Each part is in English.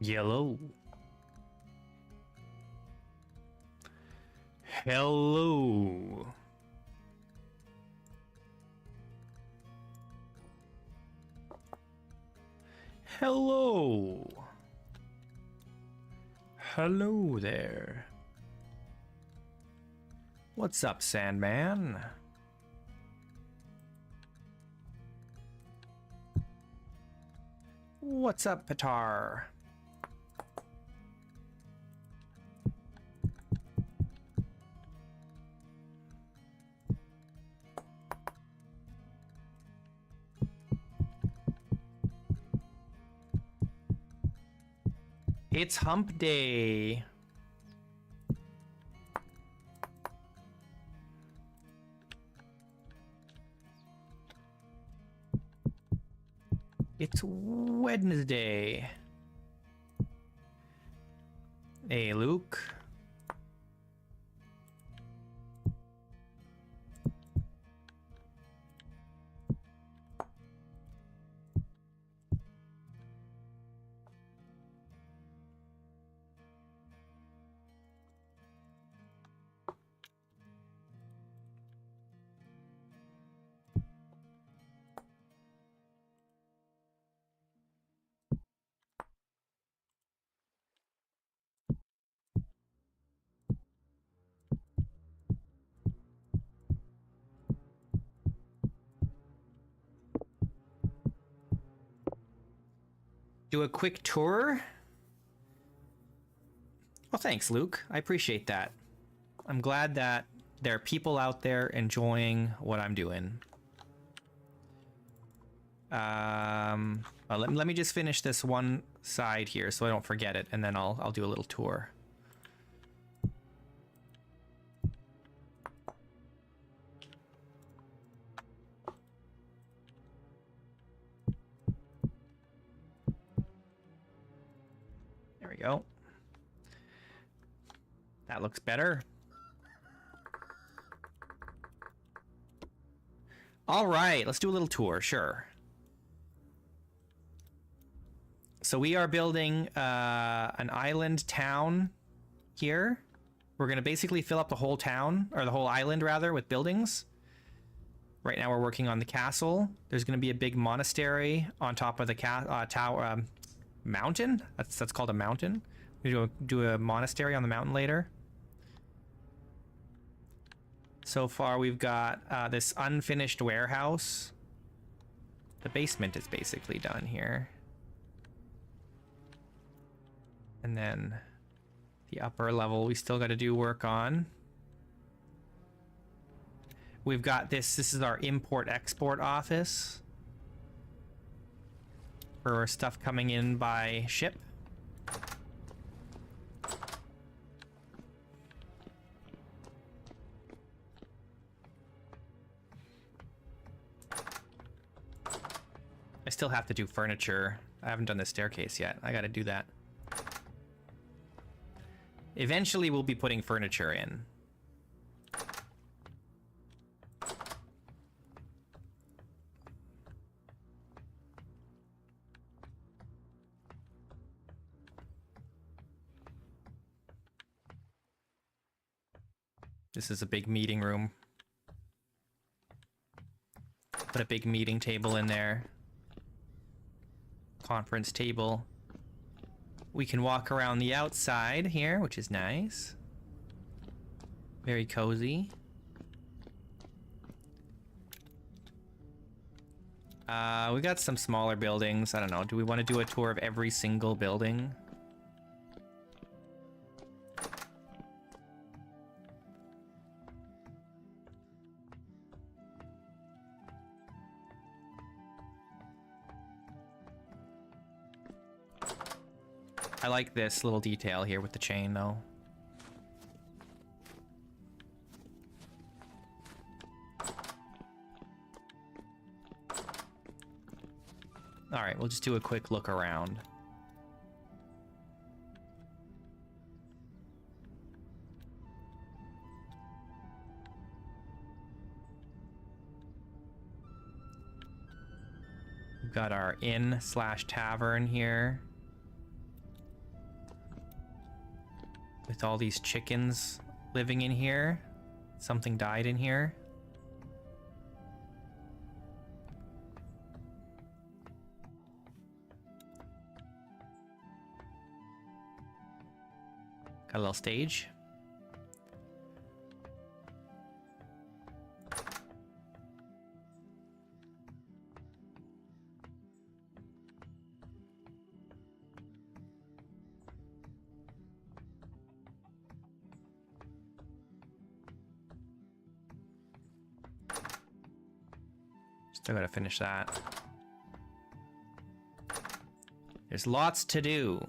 Yellow. Hello. Hello. Hello there. What's up, Sandman? What's up, Petar? It's hump day. It's Wednesday. Hey, Luke. Do a quick tour? Well, thanks, Luke. I appreciate that. I'm glad that there are people out there enjoying what I'm doing. Let me just finish this one side here so I don't forget it, and then I'll do a little tour. There we go. That looks better. All right, let's do a little tour, sure. So we are building an island town here. We're going to basically fill up the whole town, or the whole island rather, with buildings. Right now we're working on the castle. There's going to be a big monastery on top of the tower mountain. That's called a mountain. We do a monastery on the mountain later. So far we've got this unfinished warehouse. The basement is basically done here. And then the upper level we still got to do work on. We've got this is our import-export office for stuff coming in by ship. I still have to do furniture. I haven't done the staircase yet. I gotta do that. Eventually we'll be putting furniture in. This is a big meeting room. Put a big meeting table in there. Conference table. We can walk around the outside here, which is nice. Very cozy. We got some smaller buildings. I don't know. Do we want to do a tour of every single building? I like this little detail here with the chain, though. All right, we'll just do a quick look around. We've got our inn/tavern here. With all these chickens living in here. Something died in here. Got a little stage. Still gotta finish that. There's lots to do.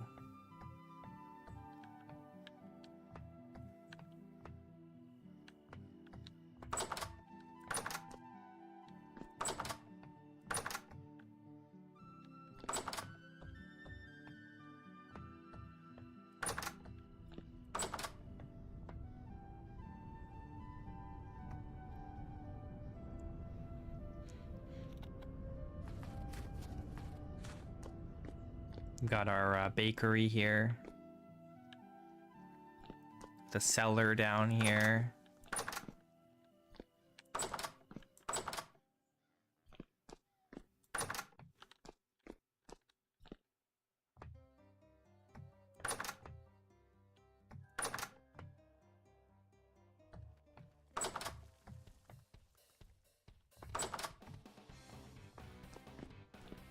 Got our bakery here. The cellar down here.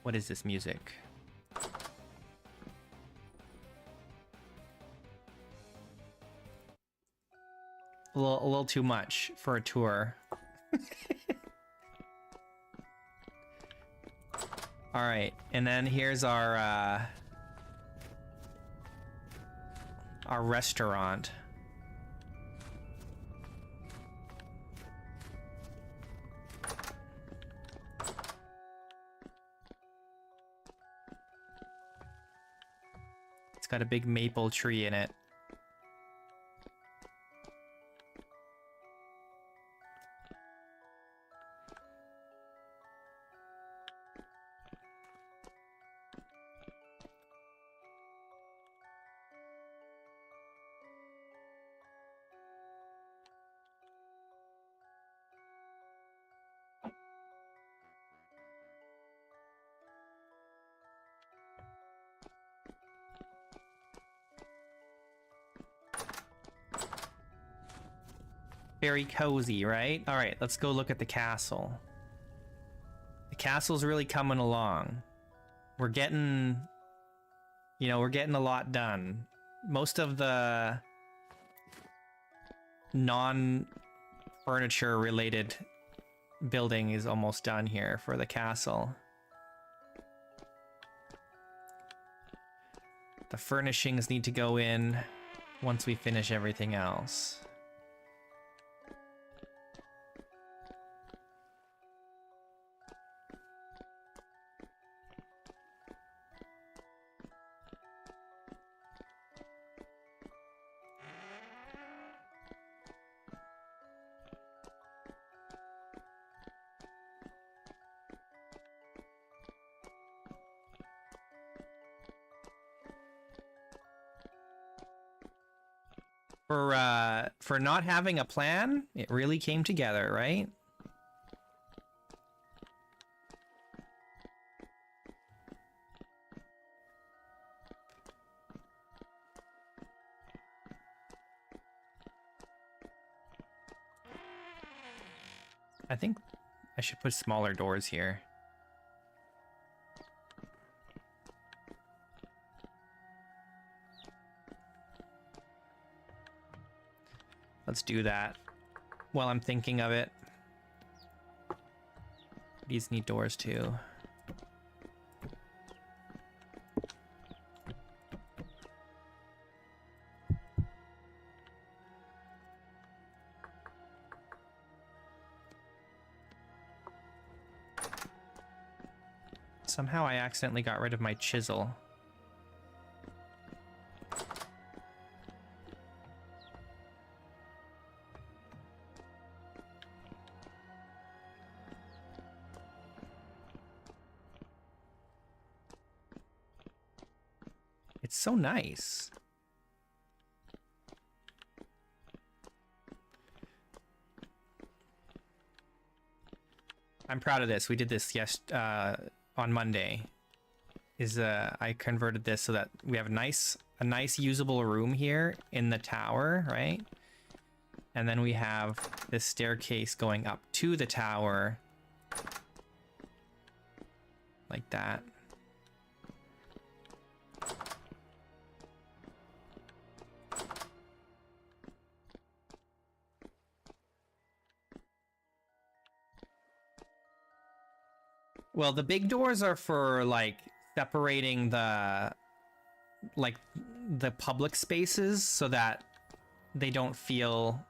What is this music? A little too much for a tour. All right, and then here's our restaurant. It's got a big maple tree in it. Very cozy, right? All right, let's go look at the castle. The castle's really coming along. We're getting, you know, we're getting a lot done. Most of the non-furniture related building is almost done here for the castle. The furnishings need to go in once we finish everything else. For not having a plan, it really came together, right? I think I should put smaller doors here. Let's do that while I'm thinking of it. These need doors too. Somehow I accidentally got rid of my chisel. It's so nice. I'm proud of this. We did this on Monday. I converted this so that we have a nice usable room here in the tower, right? And then we have this staircase going up to the tower like that. Well, the big doors are for like separating the public spaces so that they don't feel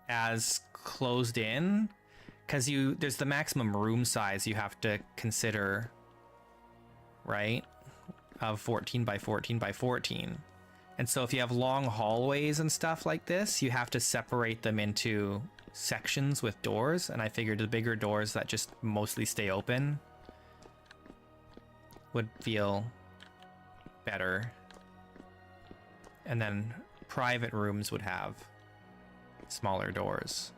as closed in, because there's the maximum room size you have to consider, right, of 14 by 14 by 14. And so if you have long hallways and stuff like this, you have to separate them into sections with doors, and I figured the bigger doors that just mostly stay open would feel better. And then private rooms would have smaller doors.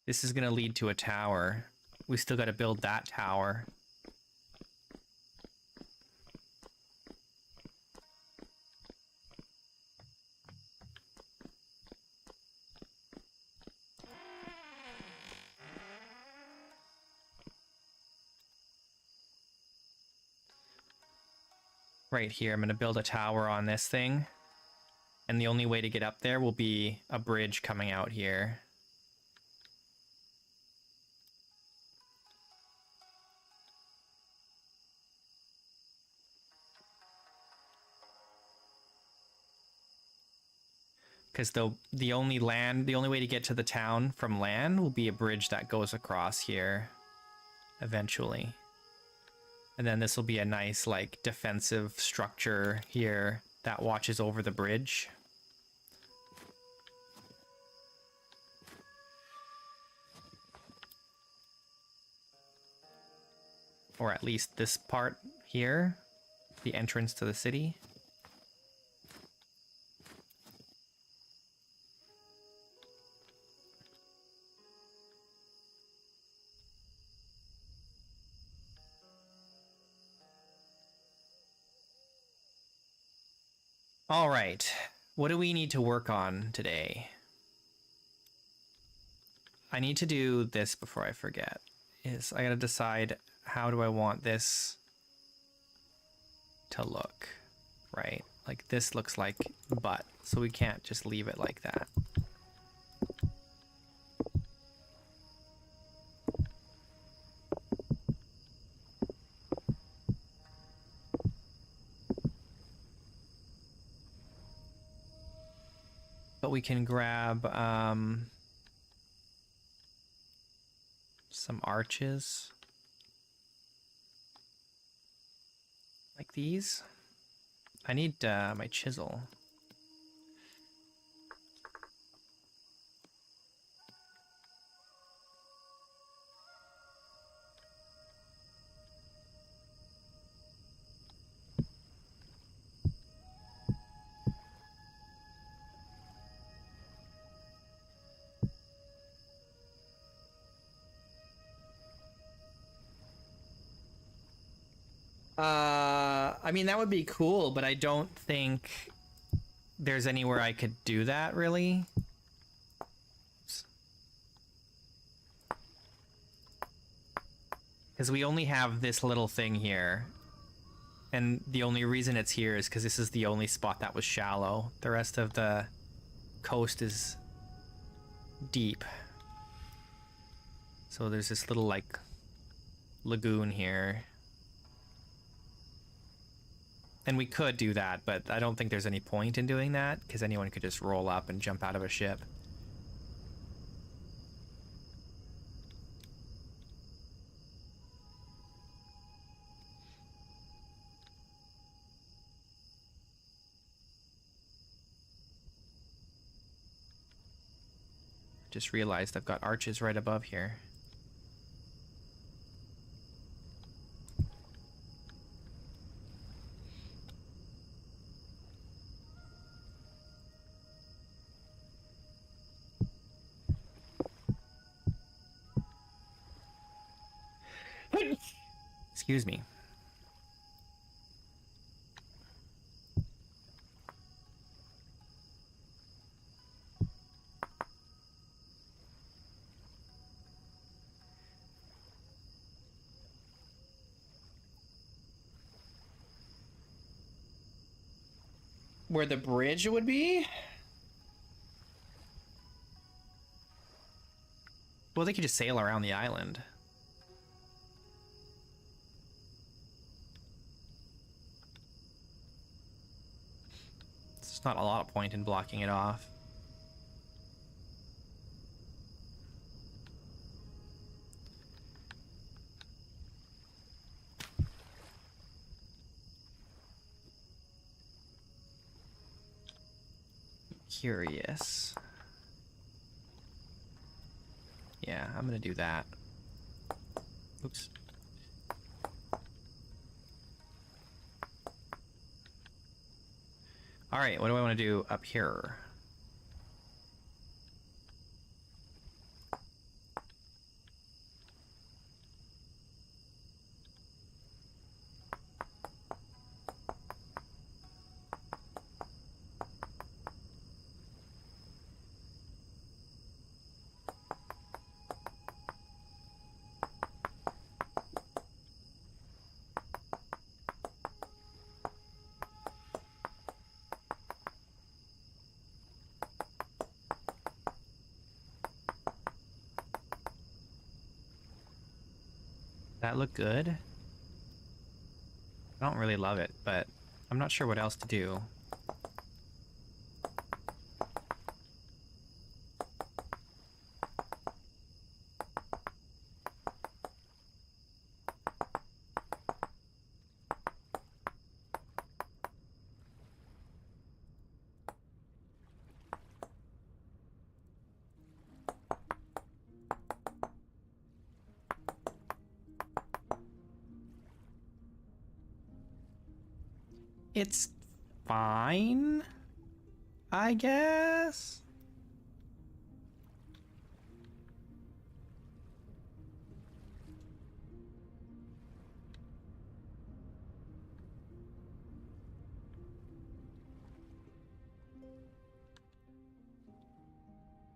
This is going to lead to a tower. We still got to build that tower. Right here, I'm going to build a tower on this thing. And the only way to get up there will be a bridge coming out here. Because the only way to get to the town from land will be a bridge that goes across here eventually. And then this will be a nice like defensive structure here that watches over the bridge. Or at least this part here, the entrance to the city. All right, what do we need to work on today? I need to do this before I forget. I gotta decide, how do I want this to look, right? Like this looks like butt, so we can't just leave it like that. But we can grab some arches like these. I need my chisel. I mean, that would be cool, but I don't think there's anywhere I could do that, really. Because we only have this little thing here. And the only reason it's here is because this is the only spot that was shallow. The rest of the coast is deep. So there's this little, like, lagoon here. And we could do that, but I don't think there's any point in doing that, because anyone could just roll up and jump out of a ship. Just realized I've got arches right above here. Excuse me. Where the bridge would be? Well, they could just sail around the island. There's not a lot of point in blocking it off. Curious. Yeah, I'm gonna do that. Oops. All right, what do I want to do up here? That look good? I don't really love it, but I'm not sure what else to do. It's fine, I guess.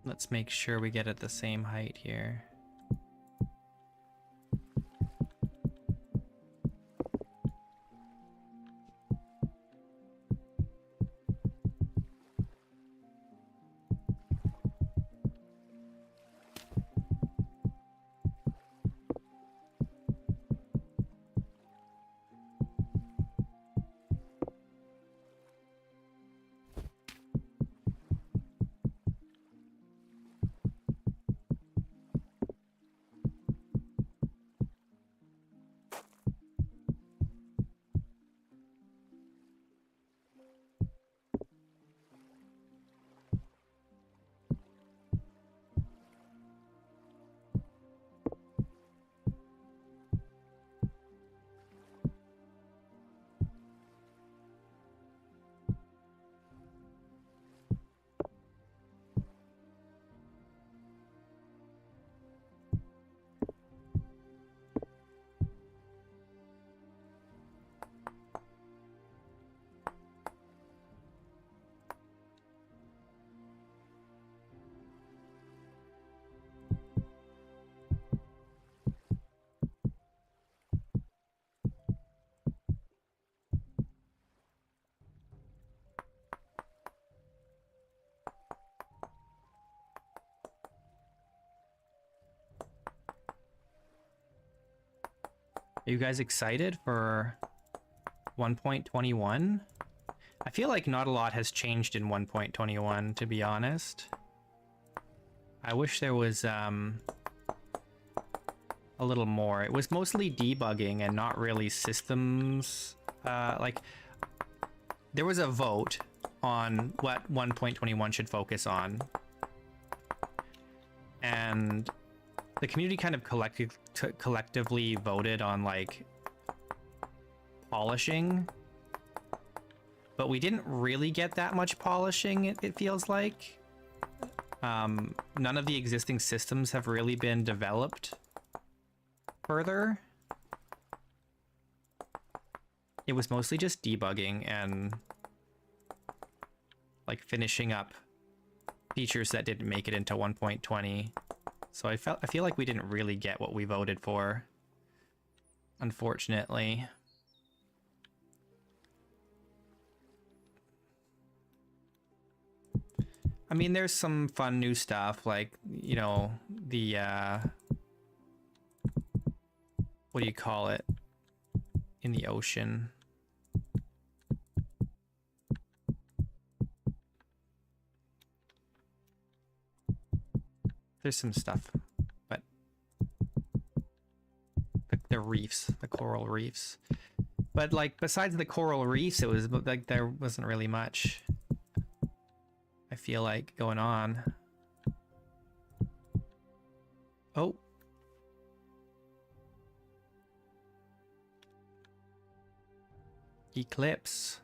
Let's make sure we get it the same height here. Are you guys excited for 1.21? I feel like not a lot has changed in 1.21, to be honest. I wish there was a little more. It was mostly debugging and not really systems. Like, there was a vote on what 1.21 should focus on. and the community kind of collectively voted on like polishing, but we didn't really get that much polishing, it feels like. None of the existing systems have really been developed further. It was mostly just debugging and like finishing up features that didn't make it into 1.20. So I feel like we didn't really get what we voted for, unfortunately. I mean, there's some fun new stuff, like, you know, the what do you call it in the ocean? There's some stuff, but the reefs, the coral reefs. But like, besides the coral reefs, it was like there wasn't really much, I feel like, going on. Oh. Eclipse.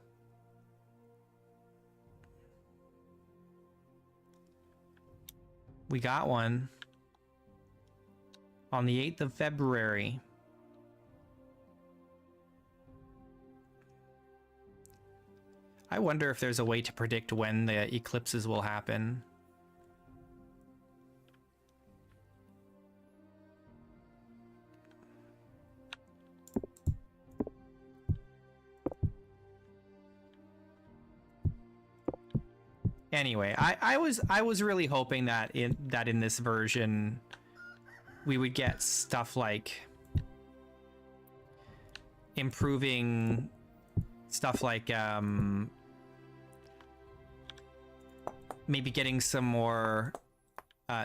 We got one on the 8th of February. I wonder if there's a way to predict when the eclipses will happen. Anyway, I was really hoping that in this version we would get stuff like improving stuff like maybe getting some more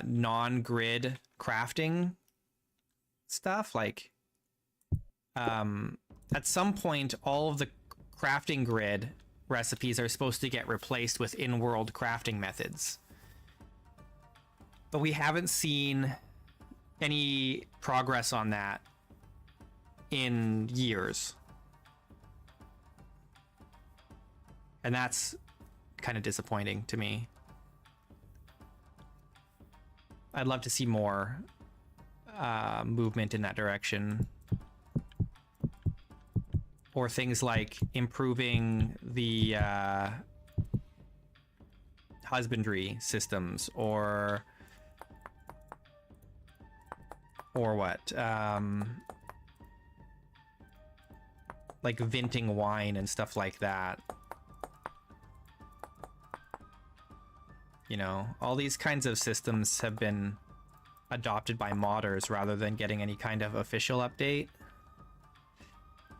non-grid crafting stuff, like at some point all of the crafting grid recipes are supposed to get replaced with in-world crafting methods. But we haven't seen any progress on that in years. And that's kind of disappointing to me. I'd love to see more movement in that direction. Or things like improving the husbandry systems, or what? Like venting wine and stuff like that. You know, all these kinds of systems have been adopted by modders rather than getting any kind of official update.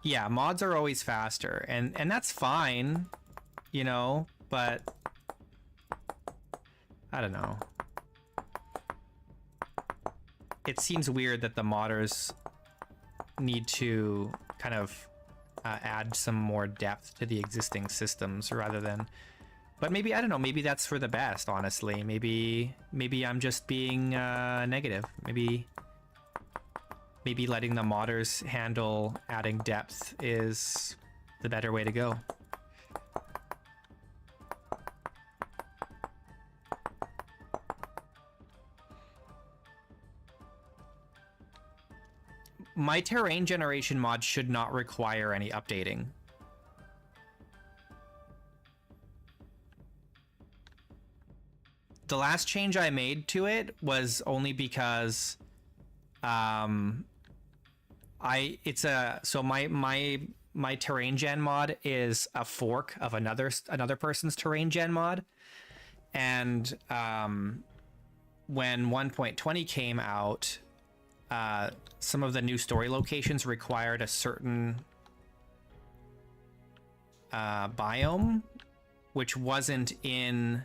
Yeah, mods are always faster, and that's fine, you know, but I don't know. It seems weird that the modders need to kind of add some more depth to the existing systems rather than... But maybe, I don't know, maybe that's for the best, honestly. Maybe I'm just being negative. Maybe letting the modders handle adding depth is the better way to go. My terrain generation mod should not require any updating. The last change I made to it was only because my terrain gen mod is a fork of another person's terrain gen mod, and when 1.20 came out, some of the new story locations required a certain biome, which wasn't in...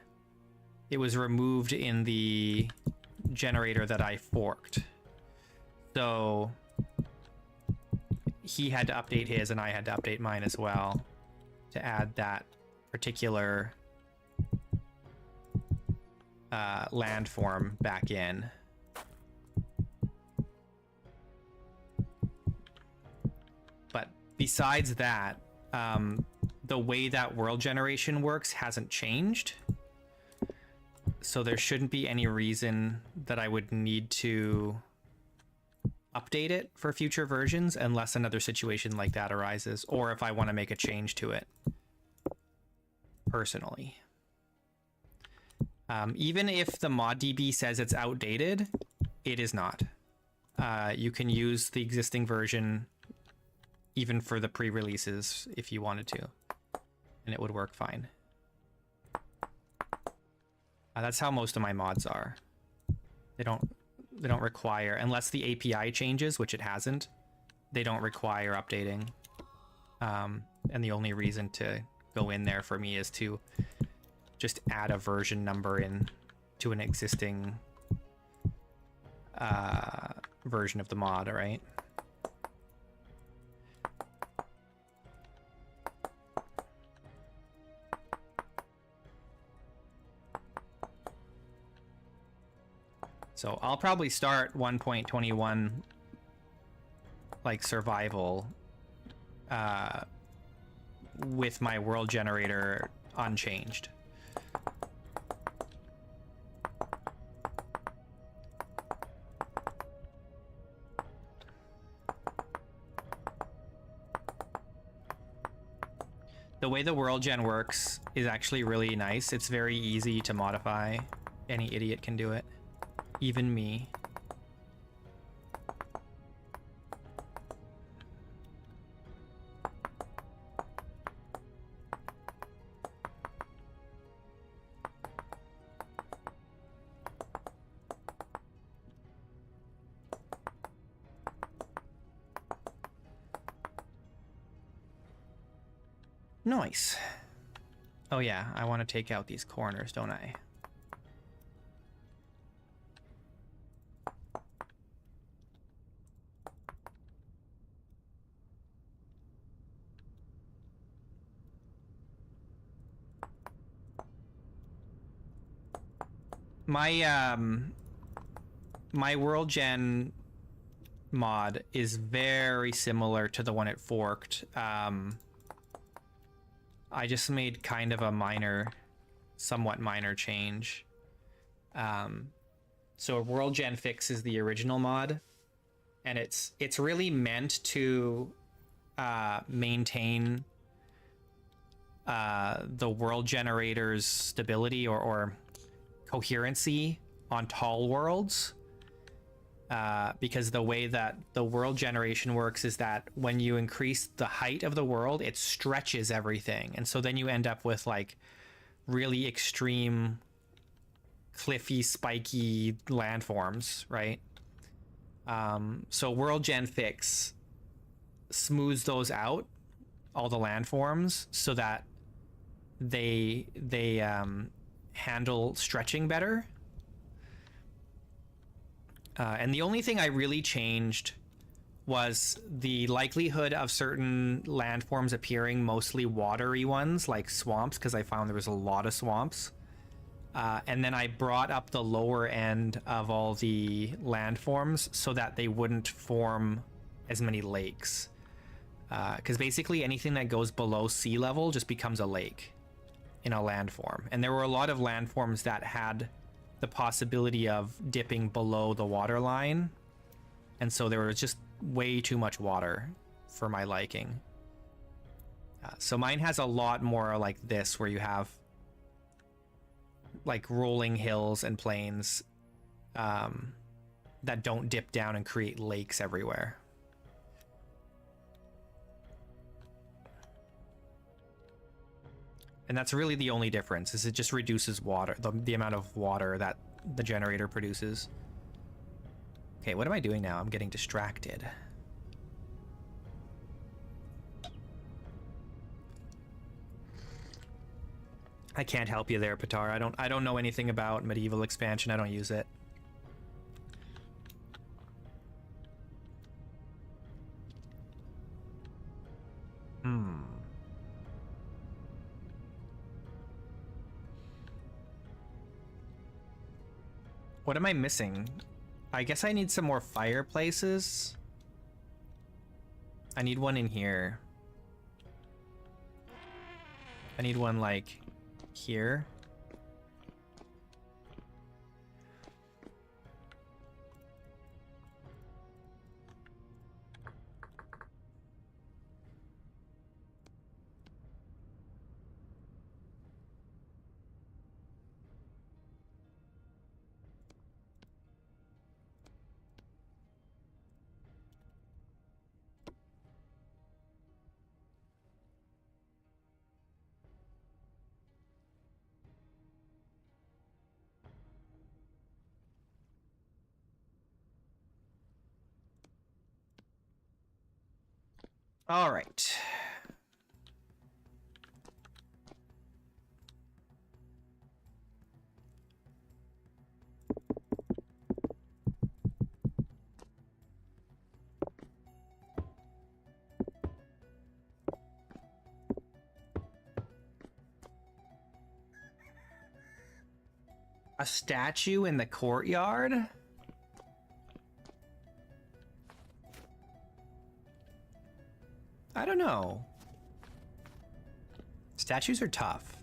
It was removed in the generator that I forked. So he had to update his and I had to update mine as well to add that particular landform back in. But besides that, the way that world generation works hasn't changed. So there shouldn't be any reason that I would need to update it for future versions unless another situation like that arises, or if I want to make a change to it personally. Even if the ModDB says it's outdated, it is not. You can use the existing version even for the pre-releases if you wanted to, and it would work fine. That's how most of my mods are. They don't require, unless the API changes, which it hasn't, they don't require updating. And the only reason to go in there for me is to just add a version number in to an existing version of the mod, right? So I'll probably start 1.21 like survival with my world generator unchanged. The way the world gen works is actually really nice. It's very easy to modify. Any idiot can do it. Even me. Nice. Oh yeah, I want to take out these corners, don't I? My world gen mod is very similar to the one it forked. I just made kind of a minor, somewhat minor change. So World Gen Fix is the original mod, and it's really meant to maintain the world generator's stability or coherency on tall worlds. Because the way that the world generation works is that when you increase the height of the world, it stretches everything. And so then you end up with like really extreme cliffy, spiky landforms, right? So World Gen Fix smooths those out, all the landforms, so that they handle stretching better. And the only thing I really changed was the likelihood of certain landforms appearing, mostly watery ones like swamps, because I found there was a lot of swamps. And then I brought up the lower end of all the landforms so that they wouldn't form as many lakes. Because basically anything that goes below sea level just becomes a lake in a landform. And there were a lot of landforms that had the possibility of dipping below the water line, and so there was just way too much water for my liking. So mine has a lot more like this, where you have like rolling hills and plains that don't dip down and create lakes everywhere. And that's really the only difference, is it just reduces water, the amount of water that the generator produces. Okay, what am I doing now? I'm getting distracted. I can't help you there, Pitar. I don't know anything about medieval expansion. I don't use it. What am I missing? I guess I need some more fireplaces. I need one in here. I need one like here. All right. A statue in the courtyard? I don't know. Statues are tough.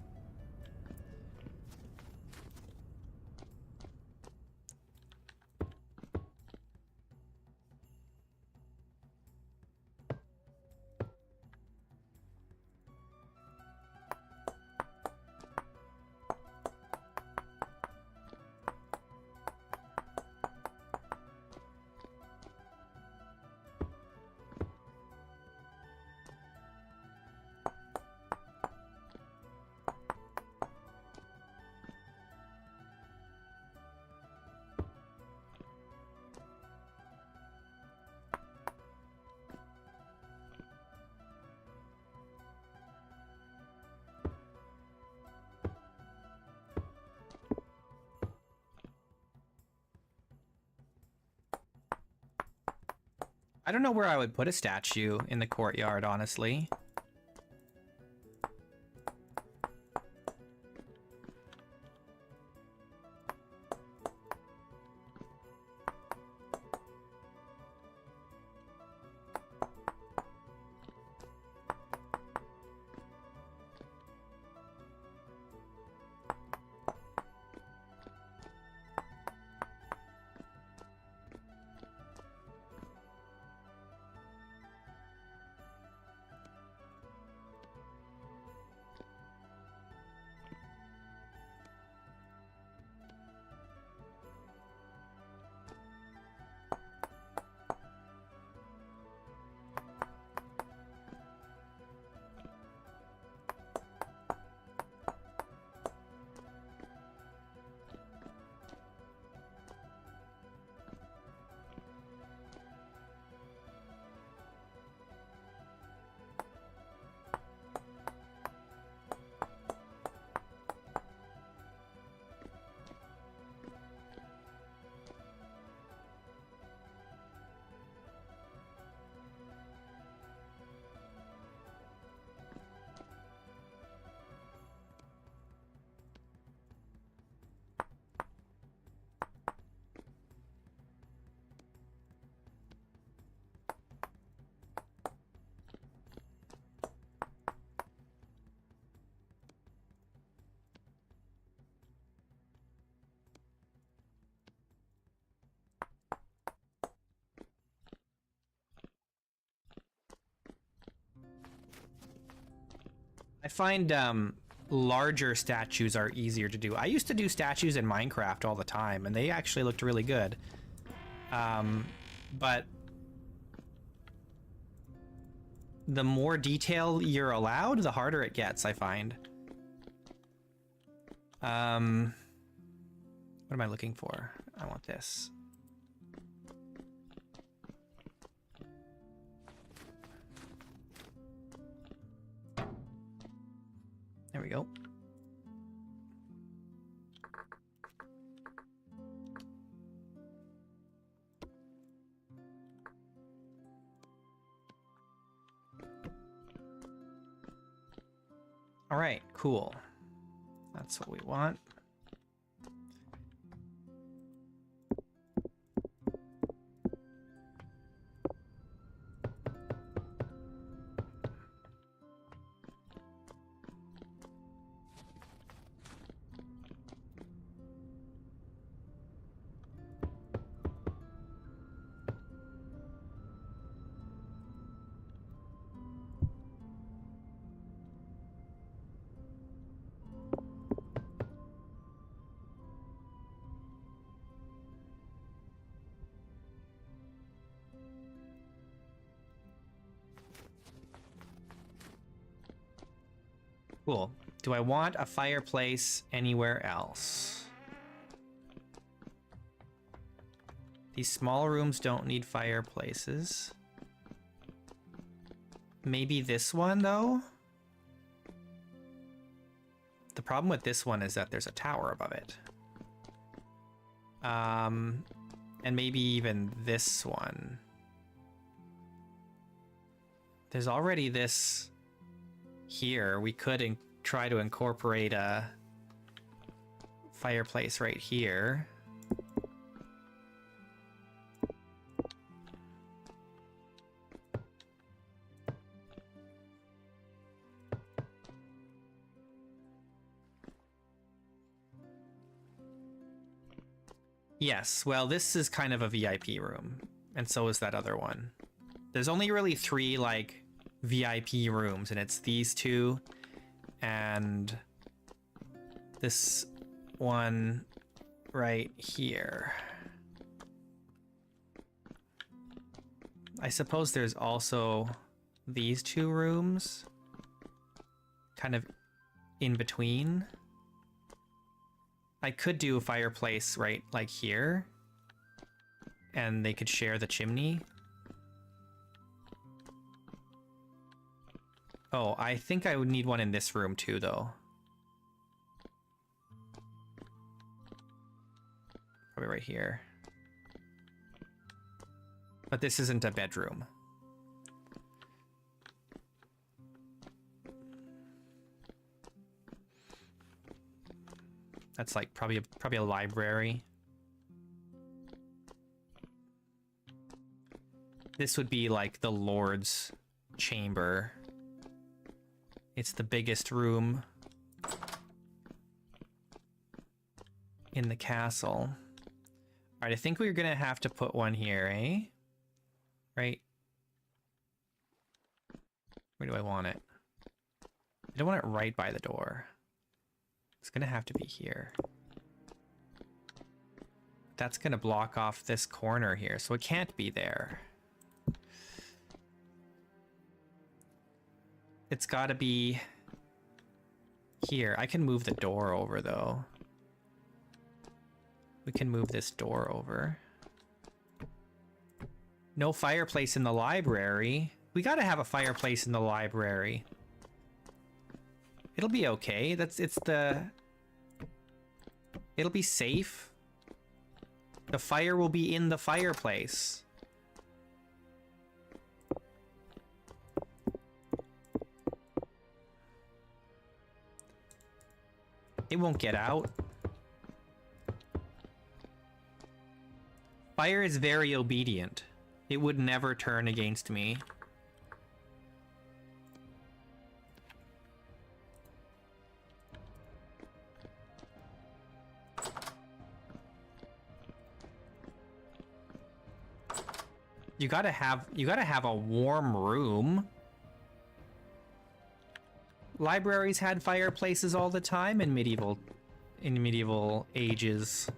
I don't know where I would put a statue in the courtyard, honestly. I find larger statues are easier to do. I used to do statues in Minecraft all the time, and they actually looked really good. But the more detail you're allowed, the harder it gets, I find. What am I looking for? I want this. There we go. All right, cool. That's what we want. Cool. Do I want a fireplace anywhere else? These small rooms don't need fireplaces. Maybe this one, though? The problem with this one is that there's a tower above it. And maybe even this one. There's already this here. We could try to incorporate a fireplace right here. Yes, well, this is kind of a VIP room, and so is that other one. There's only really 3, like, VIP rooms, and it's these 2, and this one right here. I suppose there's also these 2 rooms, kind of in between. I could do a fireplace right like here, and they could share the chimney. Oh, I think I would need one in this room too, though. Probably right here. But this isn't a bedroom. That's like probably a library. This would be like the Lord's chamber. It's the biggest room in the castle. All right, I think we're gonna have to put one here, eh? Right? Where do I want it? I don't want it right by the door. It's gonna have to be here. That's gonna block off this corner here, so it can't be there. It's gotta be here. I can move the door over, though. We can move this door over. No fireplace in the library. We gotta have a fireplace in the library. It'll be okay. It'll be safe. The fire will be in the fireplace. It won't get out. Fire is very obedient. It would never turn against me. You gotta have a warm room. Libraries had fireplaces all the time in medieval ages.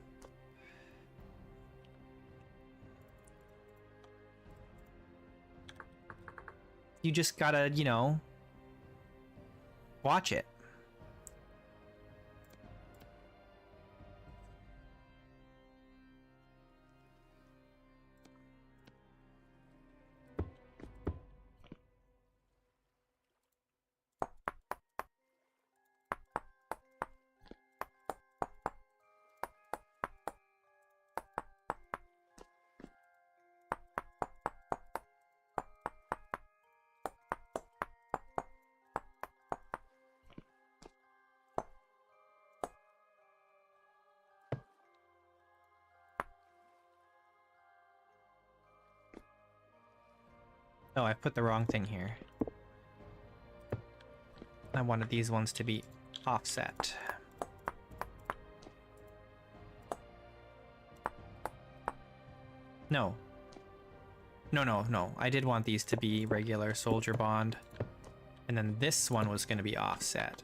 You just gotta, you know, watch it. Oh, I put the wrong thing here. I wanted these ones to be offset. No. No. I did want these to be regular soldier bond. And then this one was going to be offset.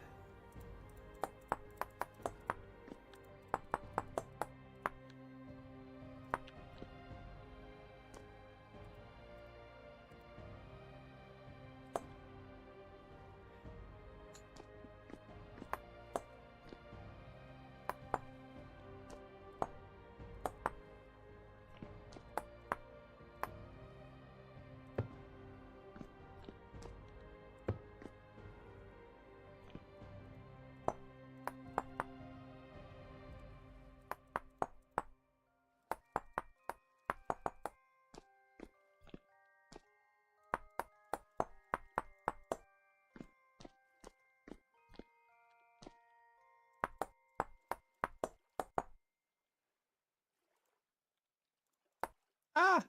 Ah!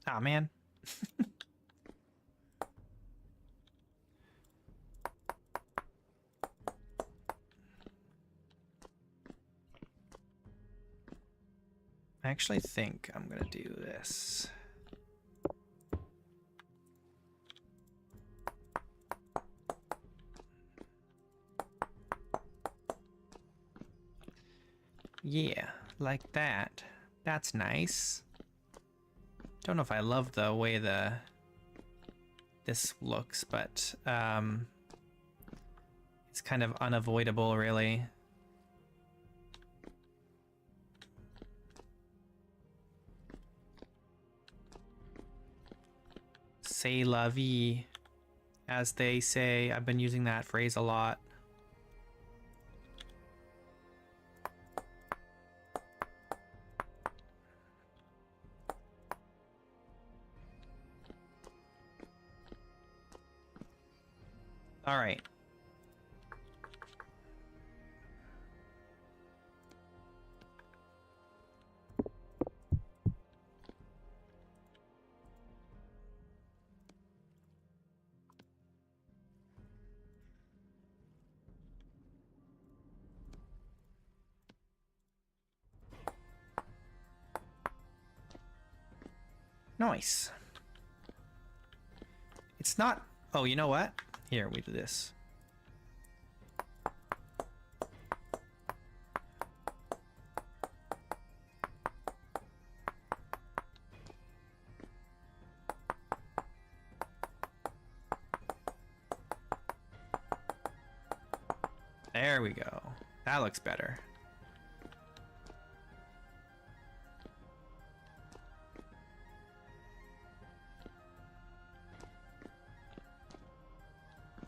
Ah, man. I actually think I'm gonna do this. Yeah, like that. That's nice. Don't know if I love the way this looks, but it's kind of unavoidable, really. C'est la vie, as they say. I've been using that phrase a lot. All right. Nice. It's not... Oh, you know what? Here, we do this. There we go. That looks better.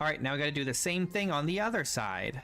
All right, now we got to do the same thing on the other side.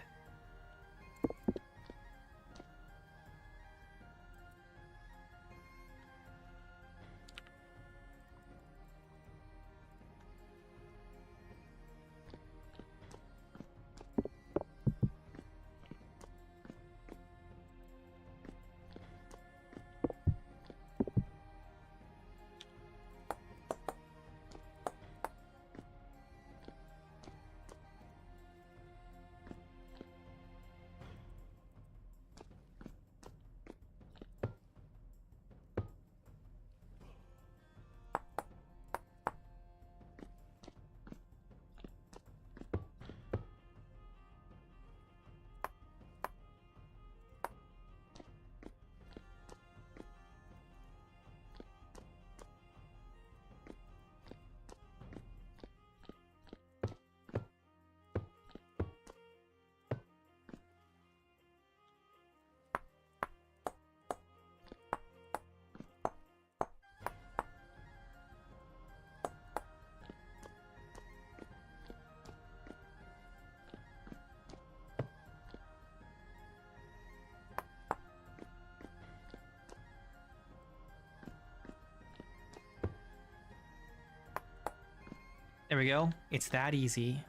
There we go. It's that easy.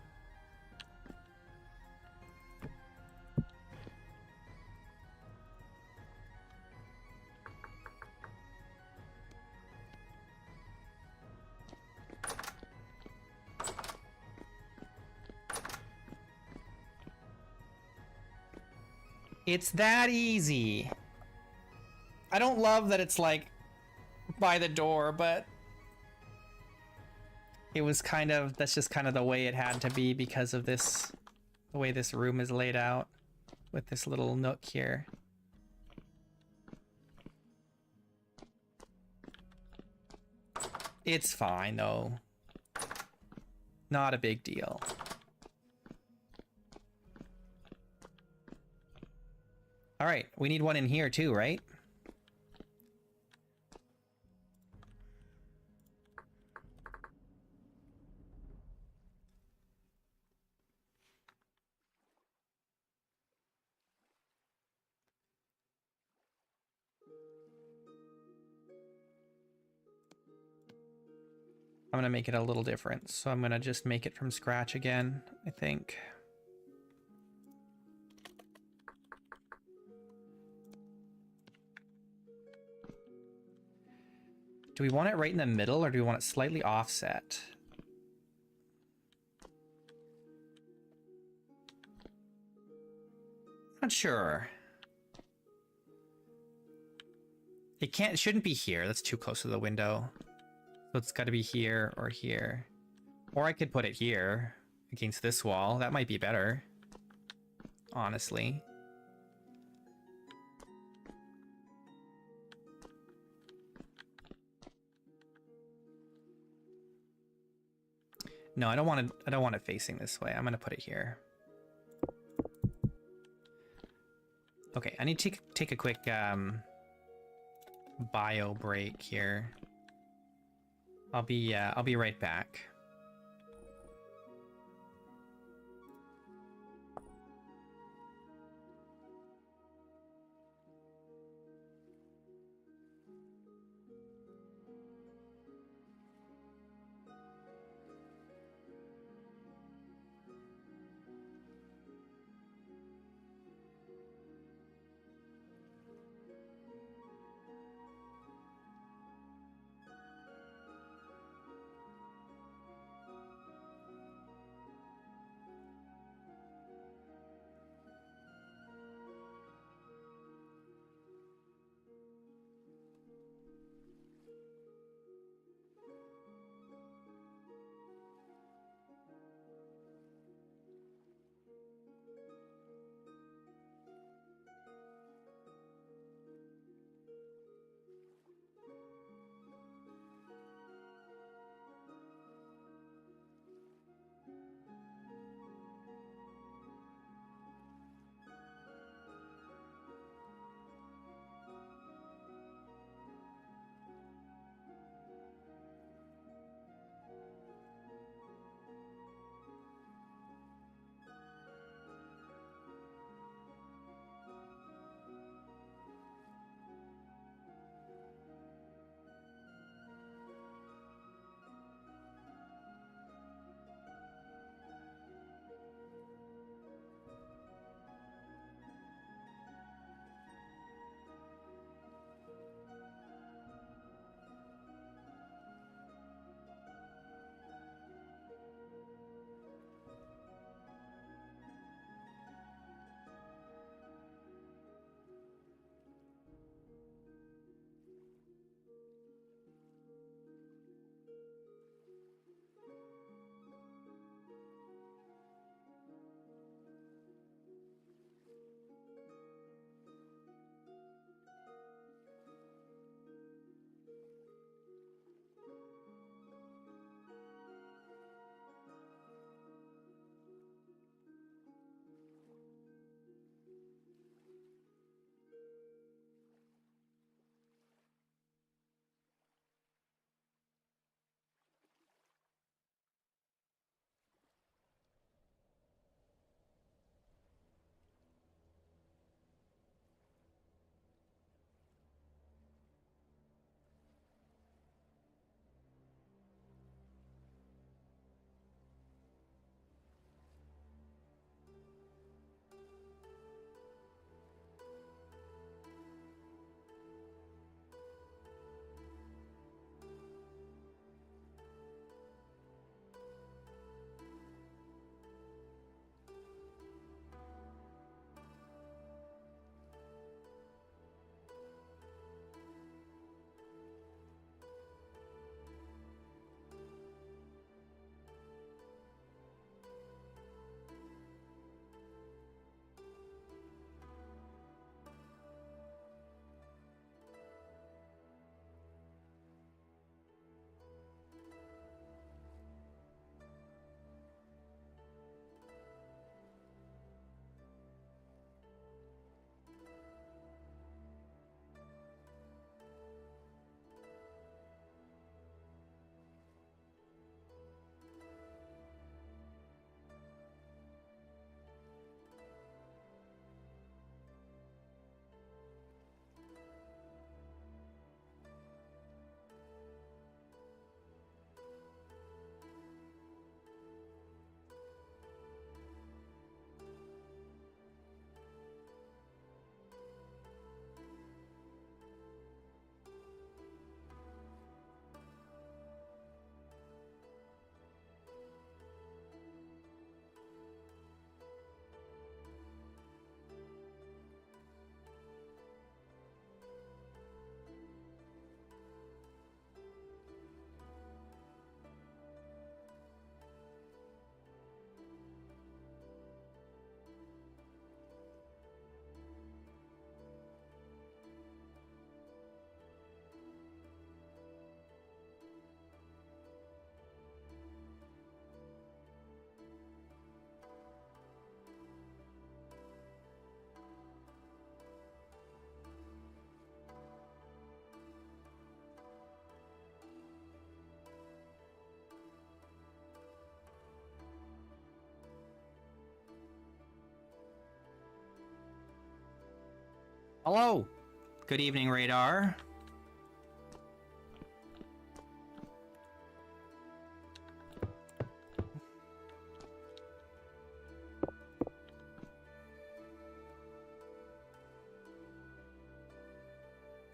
It's that easy. I don't love that it's like by the door, but it was kind of, that's just kind of the way it had to be because of this, the way this room is laid out with this little nook here. It's fine though. Not a big deal. All right, we need one in here too, right? I'm gonna make it a little different, so I'm gonna just make it from scratch again, I think. Do we want it right in the middle or do we want it slightly offset? Not sure. It shouldn't be here. That's too close to the window. So it's got to be here or here. Or I could put it here against this wall. That might be better. Honestly. No, I don't want it facing this way. I'm going to put it here. Okay, I need to take a quick bio break here. I'll be right back. Hello. Good evening, Radar.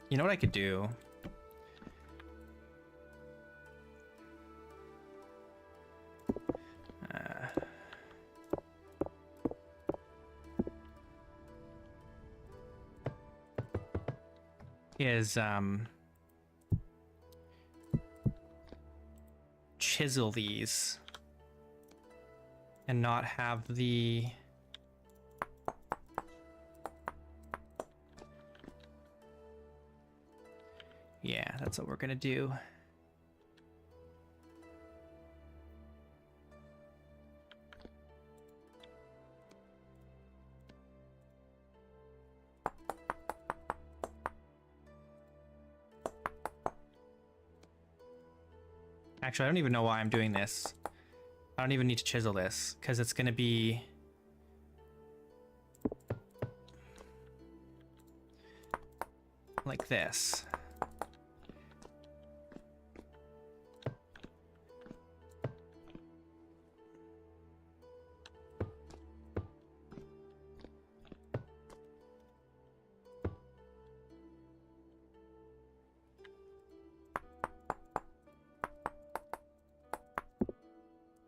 You know what I could do? Is chisel these and not have the that's what we're gonna do. Actually, I don't even know why I'm doing this. I don't even need to chisel this, because it's going to be... like this.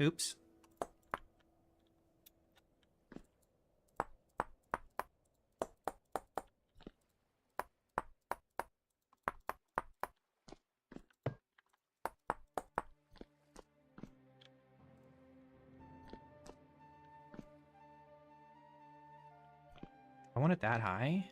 Oops. I want it that high.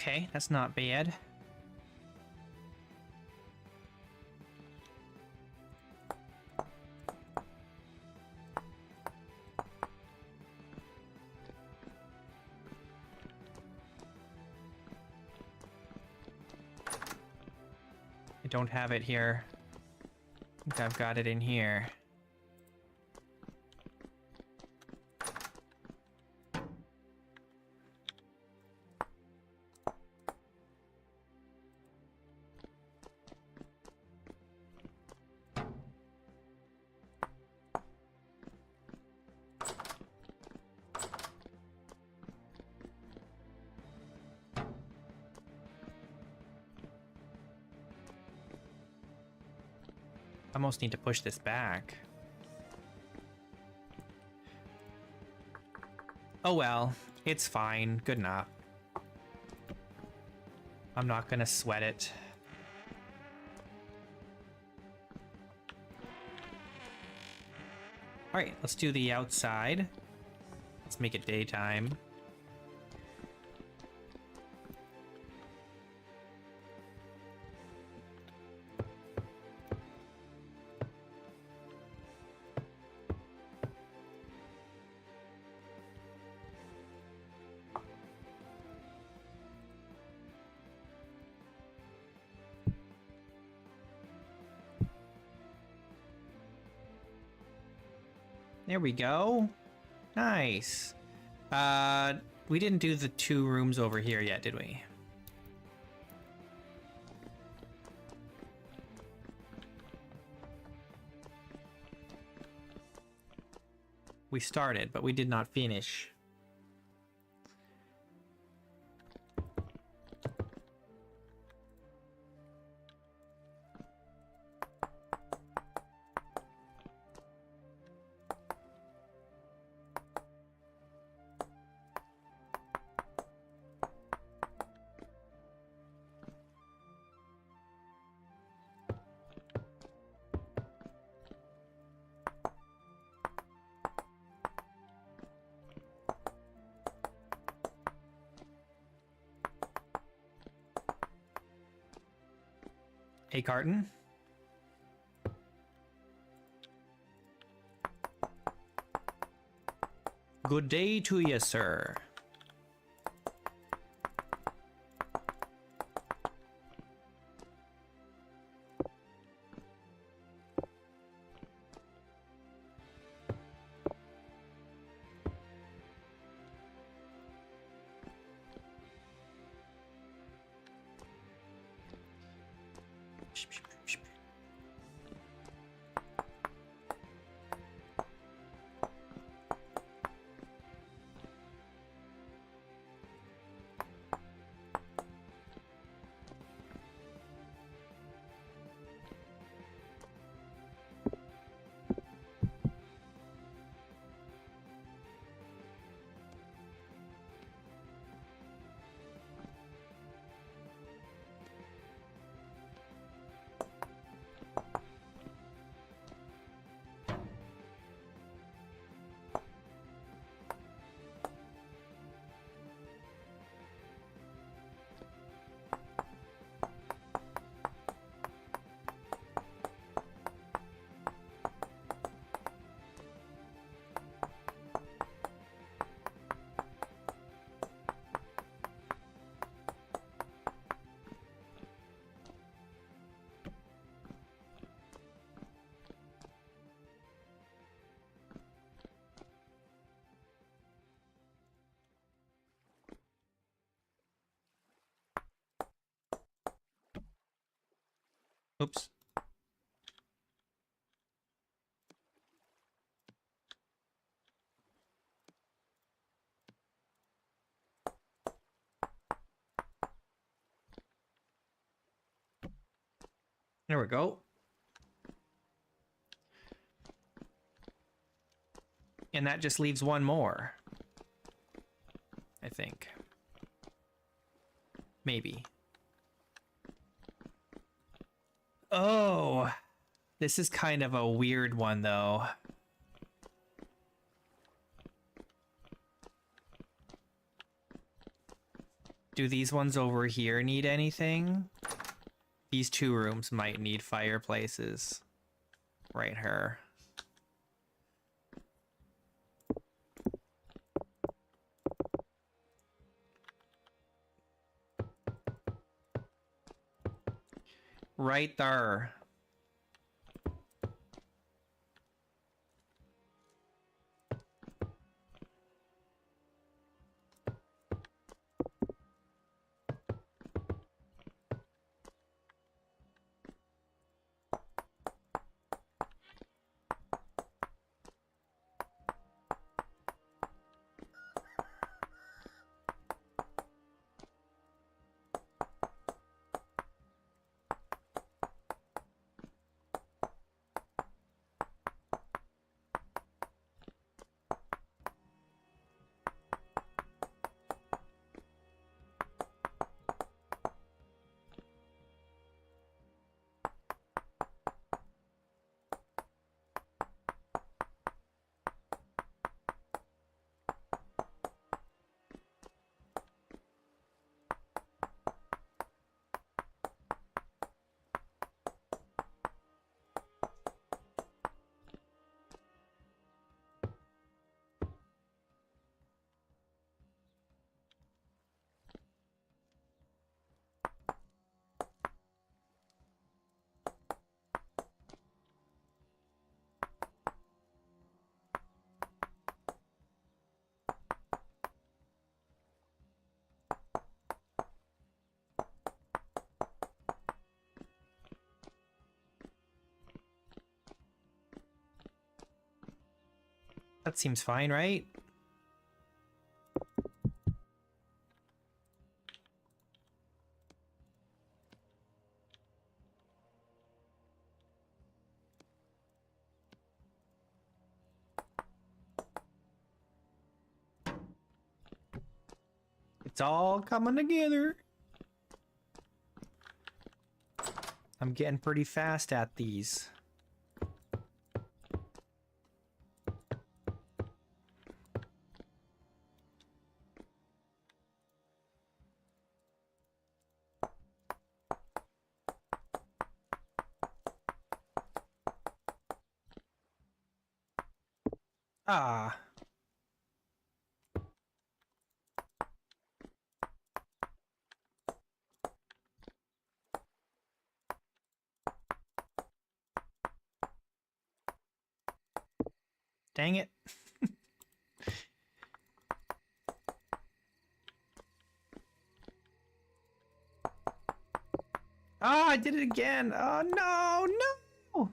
Okay, that's not bad. I don't have it here. I think I've got it in here. I almost need to push this back. Oh well, it's fine. Good enough. I'm not gonna sweat it. Alright, let's do the outside. Let's make it daytime. There we go. Nice. We didn't do the 2 rooms over here yet, did we? We started, but we did not finish. A carton. Good day to you, sir. Oops. There we go. And that just leaves one more. I think. Maybe. Oh, this is kind of a weird one, though. Do these ones over here need anything? These 2 rooms might need fireplaces. Right here. Right there. That seems fine, right? It's all coming together. I'm getting pretty fast at these. Ah. Dang it. Oh, I did it again. Oh, no, no.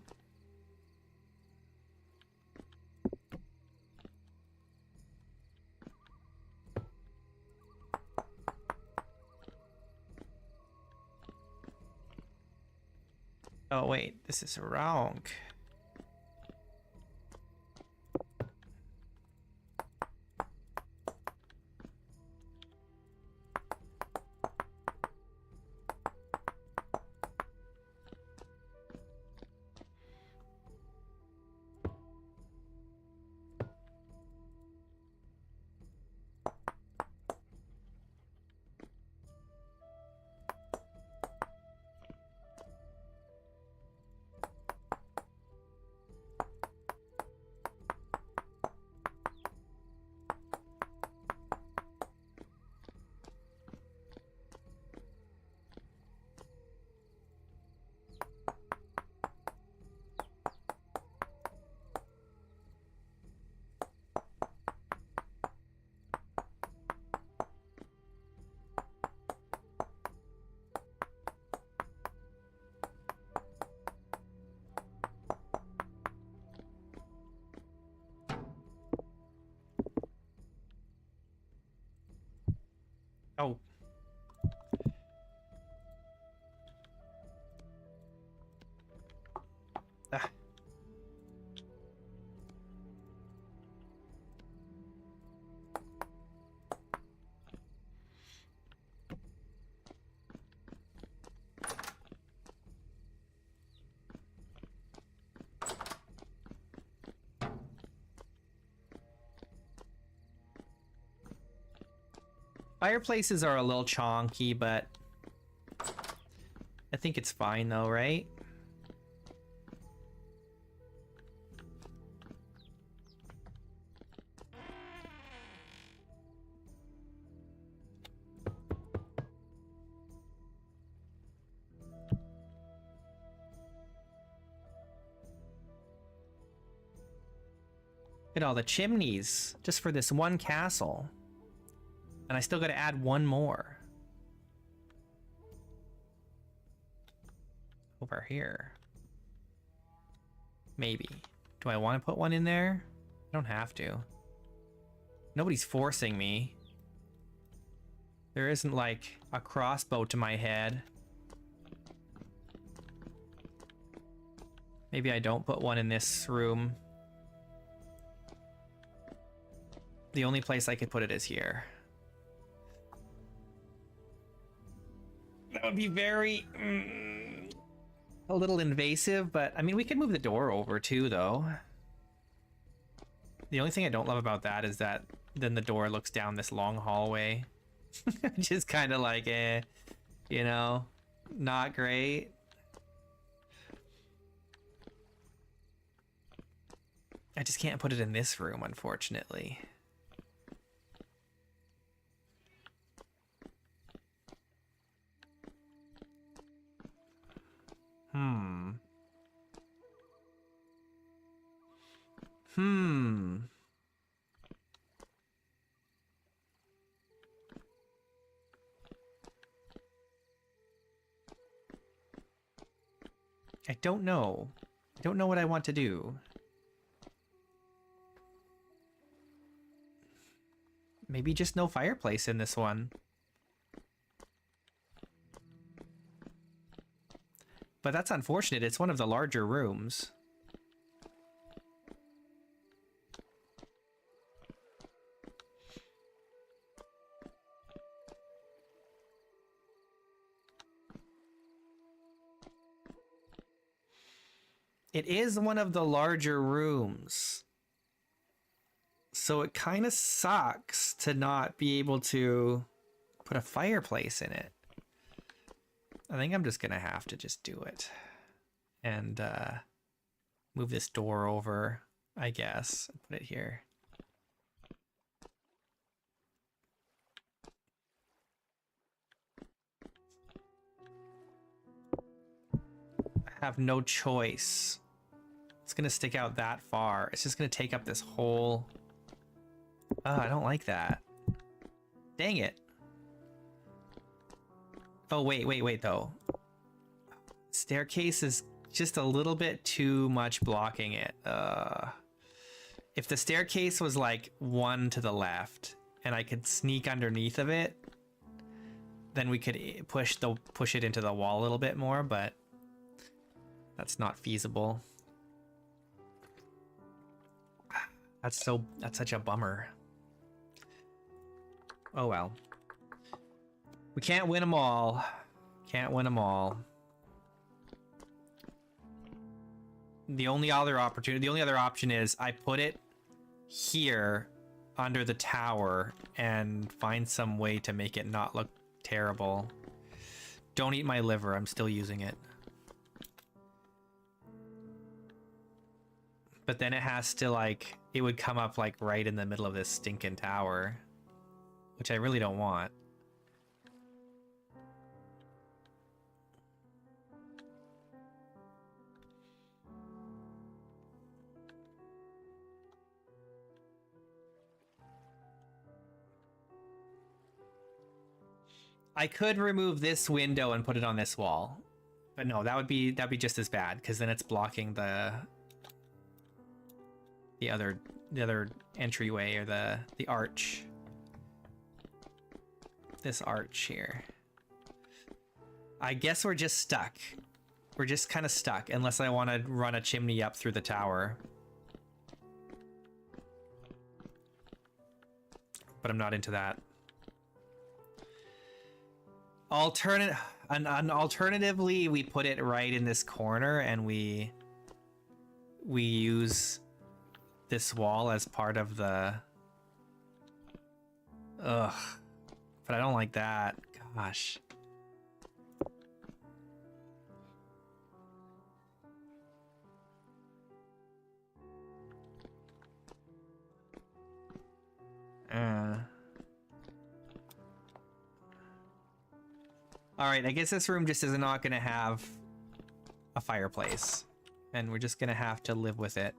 Oh, wait, this is wrong. Oh. Ah. Fireplaces are a little chonky, but I think it's fine though, right? Look at all the chimneys just for this one castle. And I still gotta add one more. Over here. Maybe. Do I want to put one in there? I don't have to. Nobody's forcing me. There isn't like a crossbow to my head. Maybe I don't put one in this room. The only place I could put it is here. That would be very... a little invasive, but I mean, we could move the door over too, though. The only thing I don't love about that is that then the door looks down this long hallway. Which is kind of like, you know, not great. I just can't put it in this room, unfortunately. I don't know. I don't know what I want to do. Maybe just no fireplace in this one. But that's unfortunate. It's one of the larger rooms. It is one of the larger rooms. So it kind of sucks to not be able to put a fireplace in it. I think I'm just going to have to just do it. And move this door over, I guess. Put it here. I have no choice. It's going to stick out that far. It's just going to take up this whole... Oh, I don't like that. Dang it. Oh, wait, though. Staircase is just a little bit too much blocking it. If the staircase was like one to the left and I could sneak underneath of it, then we could push it into the wall a little bit more, but that's not feasible. That's such a bummer. Oh well. We can't win them all. Can't win them all. The only other option is I put it here under the tower and find some way to make it not look terrible. Don't eat my liver, I'm still using it. But then it has to like, it would come up like right in the middle of this stinking tower, which I really don't want. I could remove this window and put it on this wall, but no, that'd be just as bad because then it's blocking the other entryway or the arch. This arch here. I guess we're just stuck. We're just kind of stuck unless I want to run a chimney up through the tower. But I'm not into that. Alternatively, we put it right in this corner and we use this wall as part of the... Ugh. But I don't like that. Gosh. Alright, I guess this room just is not going to have a fireplace. And we're just going to have to live with it.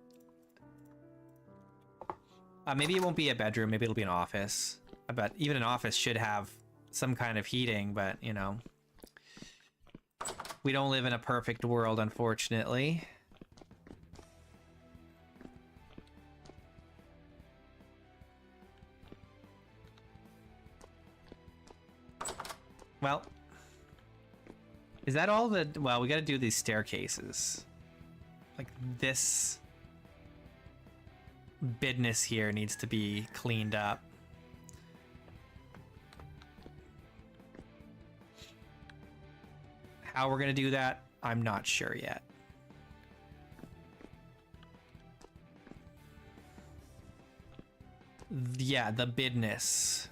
Maybe it won't be a bedroom, maybe it'll be an office. I bet even an office should have some kind of heating, but, you know. We don't live in a perfect world, unfortunately. Well... Is that all the... Well, we gotta do these staircases. Like, this... business here needs to be cleaned up. How we're gonna do that, I'm not sure yet. Yeah, the business.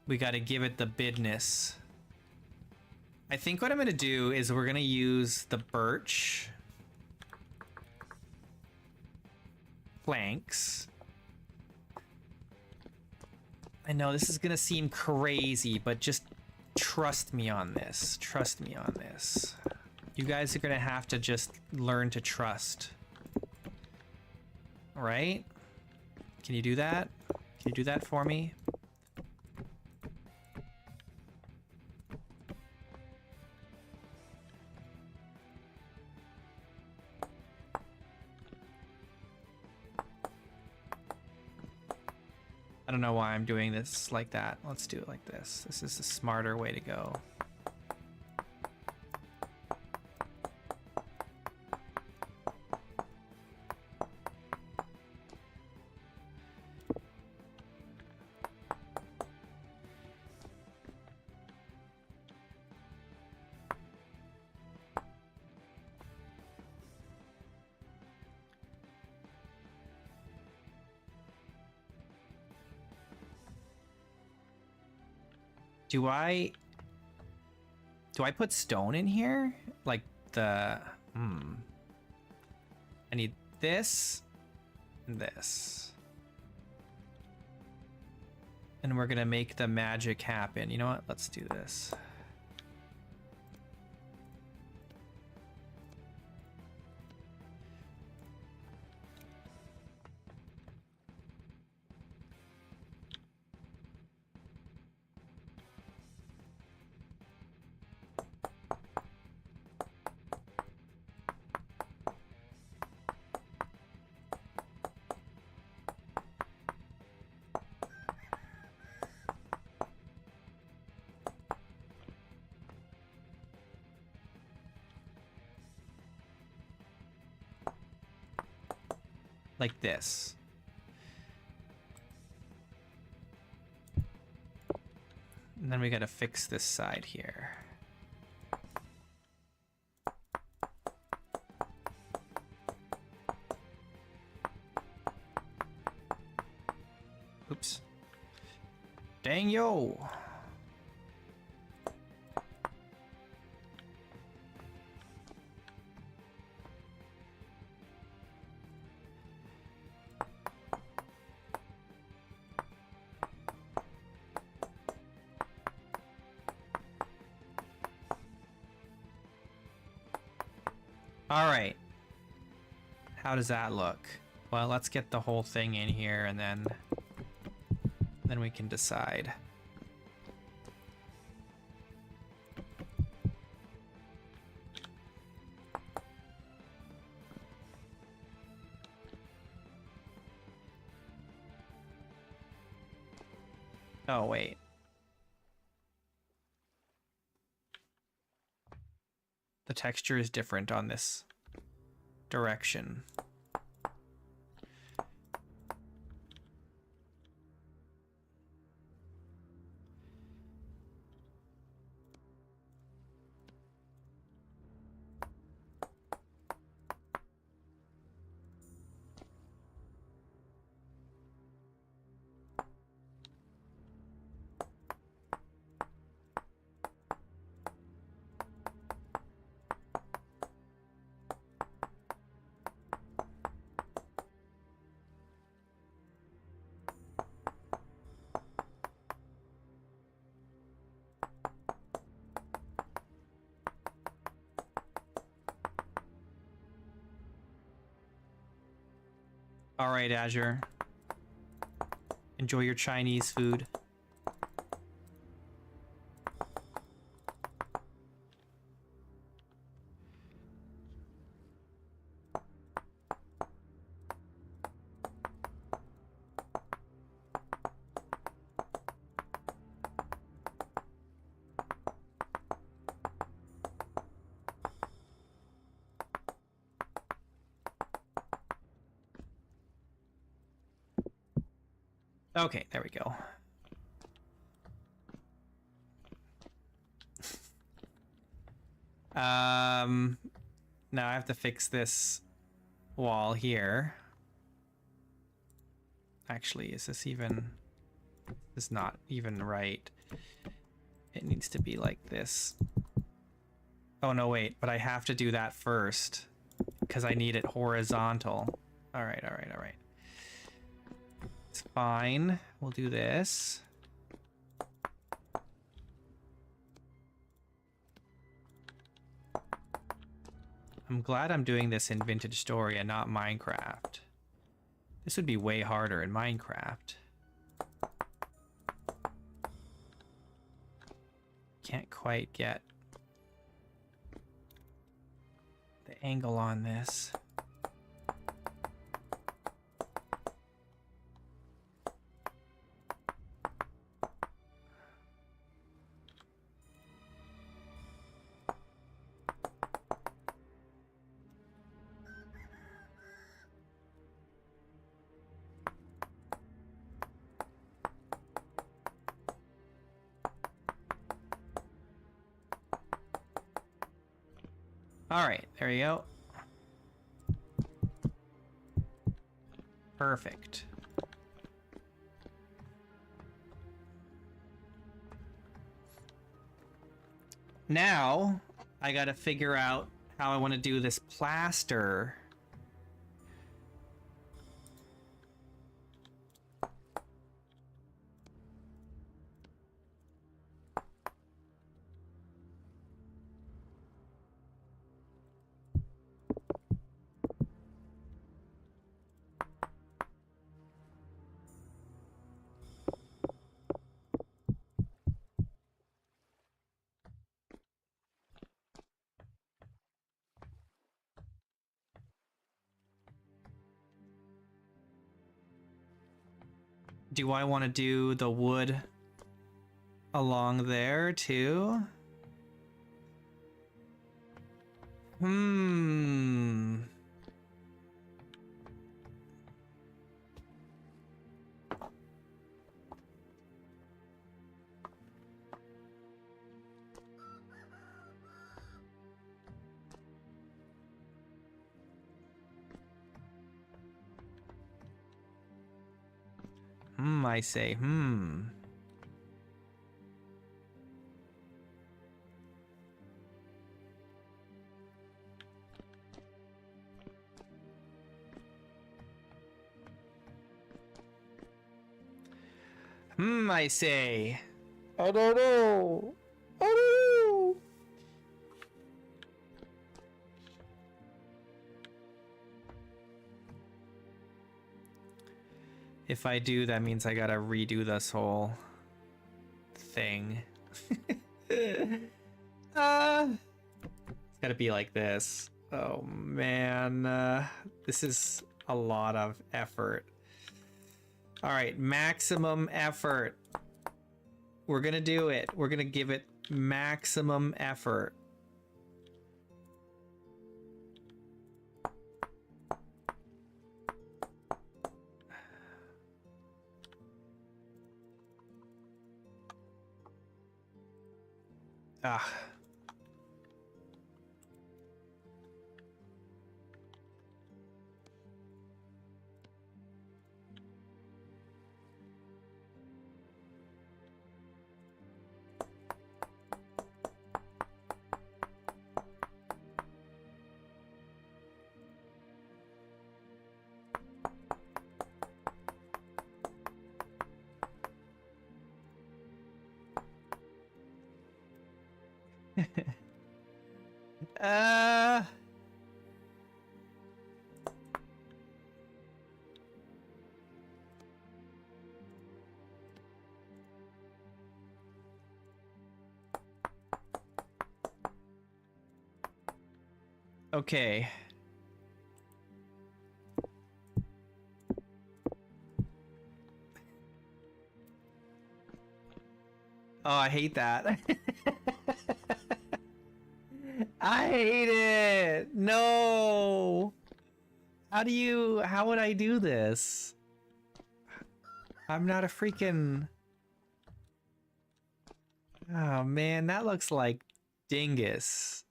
We gotta give it the business. I think what I'm gonna do is we're gonna use the birch planks. I know this is gonna seem crazy, but just trust me on this. Trust me on this. You guys are gonna have to just learn to trust. All right? Can you do that? Can you do that for me? I don't know why I'm doing this like that. Let's do it like this. This is the smarter way to go. Do I put stone in here? Like the... I need this and this. And we're gonna make the magic happen. You know what? Let's do this. Like this. And then we gotta fix this side here. Oops. Dang yo! All right. How does that look? Well, let's get the whole thing in here and then we can decide. Oh, wait. The texture is different on this direction. All right, Azure. Enjoy your Chinese food. Okay, there we go. Now I have to fix this wall here. Actually, is this even... This is not even right. It needs to be like this. Oh, no, wait. But I have to do that first because I need it horizontal. All right, all right, all right. It's fine. We'll do this. I'm glad I'm doing this in Vintage Story and not Minecraft. This would be way harder in Minecraft. Can't quite get the angle on this. All right, there you go. Perfect. Now, I gotta figure out how I want to do this plaster. Do I want to do the wood along there too? I say, I say. I don't know. I don't know. If I do, that means I gotta redo this whole thing. It's gotta be like this. Oh man, this is a lot of effort. All right, maximum effort. We're gonna do it. We're gonna give it maximum effort. Ah. uh okay. Oh, I hate that. I hate it. No. How would I do this? I'm not a freaking... Oh man, that looks like dingus.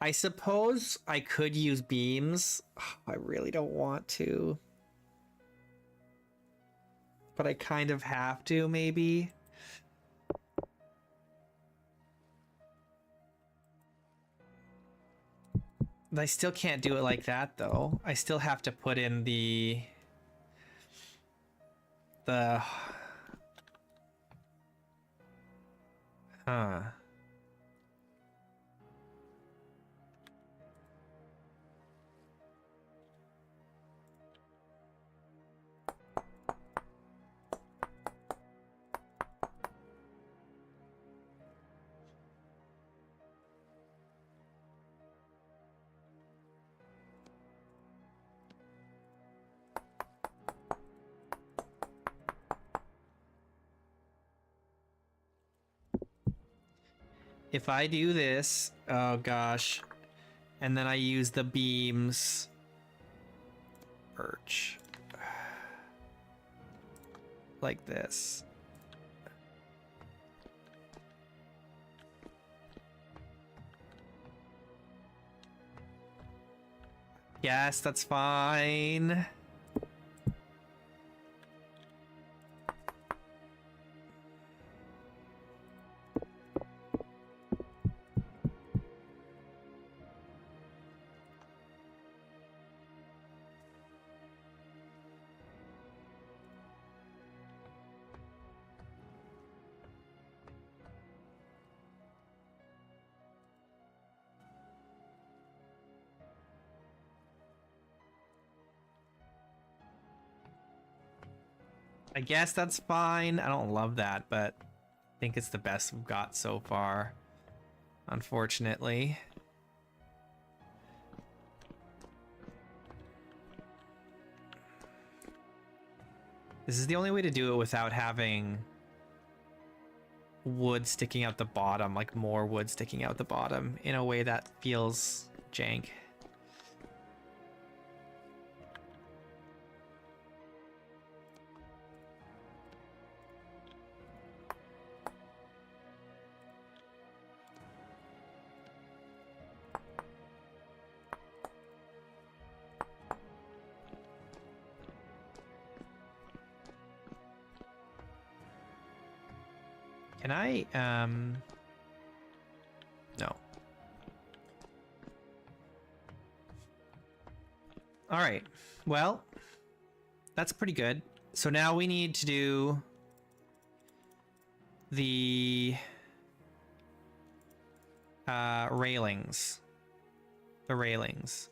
I suppose I could use beams. I really don't want to. But I kind of have to, maybe. I still can't do it like that, though. I still have to put in the... Huh. If I do this, oh gosh, And then I use the beams. Birch. Like this. Yes, that's fine. I guess that's fine. I don't love that, but I think it's the best we've got so far, unfortunately. This is the only way to do it without having wood sticking out the bottom, like more wood sticking out the bottom in a way that feels jank. Can I, no. All right, well, that's pretty good. So now we need to do the railings. The railings.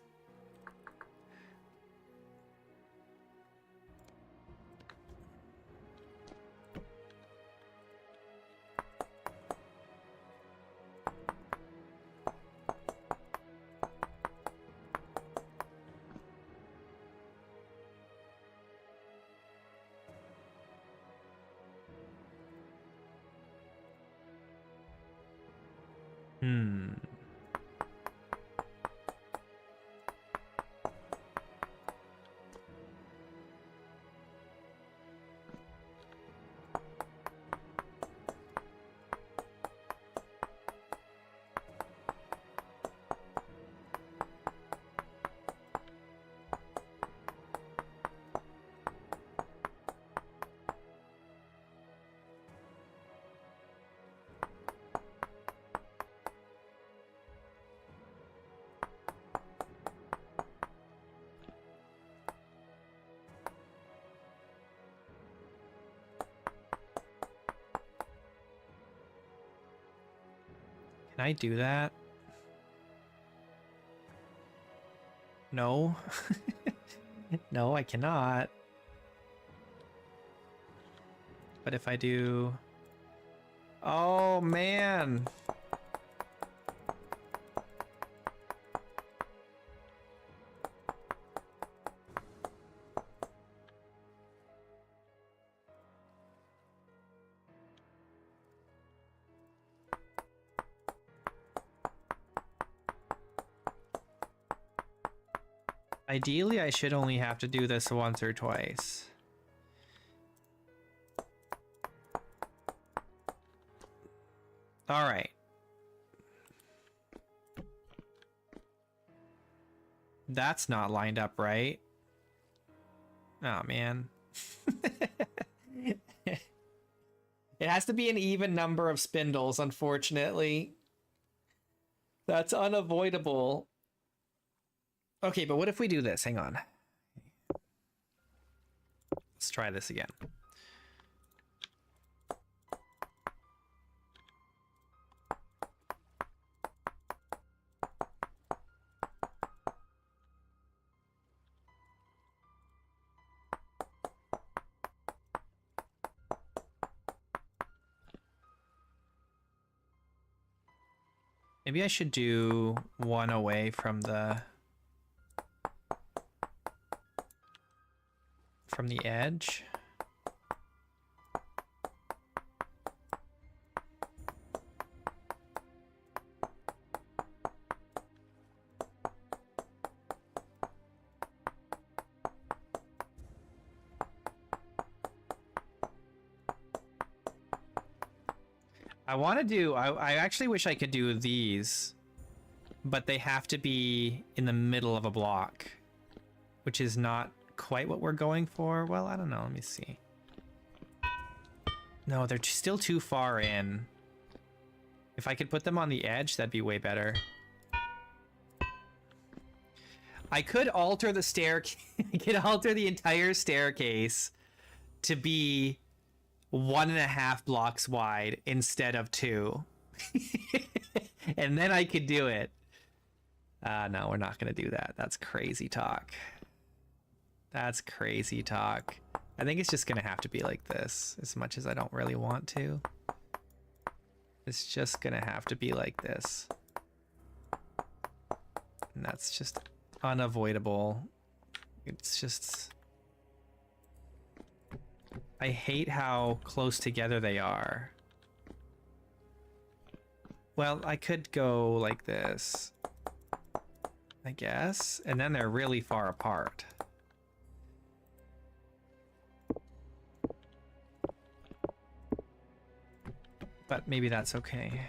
Can I do that? No. No, I cannot. But if I do... Oh, man. Ideally, I should only have to do this once or twice. All right. That's not lined up right. Oh, man. It has to be an even number of spindles, unfortunately. That's unavoidable. Okay, but what if we do this? Hang on. Let's try this again. Maybe I should do one away from the edge. I want to do... I actually wish I could do these, but they have to be in the middle of a block, which is not quite what we're going for. Well, I don't know. Let me see. No, they're still too far in. If I could put them on the edge, that'd be way better. I could alter the staircase. I could alter the entire staircase to be 1.5 blocks wide instead of 2. And then I could do it. No, we're not going to do that. That's crazy talk. That's crazy talk. I think it's just going to have to be like this, as much as I don't really want to. It's just going to have to be like this. And that's just unavoidable. It's just... I hate how close together they are. Well, I could go like this, I guess, and then they're really far apart. But maybe that's okay.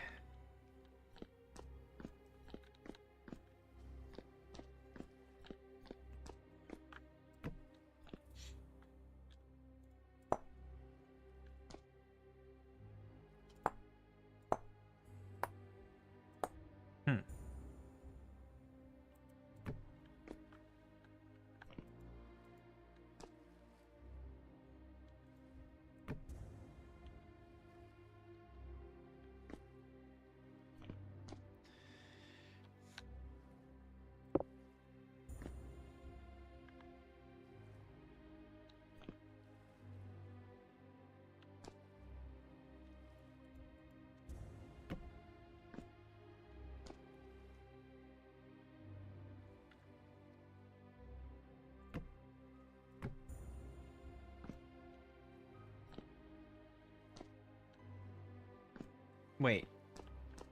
Wait,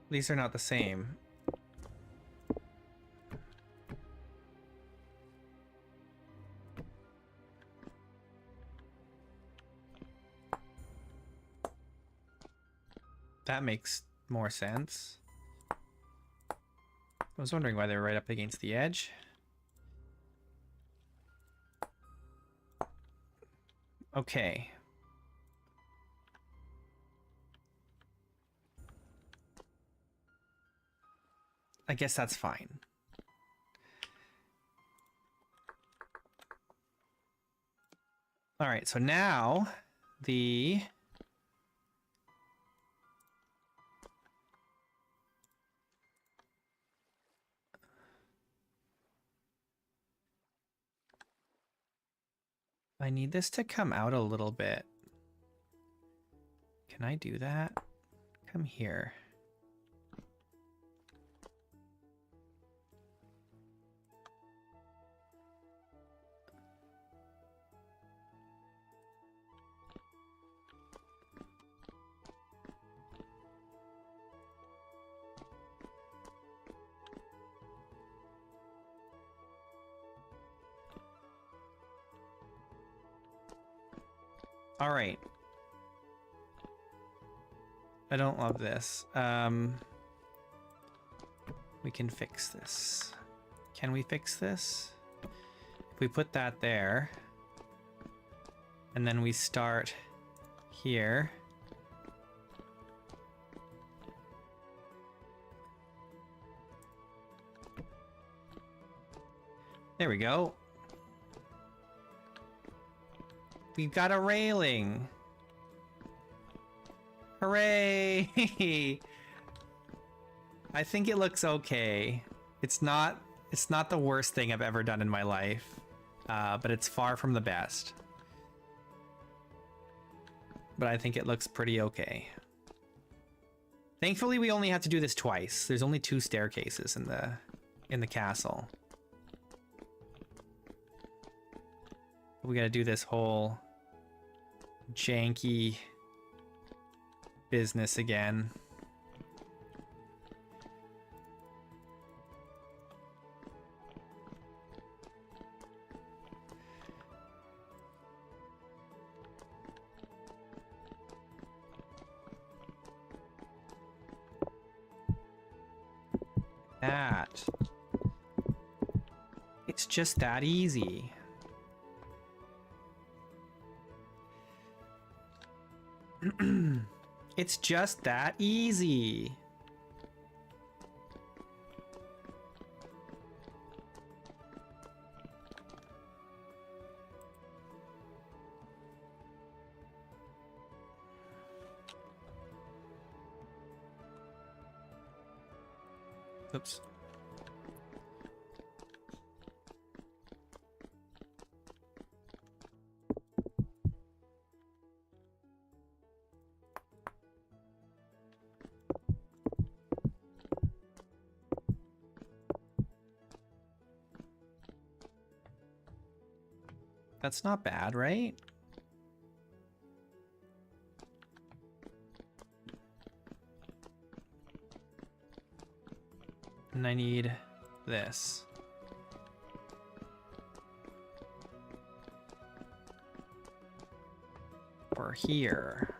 these are not the same. That makes more sense. I was wondering why they're right up against the edge. Okay. I guess that's fine. All right, so now the... I need this to come out a little bit. Can I do that? Come here. All right. I don't love this. We can fix this. Can we fix this? If we put that there, and then we start here. There we go. We've got a railing. Hooray! I think it looks okay. It's not the worst thing I've ever done in my life, but it's far from the best. But I think it looks pretty okay. Thankfully, we only have to do this twice. There's only 2 staircases in the castle. We gotta do this whole janky business again. that. It's just that easy. It's just that easy. Oops. That's not bad, right? And I need this. For here.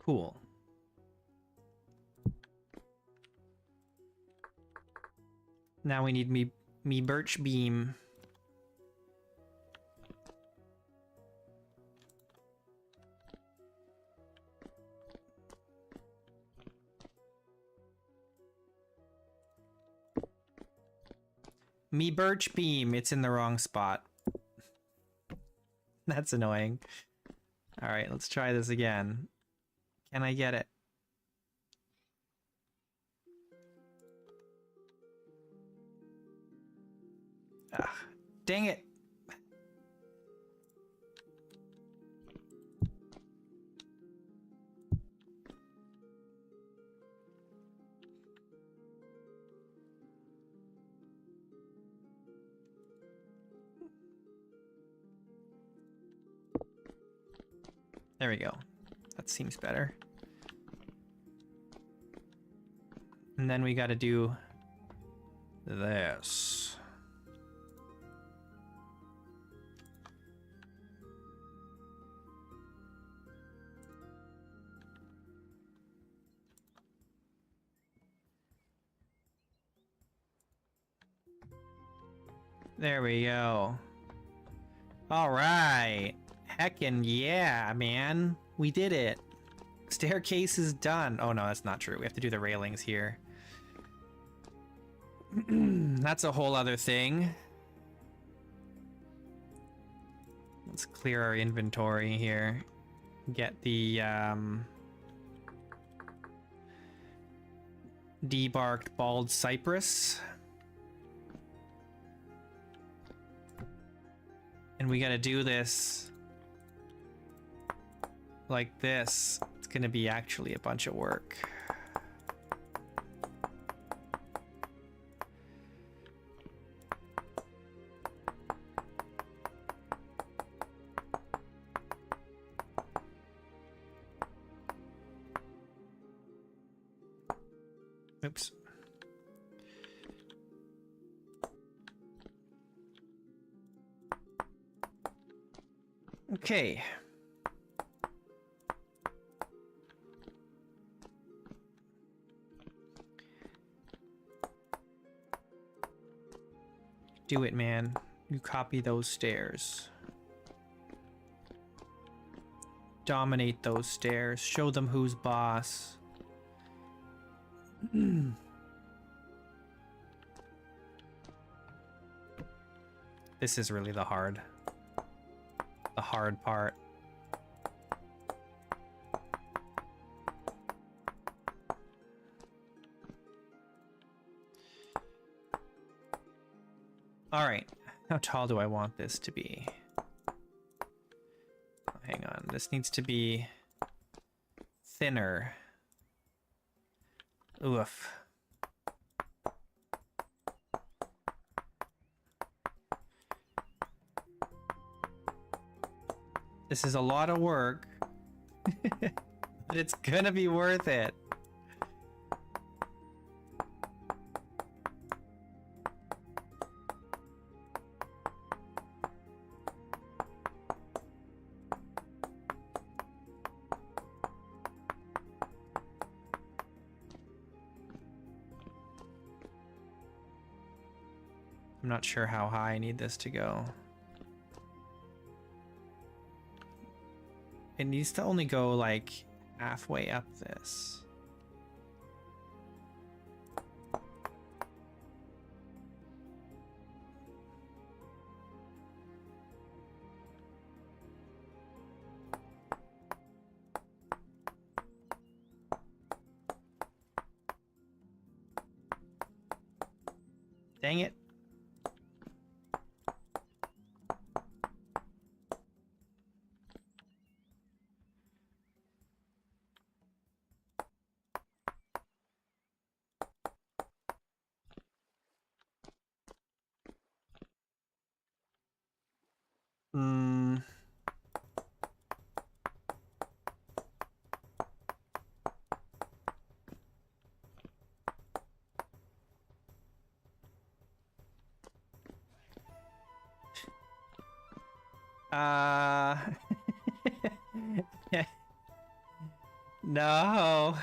Cool. Now we need me birch beam. Me birch beam. It's in the wrong spot. That's annoying. All right, let's try this again. Can I get it? Ah, dang it. There we go. That seems better. And then we got to do this. There we go. All right. Heckin' yeah, man. We did it. Staircase is done. Oh no, that's not true. We have to do the railings here. That's a whole other thing. Let's clear our inventory here. Get the debarked bald cypress. And we gotta do this like this. It's gonna be actually a bunch of work. Oops. Okay. Do it, man. You copy those stairs. Dominate those stairs. Show them who's boss. This is really the hard part. All right, how tall do I want this to be? Hang on, this needs to be thinner. Oof. This is a lot of work, but it's gonna be worth it. I'm not sure how high I need this to go. It needs to only go like halfway up this. Dang it. Hmm. No.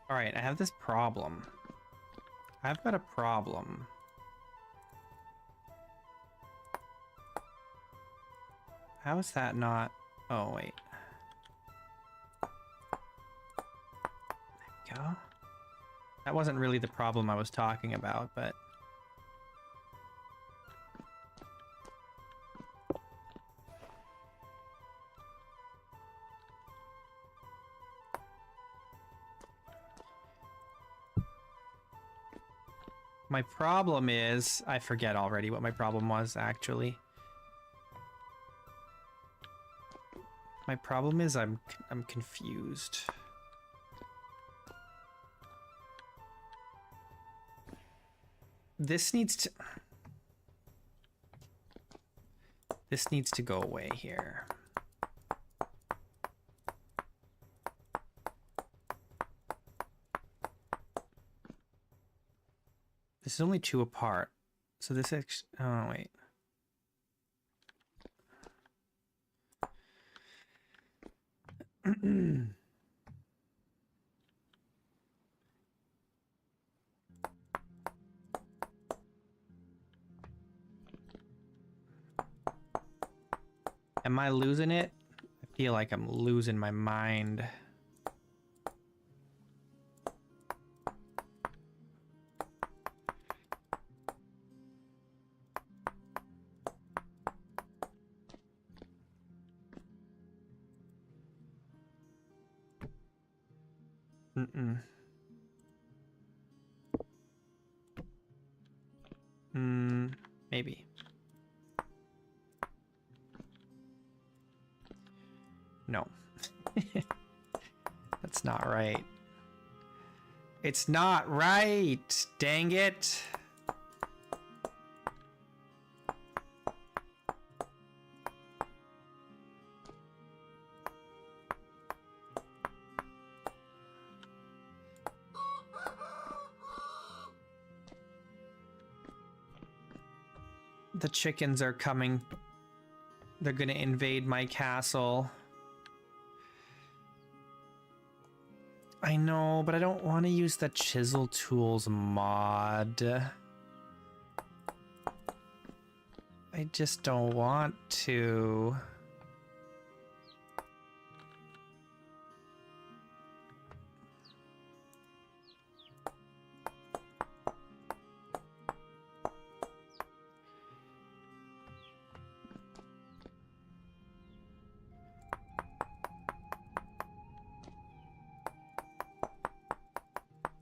All right, I have this problem. I've got a problem. How is that not? Oh, wait. There we go. That wasn't really the problem I was talking about, but... My problem is, I forget already what my problem was, actually. My problem is I'm confused. This needs to go away here. This is only 2 apart. So this actually, oh wait. Am I losing it? I feel like I'm losing my mind. Maybe. No. That's not right. It's not right! Dang it! The chickens are coming. They're gonna invade my castle. I know, but I don't want to use the chisel tools mod. I just don't want to.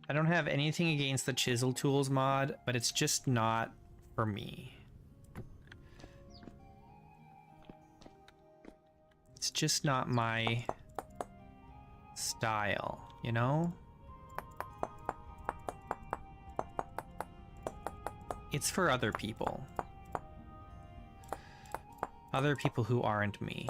I don't have anything against the Chisel Tools mod, but it's just not for me. It's just not my style, you know? It's for other people. Other people who aren't me.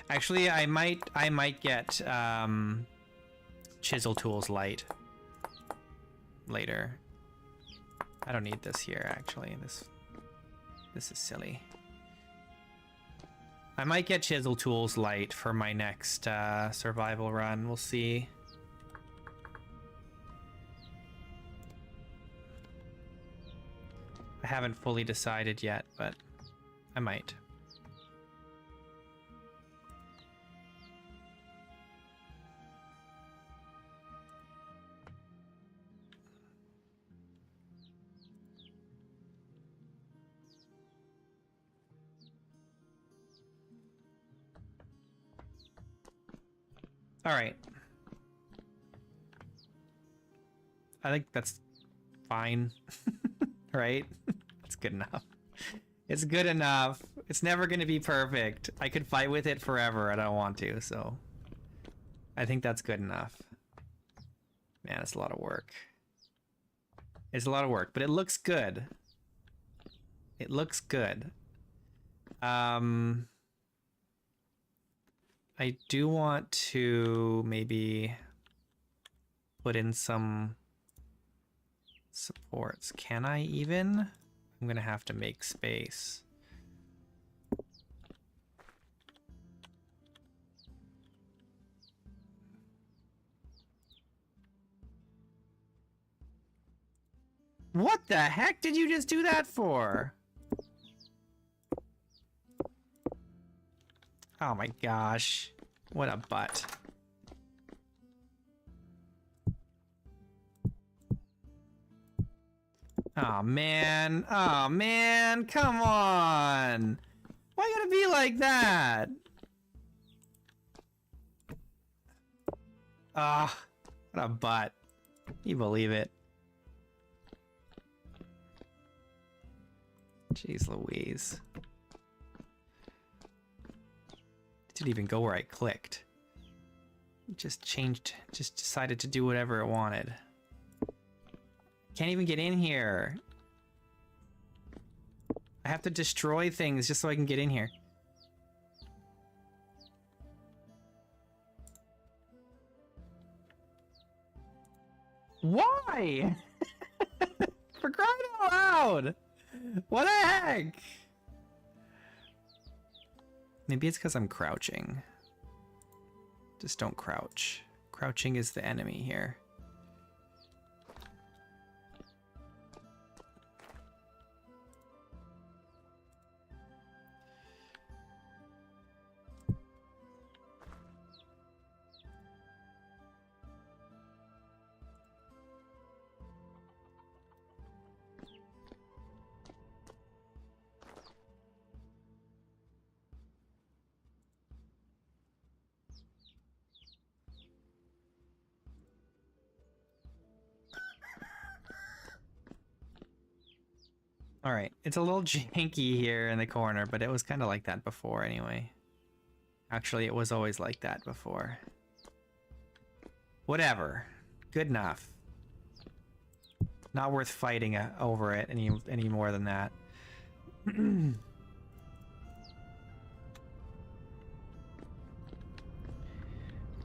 Actually, I might get Chisel Tools Light later. I don't need this here, actually. This is silly. I might get Chisel Tools Light for my next survival run. We'll see. I haven't fully decided yet, but I might. All right. I think that's fine, right? It's good enough. It's good enough. It's never going to be perfect. I could fight with it forever. I don't want to, so I think that's good enough. Man, it's a lot of work. It's a lot of work, but it looks good. It looks good. I do want to maybe put in some supports. Can I even? I'm gonna have to make space. What the heck did you just do that for? Oh my gosh. What a butt. Oh man. Oh man. Come on. Why you gotta be like that? Ah, what a butt. Can you believe it? Jeez Louise. Didn't even go where I clicked. Just decided to do whatever it wanted. Can't even get in here. I have to destroy things just so I can get in here. Why? For crying out loud! What the heck? Maybe it's because I'm crouching. Just don't crouch. Crouching is the enemy here. All right, it's a little janky here in the corner, but it was kind of like that before anyway. Actually, it was always like that before. Whatever. Good enough. Not worth fighting over it any more than that.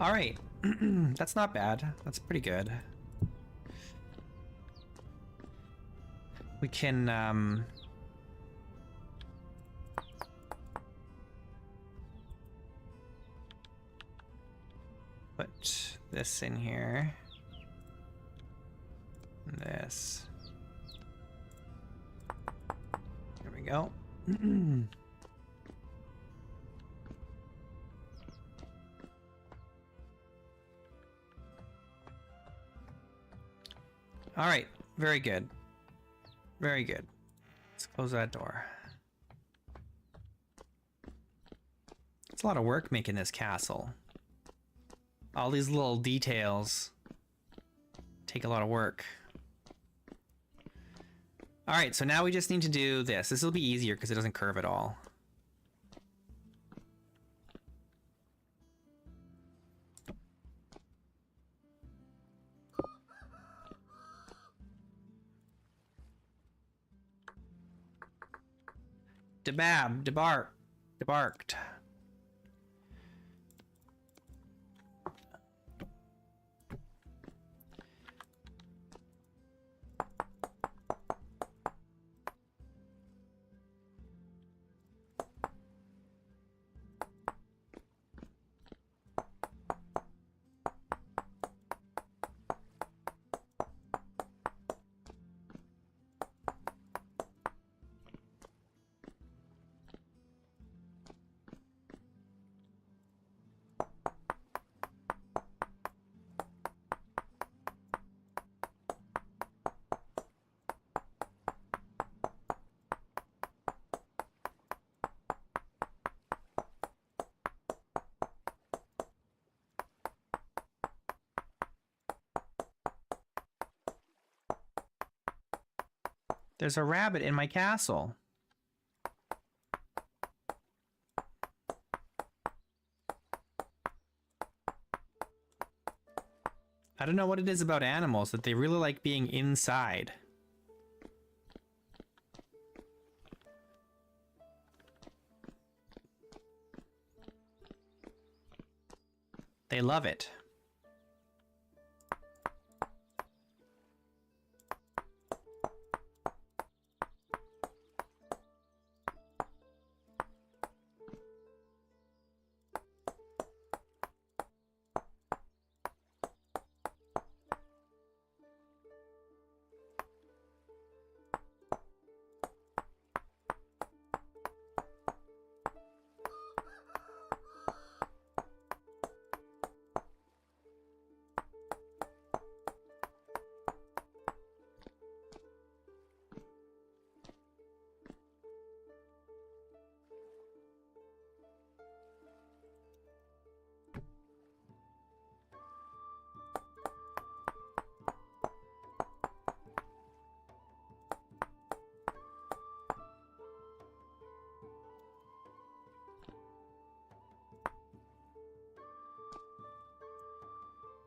All right. That's not bad. That's pretty good. We can, this in here. And this. There we go. All right, very good. Very good. Let's close that door. It's a lot of work making this castle. All these little details take a lot of work. All right, so now we just need to do this. This will be easier because it doesn't curve at all. Debarked. There's a rabbit in my castle. I don't know what it is about animals that they really like being inside. They love it.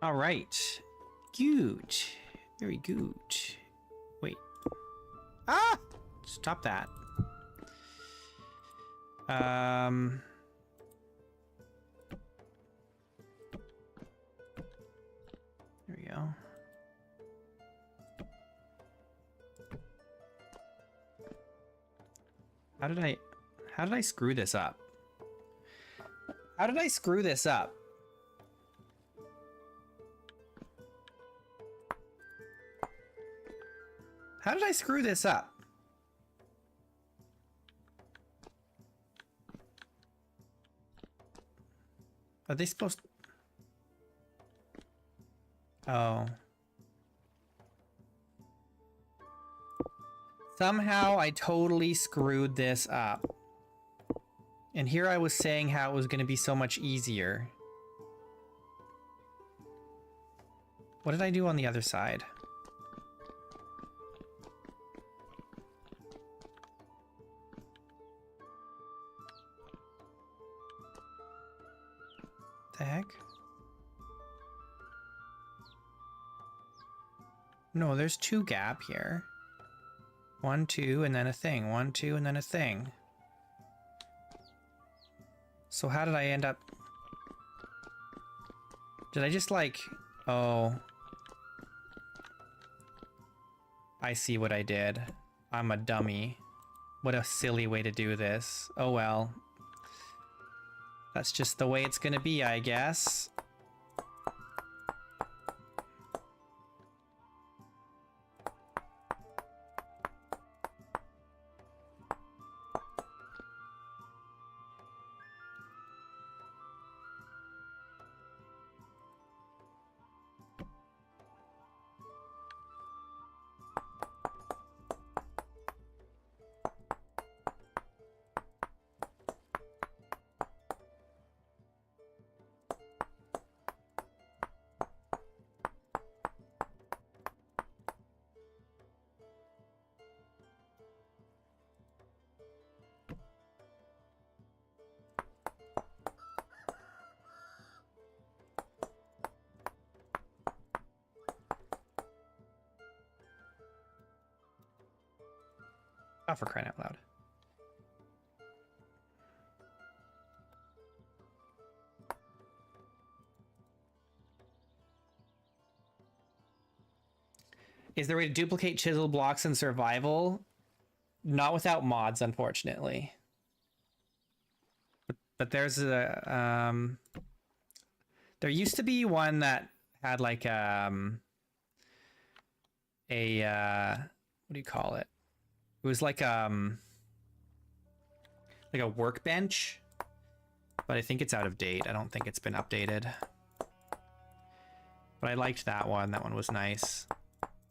All right. Good. Very good. Wait. Ah! Stop that. There we go. How did I screw this up? How did I screw this up? How did I screw this up? Are they supposed to... Oh. Somehow I totally screwed this up. And here I was saying how it was going to be so much easier. What did I do on the other side? The heck? No, there's two gap here. 1, 2, and then a thing. 1, 2, and then a thing. So how did I end up... Did I just like... Oh. I see what I did. I'm a dummy. What a silly way to do this. Oh well. That's just the way it's gonna be, I guess. Oh, for crying out loud. Is there a way to duplicate chisel blocks in survival? Not without mods, unfortunately. But there's a there used to be one that had like a what do you call it? It was like a workbench, but I think it's out of date. I don't think it's been updated. But I liked that one. That one was nice.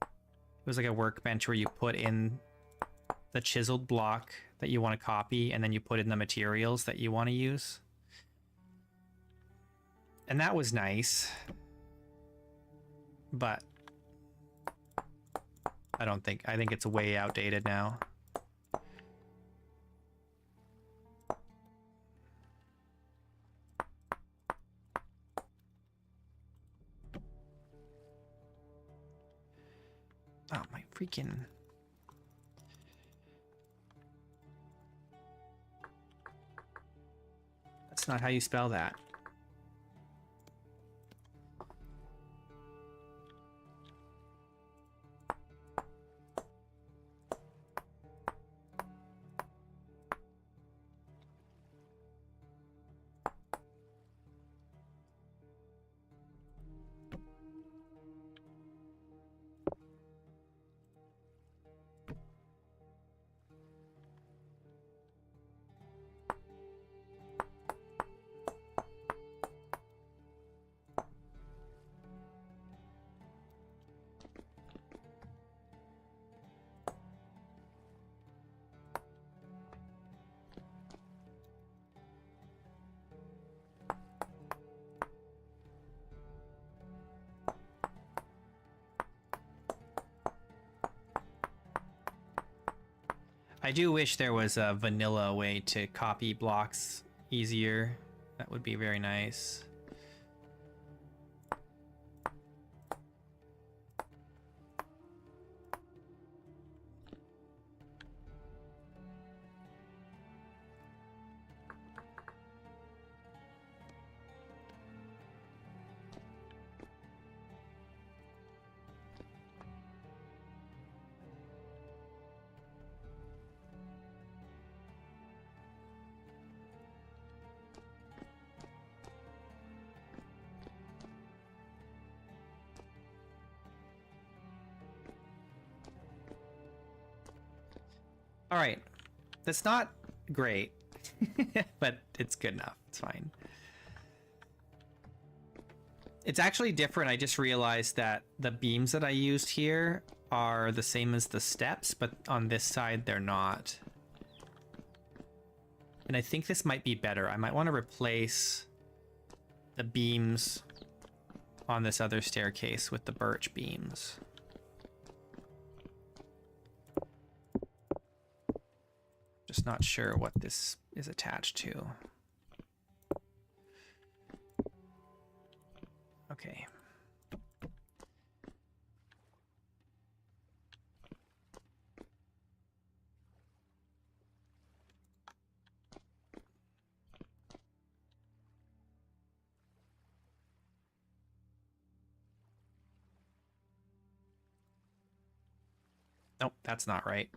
It was like a workbench where you put in the chiseled block that you want to copy, and then you put in the materials that you want to use. And that was nice. But I think it's way outdated now. Oh, my freaking... That's not how you spell that. I do wish there was a vanilla way to copy blocks easier. That would be very nice. All right, that's not great, but it's good enough. It's fine. It's actually different. I just realized that the beams that I used here are the same as the steps, but on this side they're not. And I think this might be better. I might want to replace the beams on this other staircase with the birch beams. Just not sure what this is attached to. Okay. Nope, that's not right.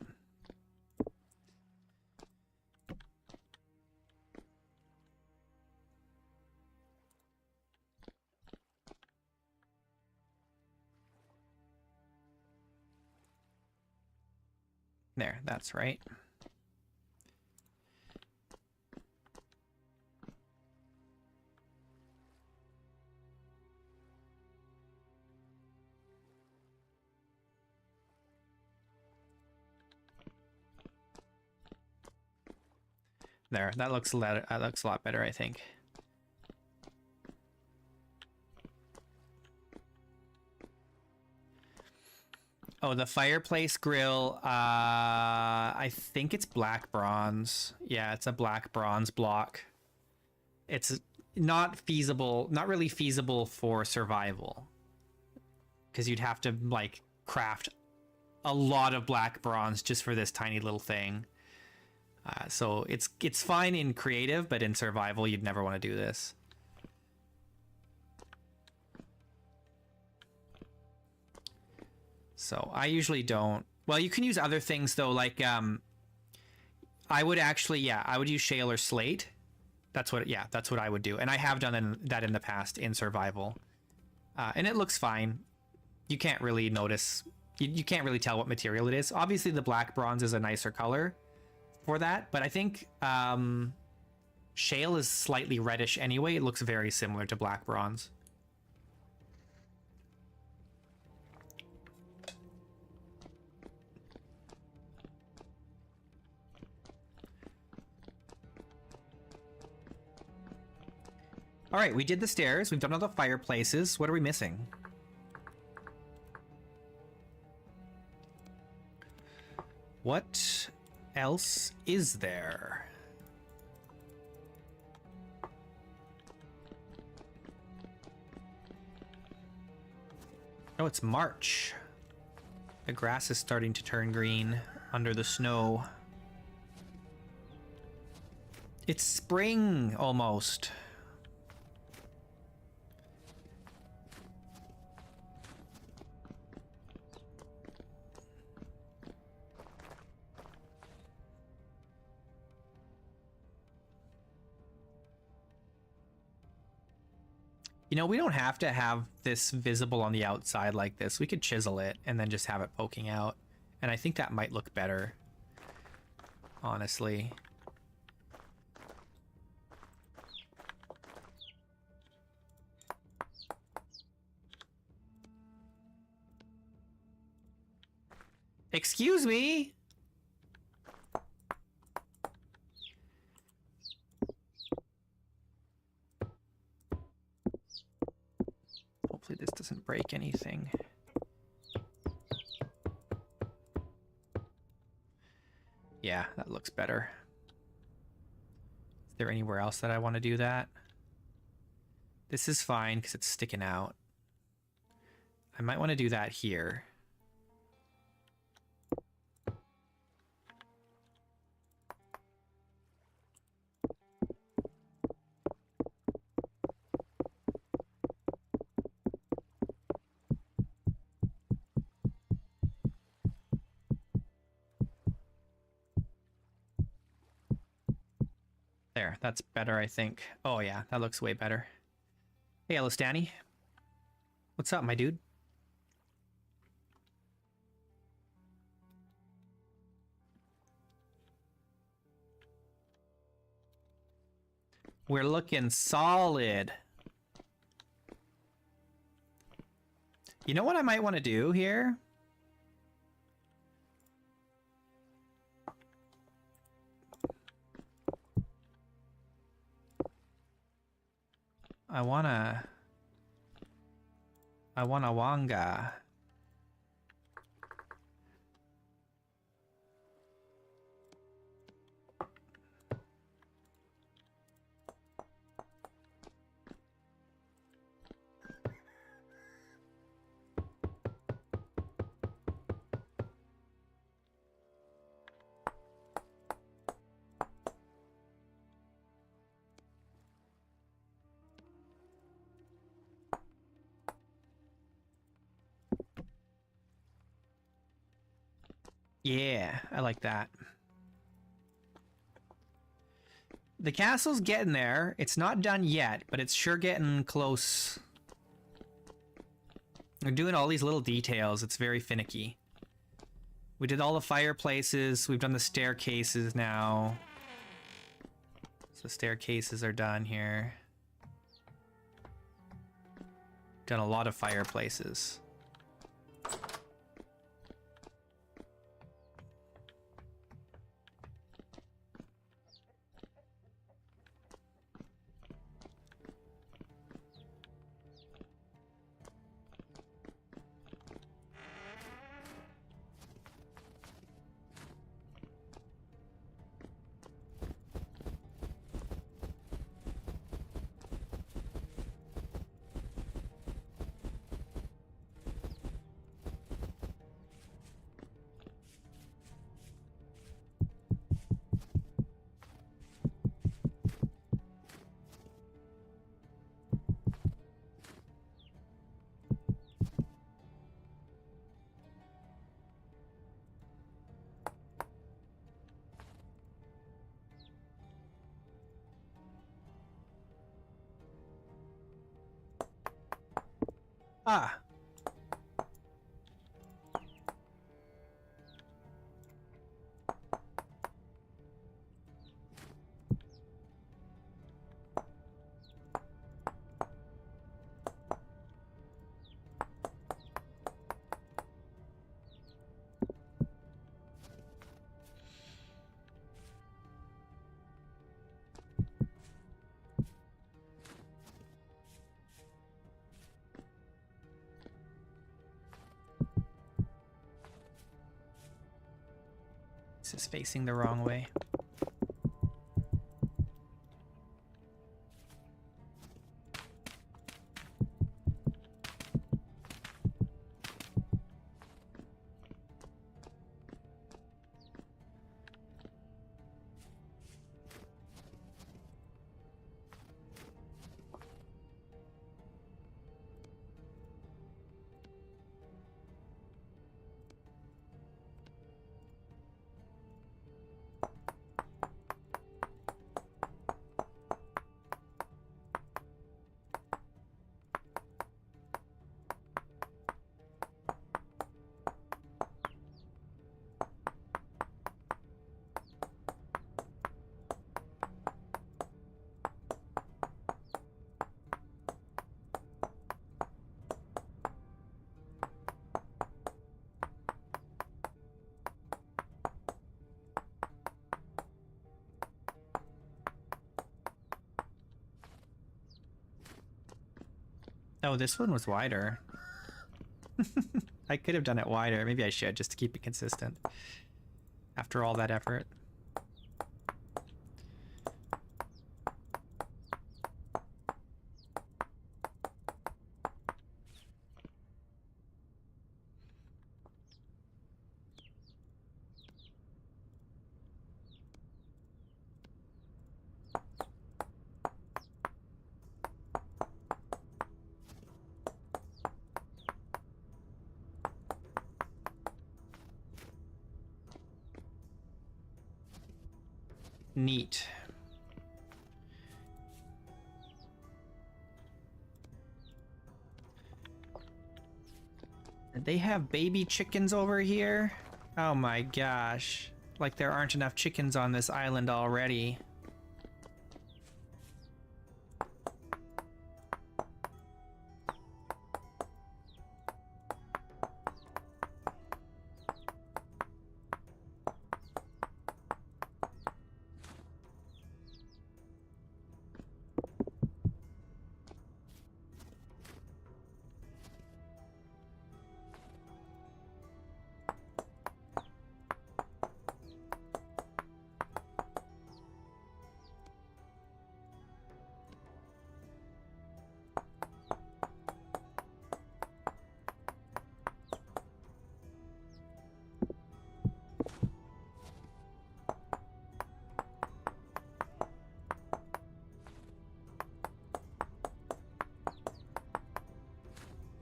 There, that's right. There, that looks a lot better, I think. Oh, the fireplace grill, I think it's black bronze. Yeah, it's a black bronze block. It's not feasible, not really feasible for survival. Because you'd have to, like, craft a lot of black bronze just for this tiny little thing. So it's fine in creative, but in survival, you'd never want to do this. So I usually don't. Well, you can use other things though, like I would actually, yeah, I would use shale or slate. That's what I would do, and I have done that in the past in survival, and it looks fine. You can't really notice. You can't really tell what material it is. Obviously, the black bronze is a nicer color for that, but I think shale is slightly reddish anyway. It looks very similar to black bronze. All right, we did the stairs. We've done all the fireplaces. What are we missing? What else is there? Oh, it's March. The grass is starting to turn green under the snow. It's spring almost. You know, we don't have to have this visible on the outside like this. We could chisel it and then just have it poking out. And I think that might look better, honestly. Excuse me? Hopefully this doesn't break anything. Yeah, that looks better. Is there anywhere else that I want to do that? This is fine because it's sticking out. I might want to do that here. There, that's better, I think. Oh yeah, that looks way better. Hey, Elistani. What's up, my dude? We're looking solid. You know what I might want to do here? I wanna Wanga. Yeah, I like that. The castle's getting there. It's not done yet, but it's sure getting close. We're doing all these little details. It's very finicky. We did all the fireplaces. We've done the staircases now. So staircases are done here. Done a lot of fireplaces. Ah. This is facing the wrong way. Oh, this one was wider. I could have done it wider. Maybe I should, just to keep it consistent. After all that effort. Neat. They have baby chickens over here? Oh my gosh. Like there aren't enough chickens on this island already.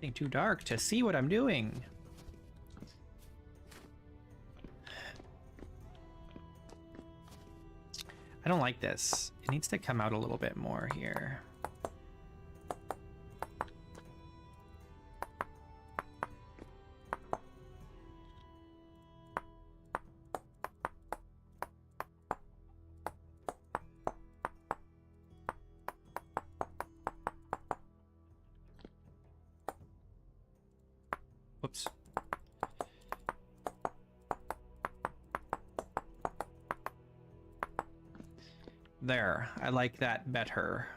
Getting too dark to see what I'm doing. I don't like this. It needs to come out a little bit more here. Whoops. There, I like that better.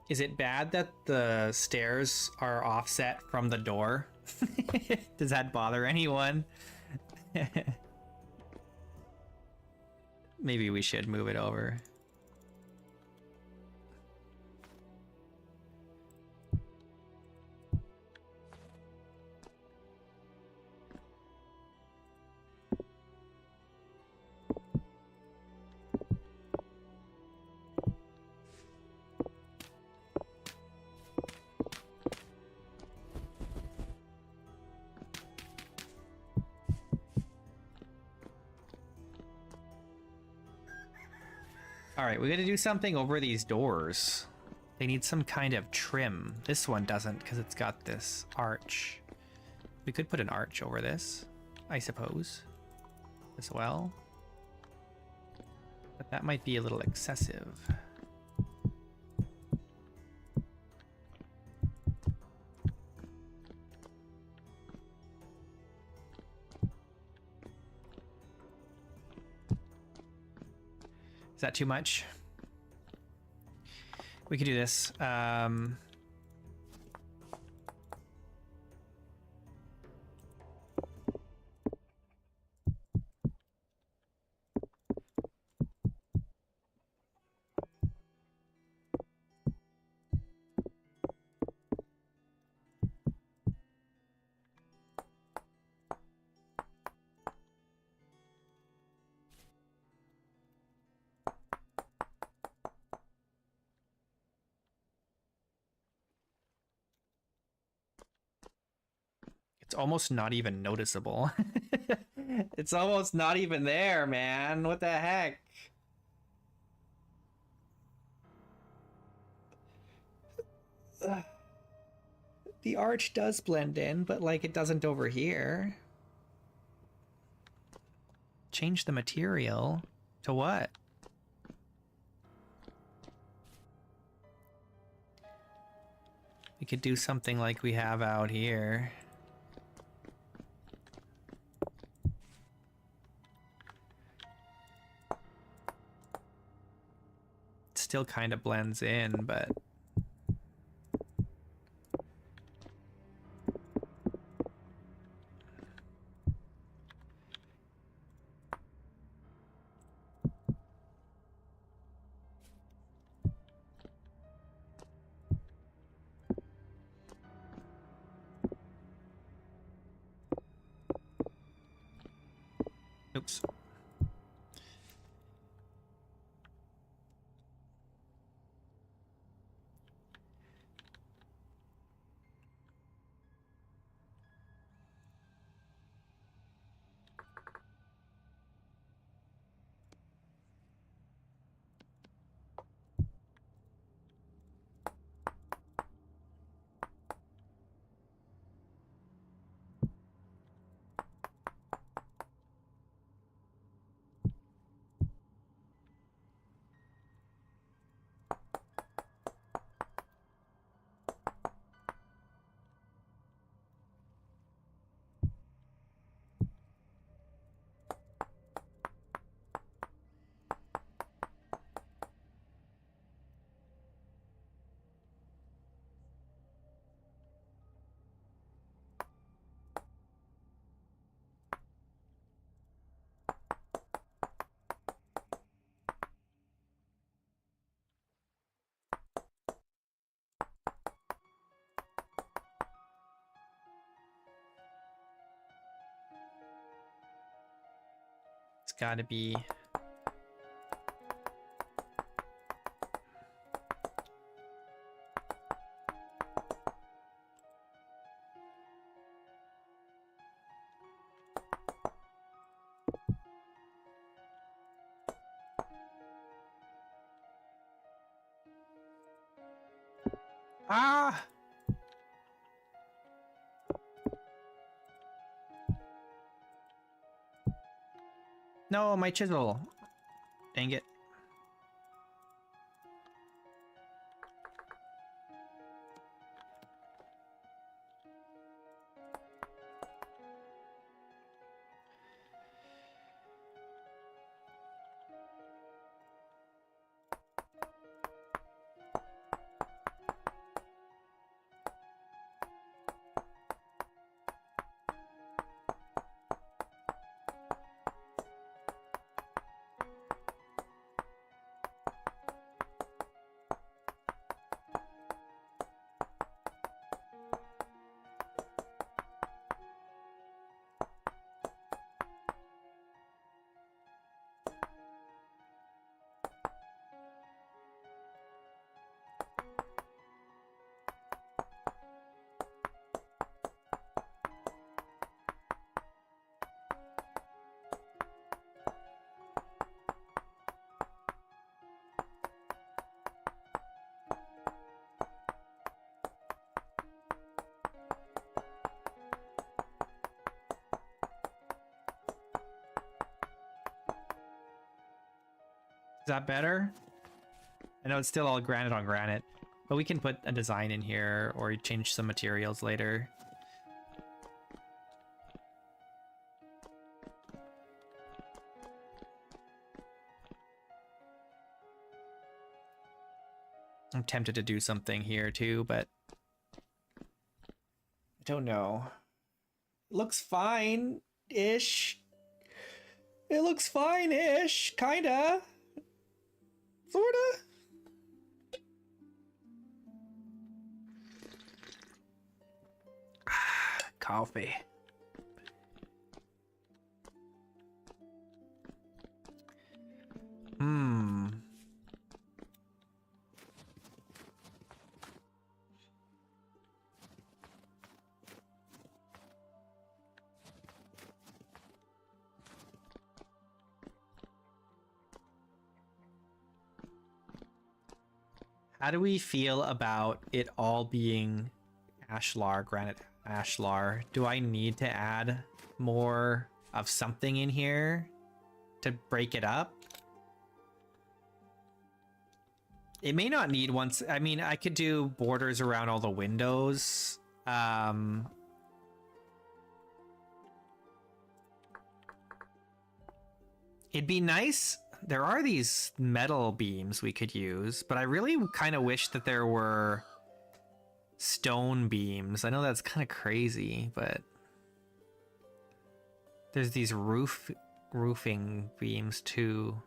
Is it bad that the stairs are offset from the door? Does that bother anyone? Maybe we should move it over. All right, we got to do something over these doors. They need some kind of trim. This one doesn't because it's got this arch. We could put an arch over this, I suppose, as well. But that might be a little excessive. Is that too much? We could do this. It's almost not even noticeable. It's almost not even there, man. What the heck? The arch does blend in, but like it doesn't over here. Change the material to what? We could do something like we have out here. Still kind of blends in, but oops. It's gotta be. Ah! No, my chisel. Dang it. that better? I know it's still all granite on granite, but we can put a design in here or change some materials later. I'm tempted to do something here too, but I don't know. It looks fine-ish. It looks fine-ish, kinda. Sorta. Coffee. How do we feel about it all being ashlar, granite ashlar? Do I need to add more of something in here to break it up? It may not need once. I mean, I could do borders around all the windows. It'd be nice. There are these metal beams we could use, but I really kind of wish that there were stone beams. I know that's kind of crazy, but there's these roofing beams too.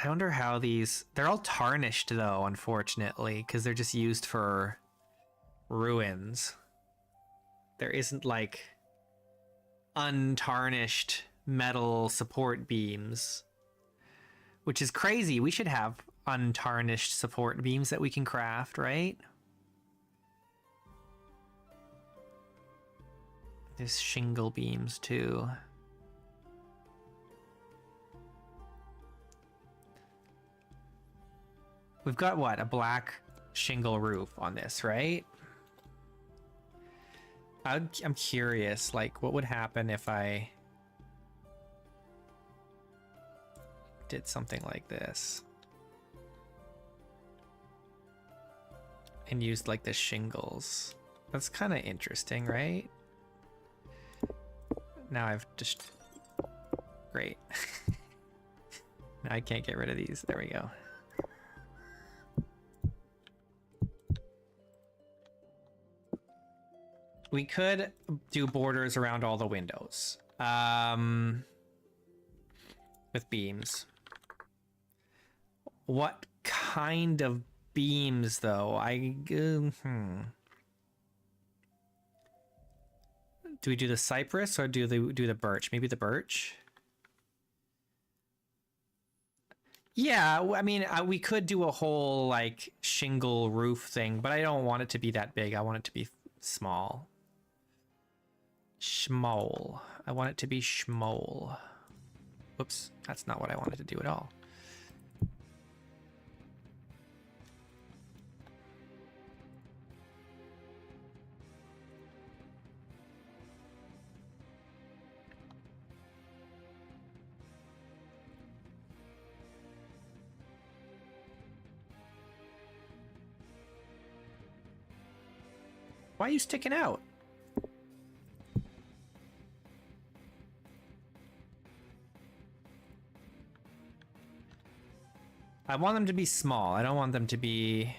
I wonder how they're all tarnished though, unfortunately, because they're just used for ruins. There isn't like untarnished metal support beams, which is crazy. We should have untarnished support beams that we can craft, right? There's shingle beams too. We've got what? A black shingle roof on this, right? I'm curious, like, what would happen if I did something like this and used like the shingles? That's kind of interesting, right? Now I've just... Great. Now I can't get rid of these. There we go. We could do borders around all the windows. With beams. What kind of beams, though? Do we do the cypress or do the birch? Maybe the birch? Yeah, I mean, we could do a whole, like, shingle roof thing, but I don't want it to be that big. I want it to be small. Schmole. I want it to be schmole. Whoops, that's not what I wanted to do at all. Why are you sticking out? I want them to be small. I don't want them to be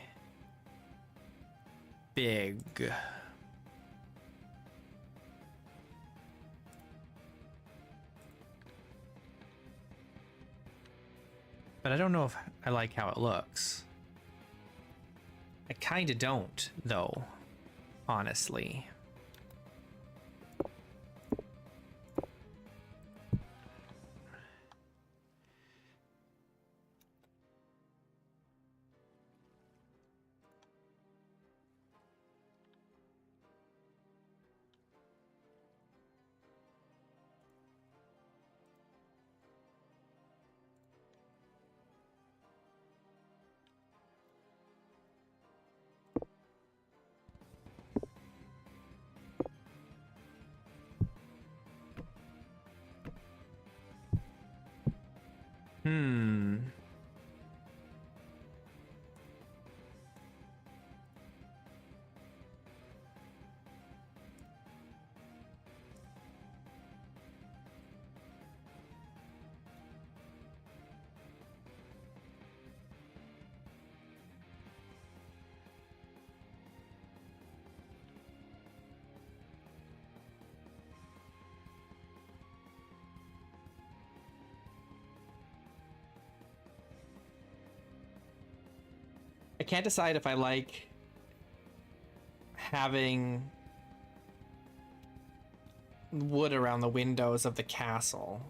big. But I don't know if I like how it looks. I kinda don't, though, honestly. Hmm. I can't decide if I like having wood around the windows of the castle.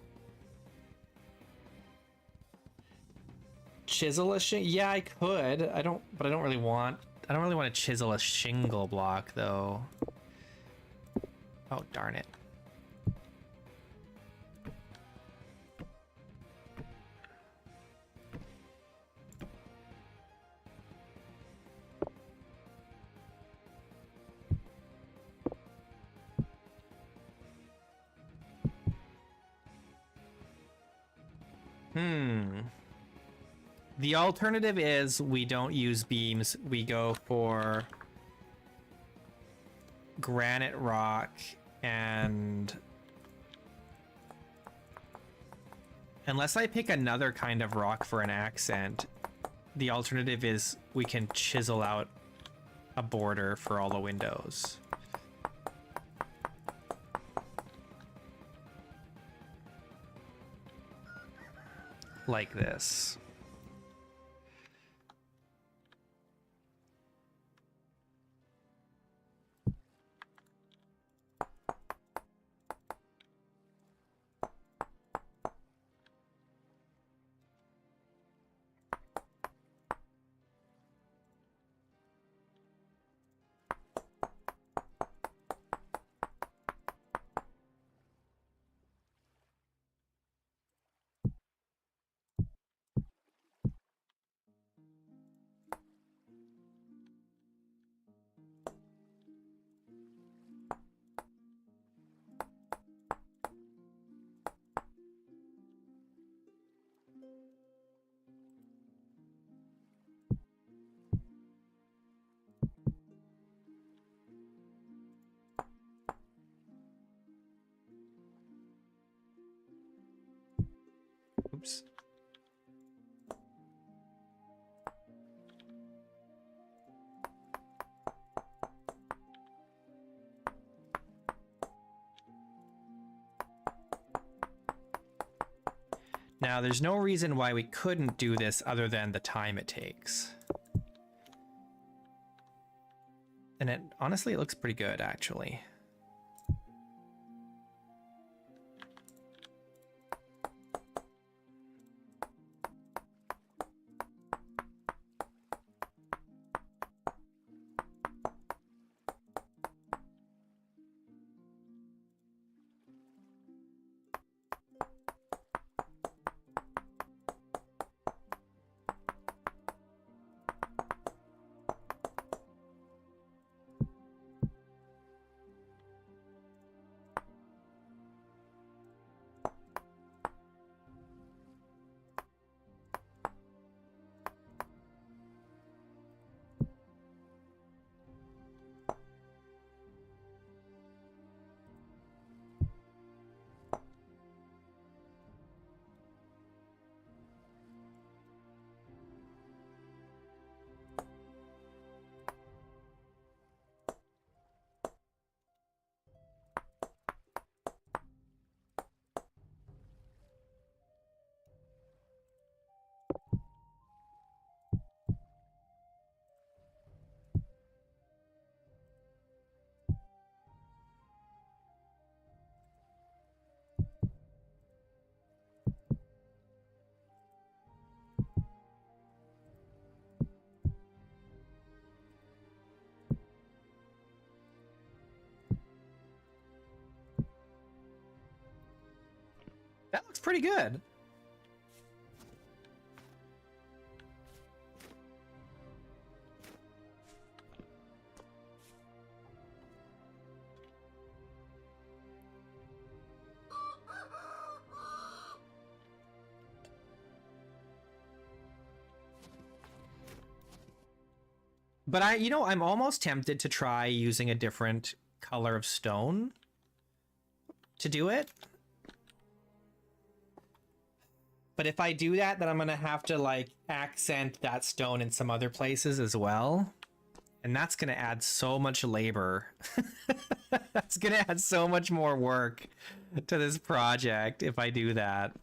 Chisel a yeah, I could. I don't really want to chisel a shingle block though. Oh, darn it. The alternative is we don't use beams. We go for granite rock and unless I pick another kind of rock for an accent, the alternative is we can chisel out a border for all the windows. Like this. Oops. Now, there's no reason why we couldn't do this other than the time it takes. And it honestly, it looks pretty good, actually. That looks pretty good. But I'm almost tempted to try using a different color of stone to do it. But if I do that, then I'm gonna have to like accent that stone in some other places as well. And that's gonna add so much labor. That's gonna add so much more work to this project if I do that.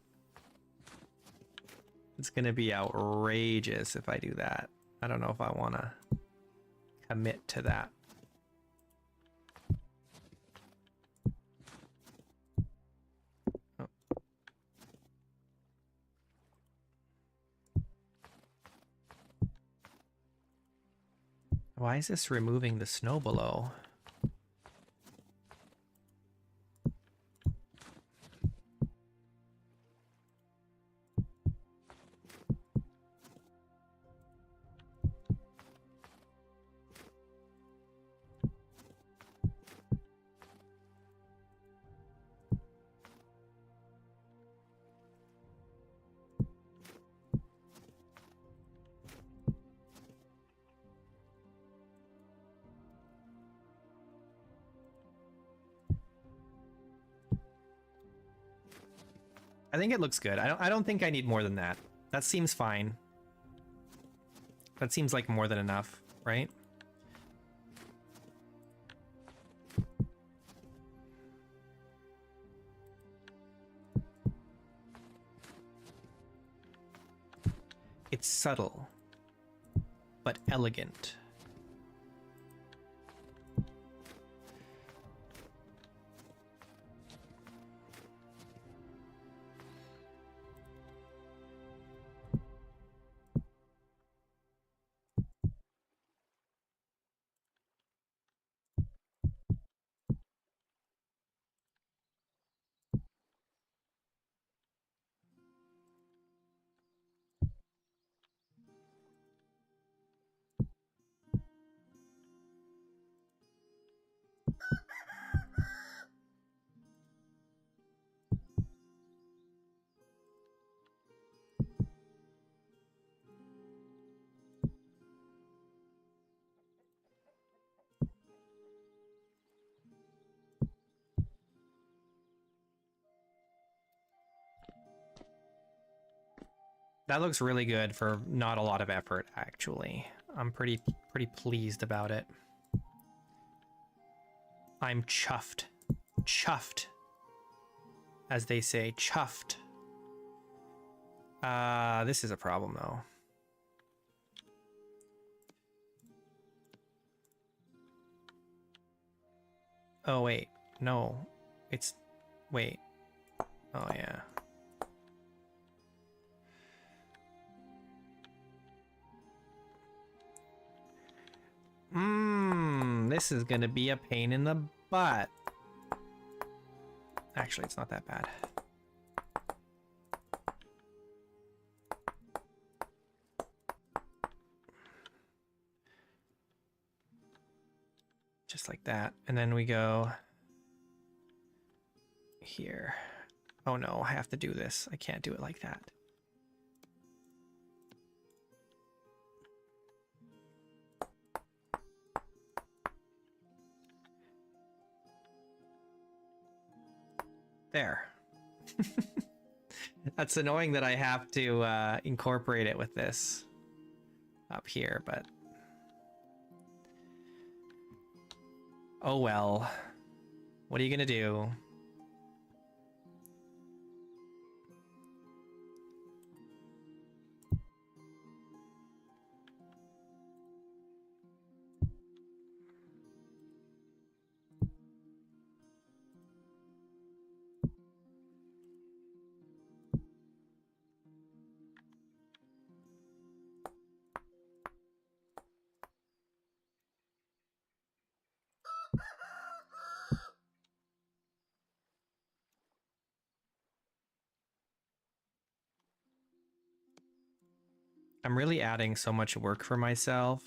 It's gonna be outrageous if I do that. I don't know if I wanna commit to that. Oh. Why is this removing the snow below? I think it looks good. I don't think I need more than that. That seems fine. That seems like more than enough, right? It's subtle, but elegant. That looks really good for not a lot of effort, actually. I'm pretty pleased about it. I'm chuffed. Chuffed. As they say, chuffed. This is a problem, though. Oh, wait. No. It's... Wait. Oh, yeah. This is gonna be a pain in the butt. Actually, it's not that bad. Just like that. And then we go here. Oh no, I have to do this. I can't do it like that. There. That's annoying that I have to incorporate it with this up here, but oh well. What are you gonna do? I'm really adding so much work for myself.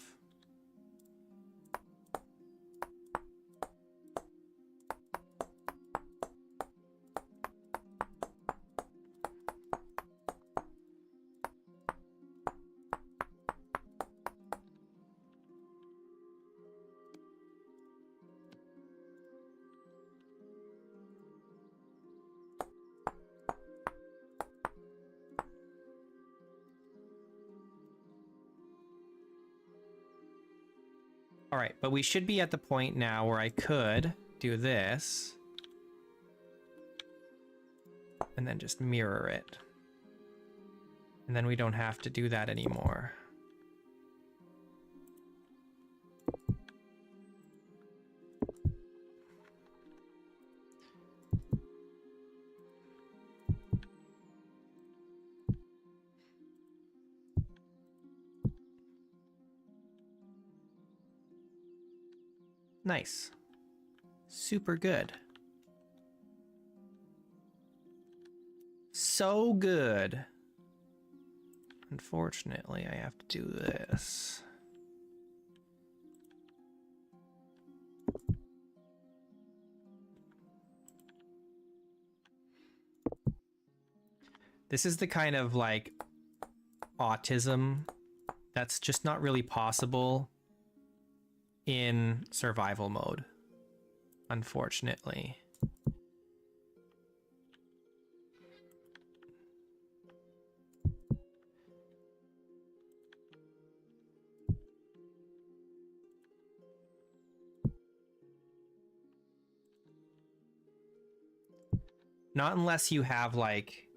All right, but we should be at the point now where I could do this and then just mirror it. And then we don't have to do that anymore. Nice. Super good. So good. Unfortunately, I have to do this. This is the kind of like autism that's just not really possible in survival mode, unfortunately. Not unless you have like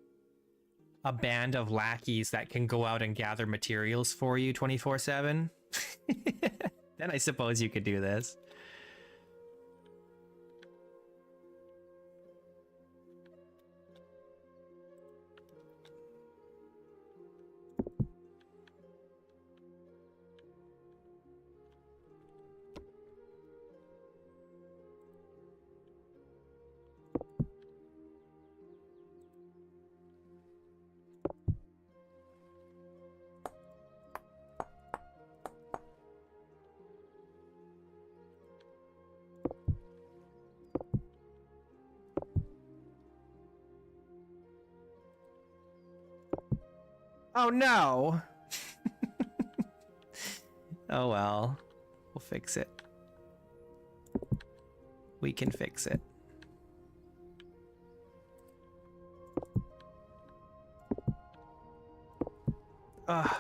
a band of lackeys that can go out and gather materials for you 24/7. Then I suppose you could do this. Oh no! Oh well. We'll fix it. We can fix it. Ugh.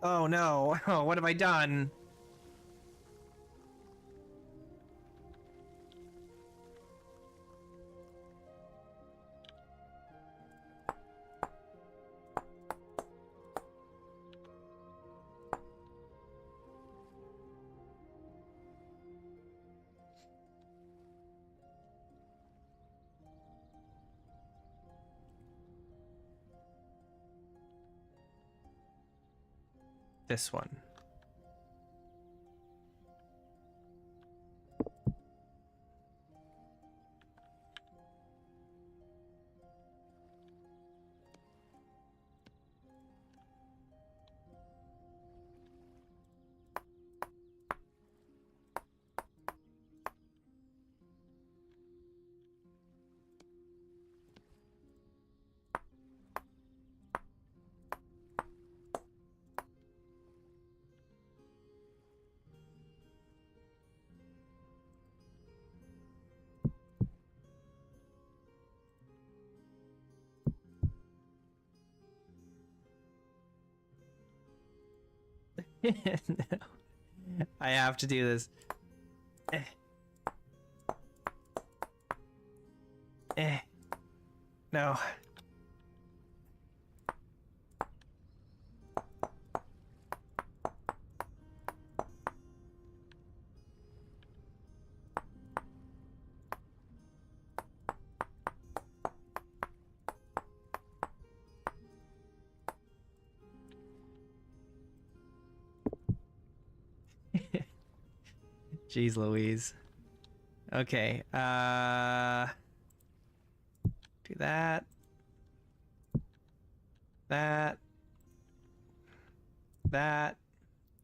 Oh no. Oh, what have I done? This one. No. I have to do this. No. Jeez Louise. Okay, do that. That. That.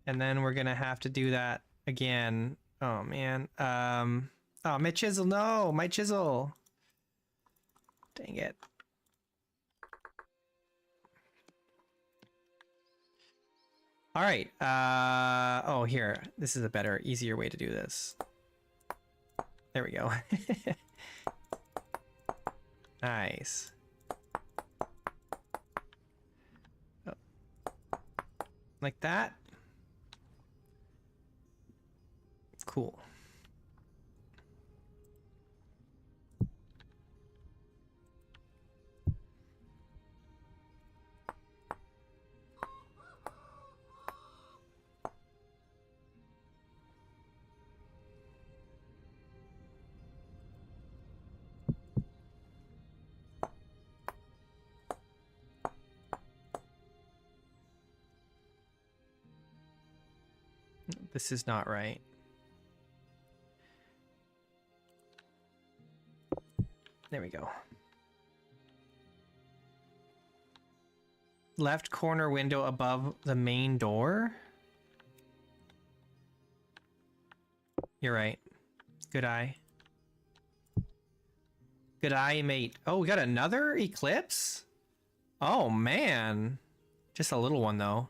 And then we're gonna have to do that again. Oh man. Oh, my chisel, no, my chisel. Dang it. All right. Oh, here. This is a better, easier way to do this. There we go. Nice. Oh. Like that. Cool. This is not right. There we go. Left corner window above the main door. You're right. Good eye. Good eye, mate. Oh, we got another eclipse? Oh, man. Just a little one, though.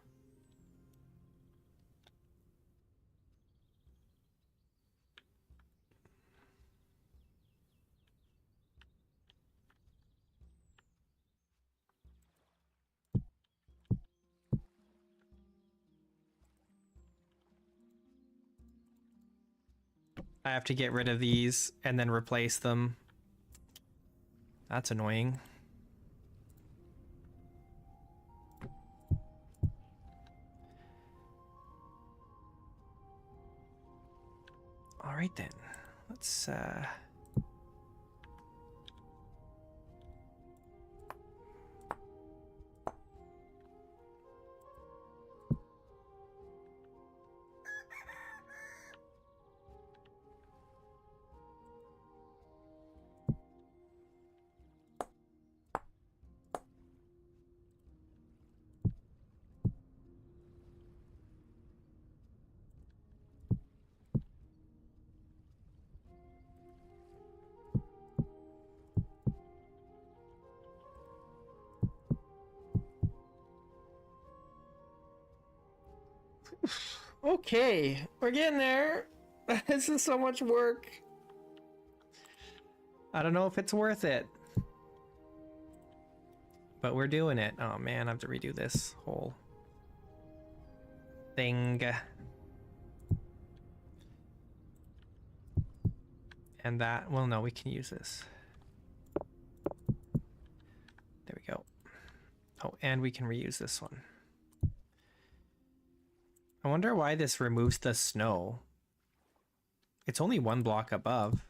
I have to get rid of these and then replace them. That's annoying. All right then. Let's okay, we're getting there. This is so much work. I don't know if it's worth it. But we're doing it. Oh man, I have to redo this whole thing. And that, well, no, we can use this. There we go. Oh, and we can reuse this one. I wonder why this removes the snow. It's only one block above.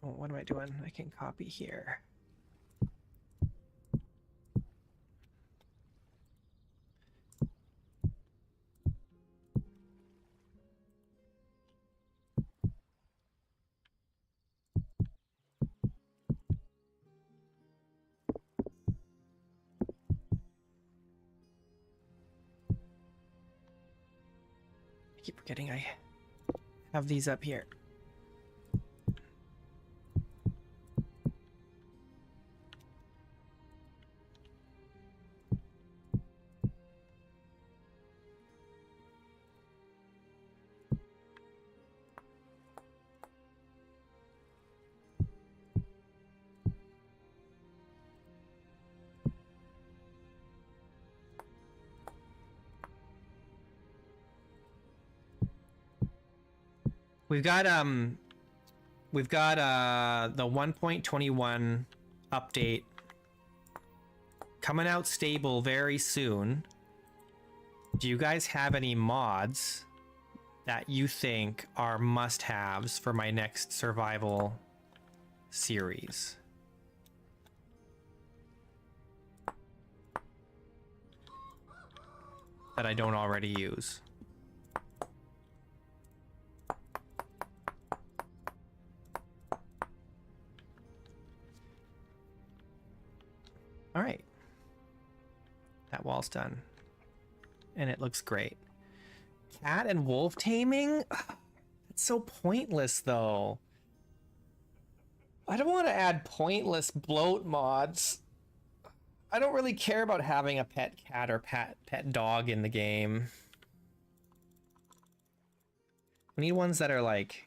Oh, what am I doing? I can copy here. I keep forgetting I have these up here. We've got the 1.21 update coming out stable very soon. Do you guys have any mods that you think are must-haves for my next survival series? That I don't already use. All right. That wall's done. And it looks great. Cat and wolf taming? It's so pointless, though. I don't want to add pointless bloat mods. I don't really care about having a pet cat or pet dog in the game. We need ones that are, like,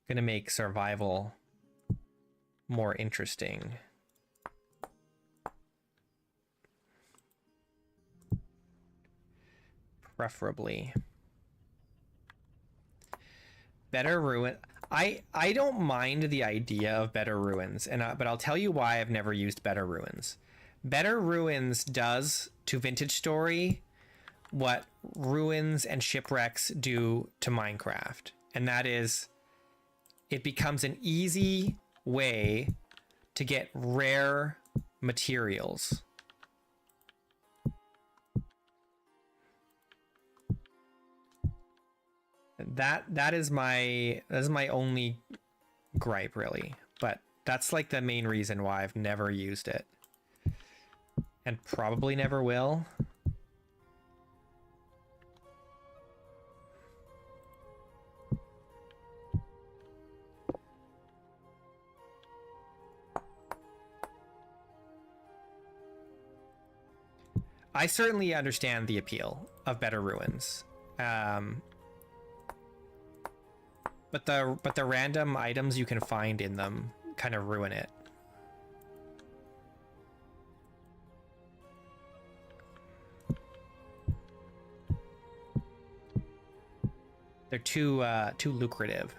Gonna make survival more interesting. Preferably. Better ruin. I don't mind the idea of Better Ruins, but I'll tell you why I've never used Better Ruins. Better Ruins does to Vintage Story what Ruins and Shipwrecks do to Minecraft, and that is it becomes an easy way to get rare materials. That is my only gripe, really, but that's like the main reason why I've never used it and probably never will. I certainly understand the appeal of Better Ruins. But the random items you can find in them kind of ruin it. They're too lucrative.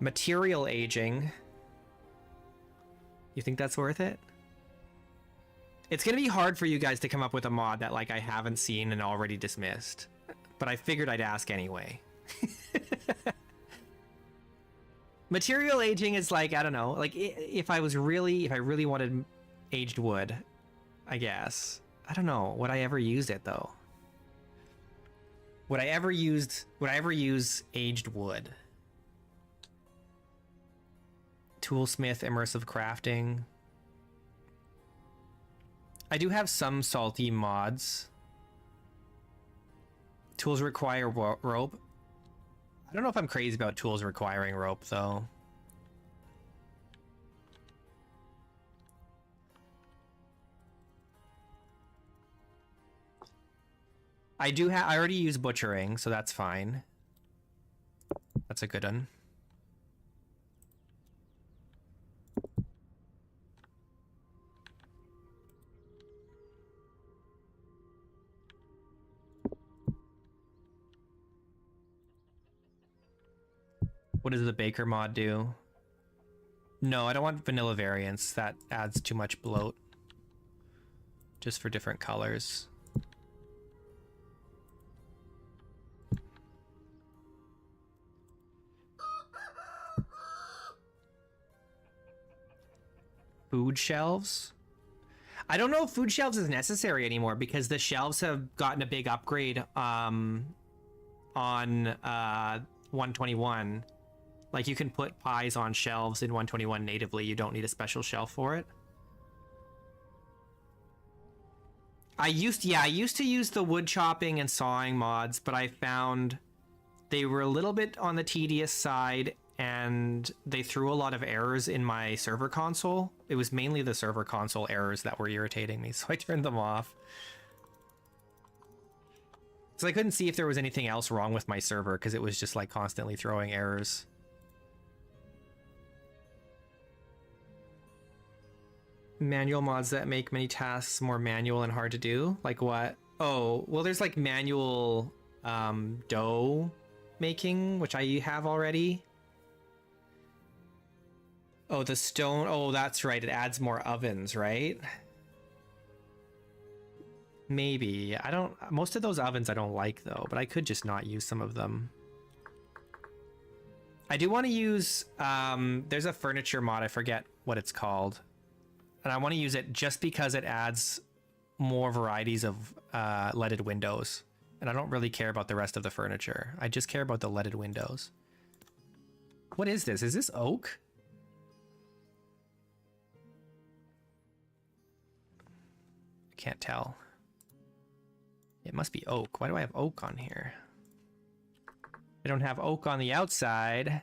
Material aging. You think that's worth it? It's gonna be hard for you guys to come up with a mod that like I haven't seen and already dismissed, but I figured I'd ask anyway. Material aging is like, I don't know, like if I really wanted aged wood, I guess. I don't know, would I ever use it though? Would I ever use aged wood? Toolsmith, immersive crafting. I do have some salty mods. Tools require rope. I don't know if I'm crazy about tools requiring rope though. I already use butchering, so that's fine. That's a good one. What does the Baker mod do? No, I don't want vanilla variants. That adds too much bloat. Just for different colors. Food shelves? I don't know if food shelves is necessary anymore because the shelves have gotten a big upgrade on 121. Like you can put pies on shelves in 121 natively. You don't need a special shelf for it. I used to use the wood chopping and sawing mods, but I found they were a little bit on the tedious side and they threw a lot of errors in my server console. It was mainly the server console errors that were irritating me, so I turned them off. So I couldn't see if there was anything else wrong with my server because it was just like constantly throwing errors. Manual mods that make many tasks more manual and hard to do? Like what? Oh, well there's like manual dough making, which I have already. Oh, the stone. Oh, that's right. It adds more ovens, right? Maybe. I don't... Most of those ovens I don't like, though, but I could just not use some of them. I do want to use... there's a furniture mod. I forget what it's called. And I want to use it just because it adds more varieties of leaded windows. And I don't really care about the rest of the furniture. I just care about the leaded windows. What is this? Is this oak? Can't tell. It must be oak. Why do I have oak on here? I don't have oak on the outside.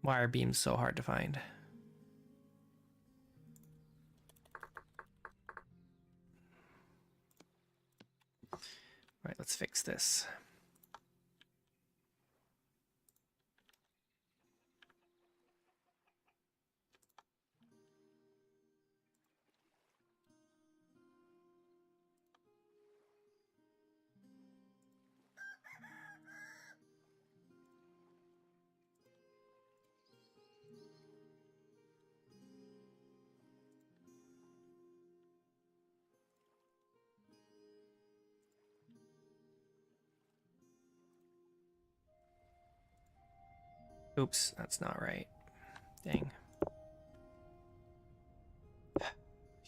Why are beams so hard to find? All right, let's fix this. Oops, that's not right. Dang.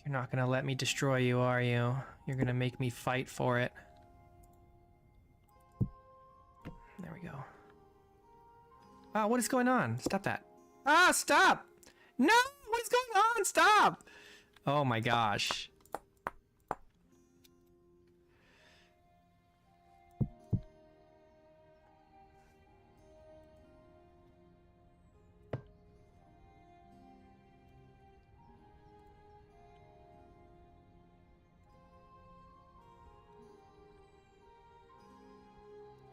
You're not gonna let me destroy you, are you? You're gonna make me fight for it. There we go. Ah, what is going on? Stop that. Ah, stop! No! What is going on? Stop! Oh my gosh.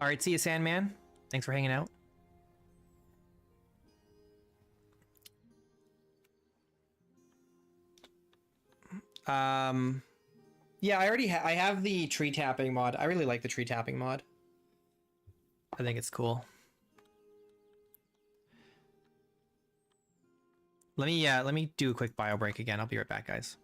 All right, see you, Sandman. Thanks for hanging out. Yeah, I already I have the tree tapping mod. I really like the tree tapping mod. I think it's cool. Let me do a quick bio break again. I'll be right back, guys.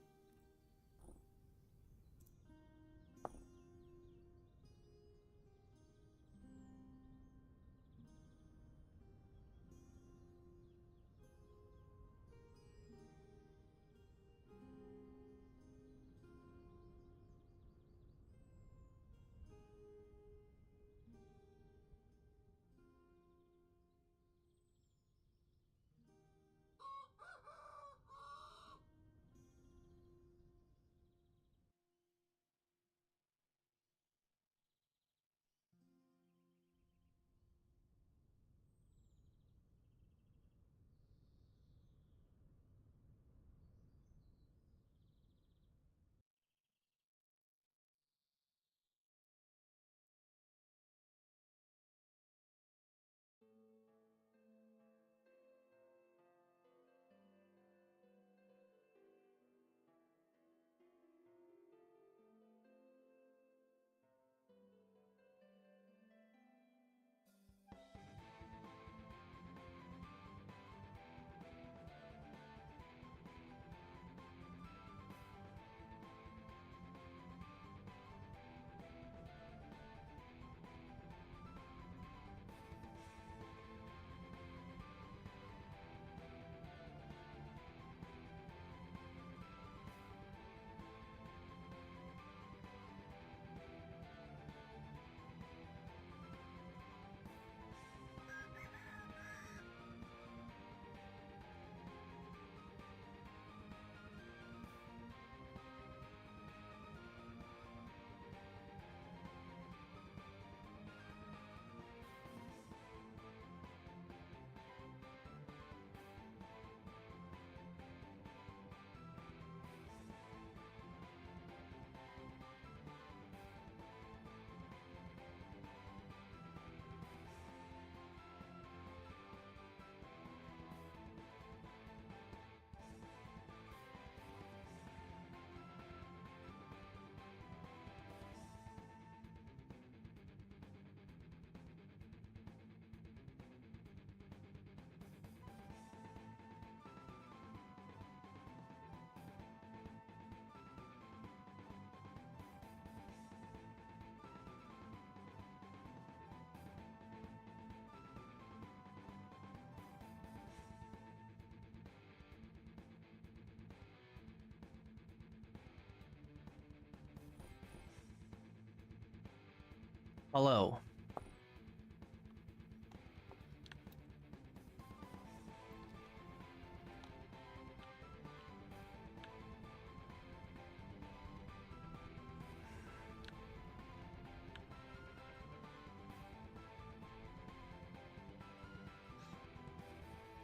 Hello.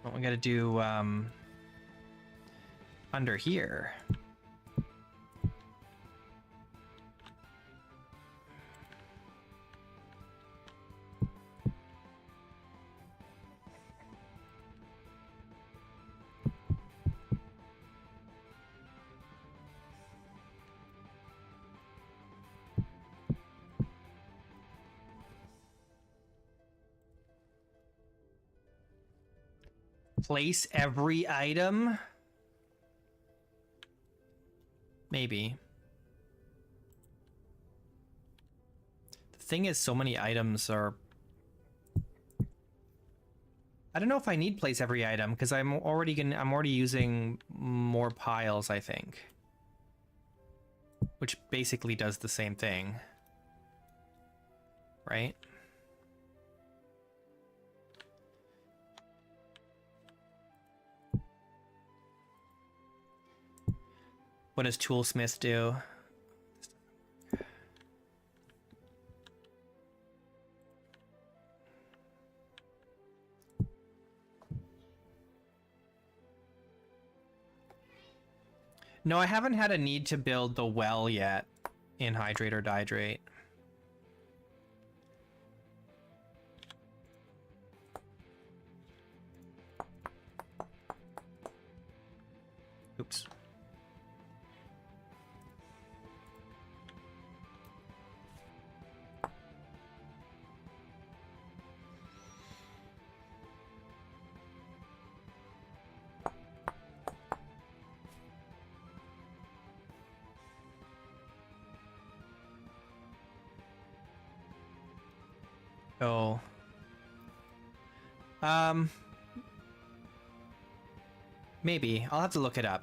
What we gotta do under here. Place every item? Maybe. The thing is, so many items are... I don't know if I need place every item because I'm already using more piles, I think. Which basically does the same thing. Right? What does Toolsmith do? No, I haven't had a need to build the well yet in Hydrate or Dihydrate. Oops. Oh. Maybe. I'll have to look it up.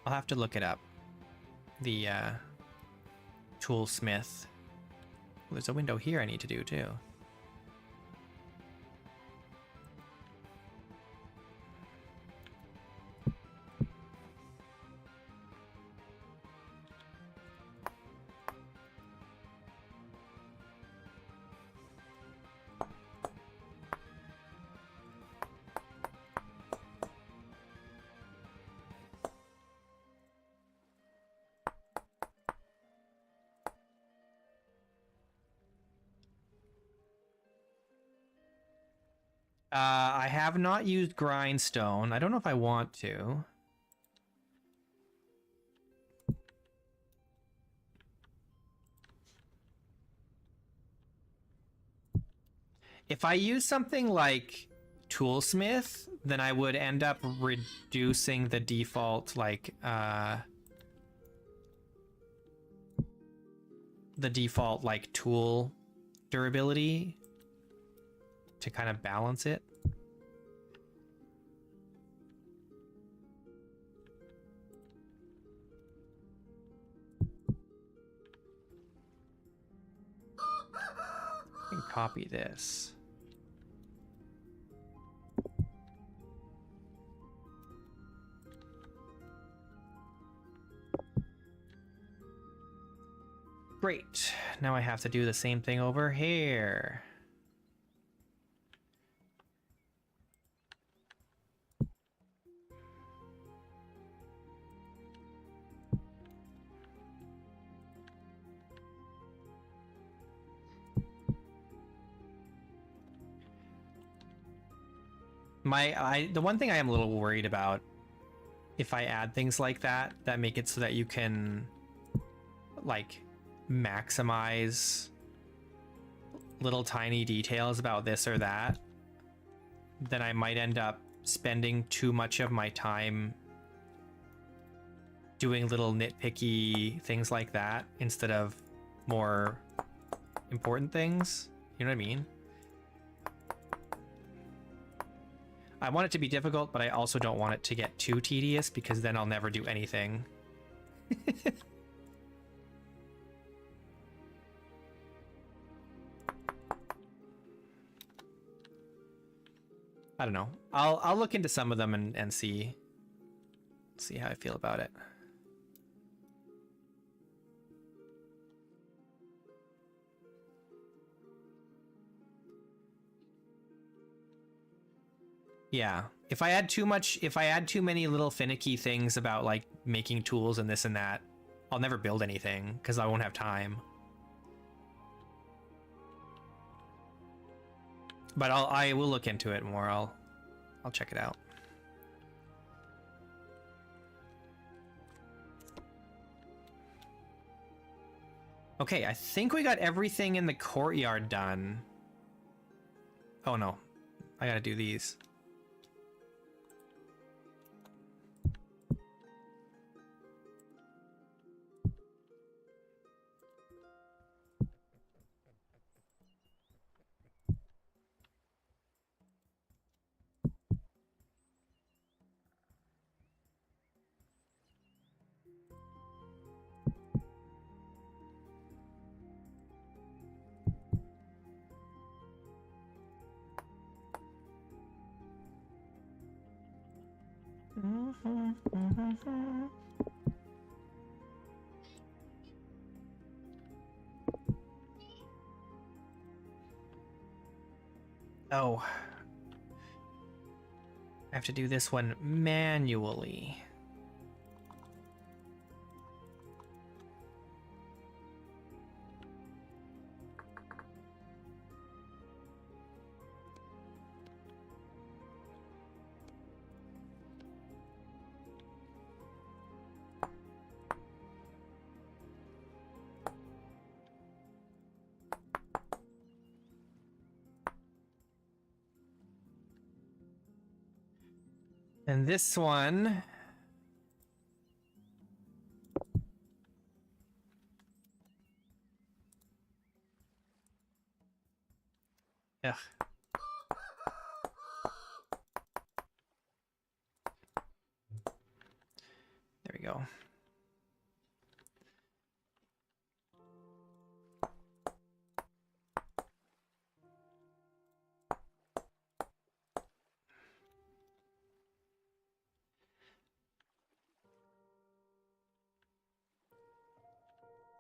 I'll have to look it up. The, Toolsmith. Well, there's a window here I need to do, too. I have not used grindstone. I don't know if I want to. If I use something like Toolsmith, then I would end up reducing the default, like, tool durability to kind of balance it. I can copy this. Great. Now I have to do the same thing over here. The one thing I am a little worried about, if I add things like that make it so that you can, like, maximize little tiny details about this or that, then I might end up spending too much of my time doing little nitpicky things like that instead of more important things. You know what I mean? I want it to be difficult, but I also don't want it to get too tedious because then I'll never do anything. I don't know. I'll look into some of them and see how I feel about it. Yeah. If I add too many little finicky things about, like, making tools and this and that, I'll never build anything because I won't have time. But I will look into it more. I'll check it out. Okay, I think we got everything in the courtyard done. Oh no, I gotta do these. Oh. I have to do this one manually. And this one... Ugh. There we go.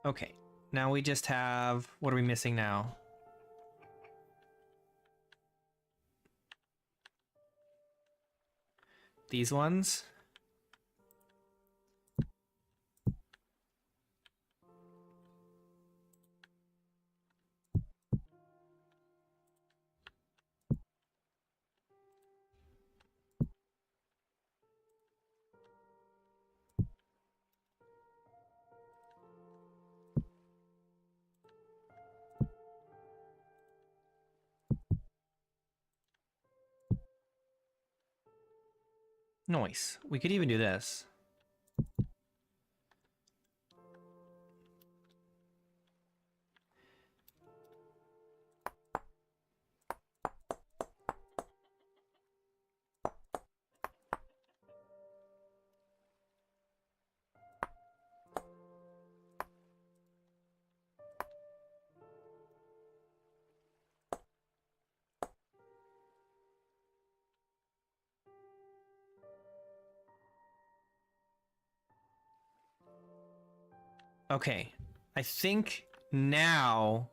Okay, now we just have... What are we missing now? These ones? Nice. We could even do this. Okay, I think now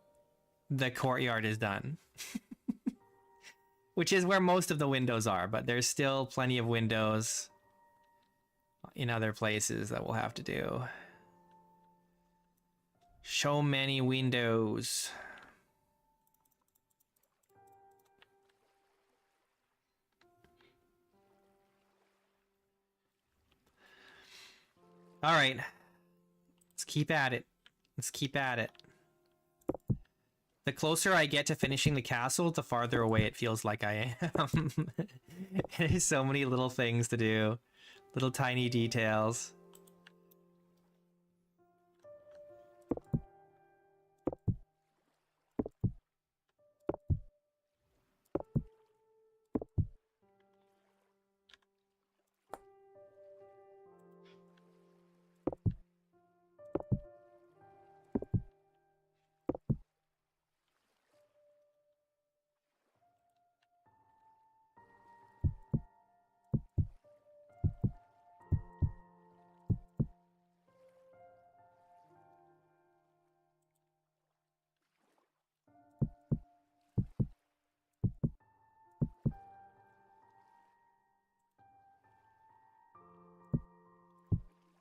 the courtyard is done. Which is where most of the windows are, but there's still plenty of windows in other places that we'll have to do. So many windows. All right. Let's keep at it. Let's keep at it. The closer I get to finishing the castle, the farther away it feels like I am. There's so many little things to do. Little tiny details.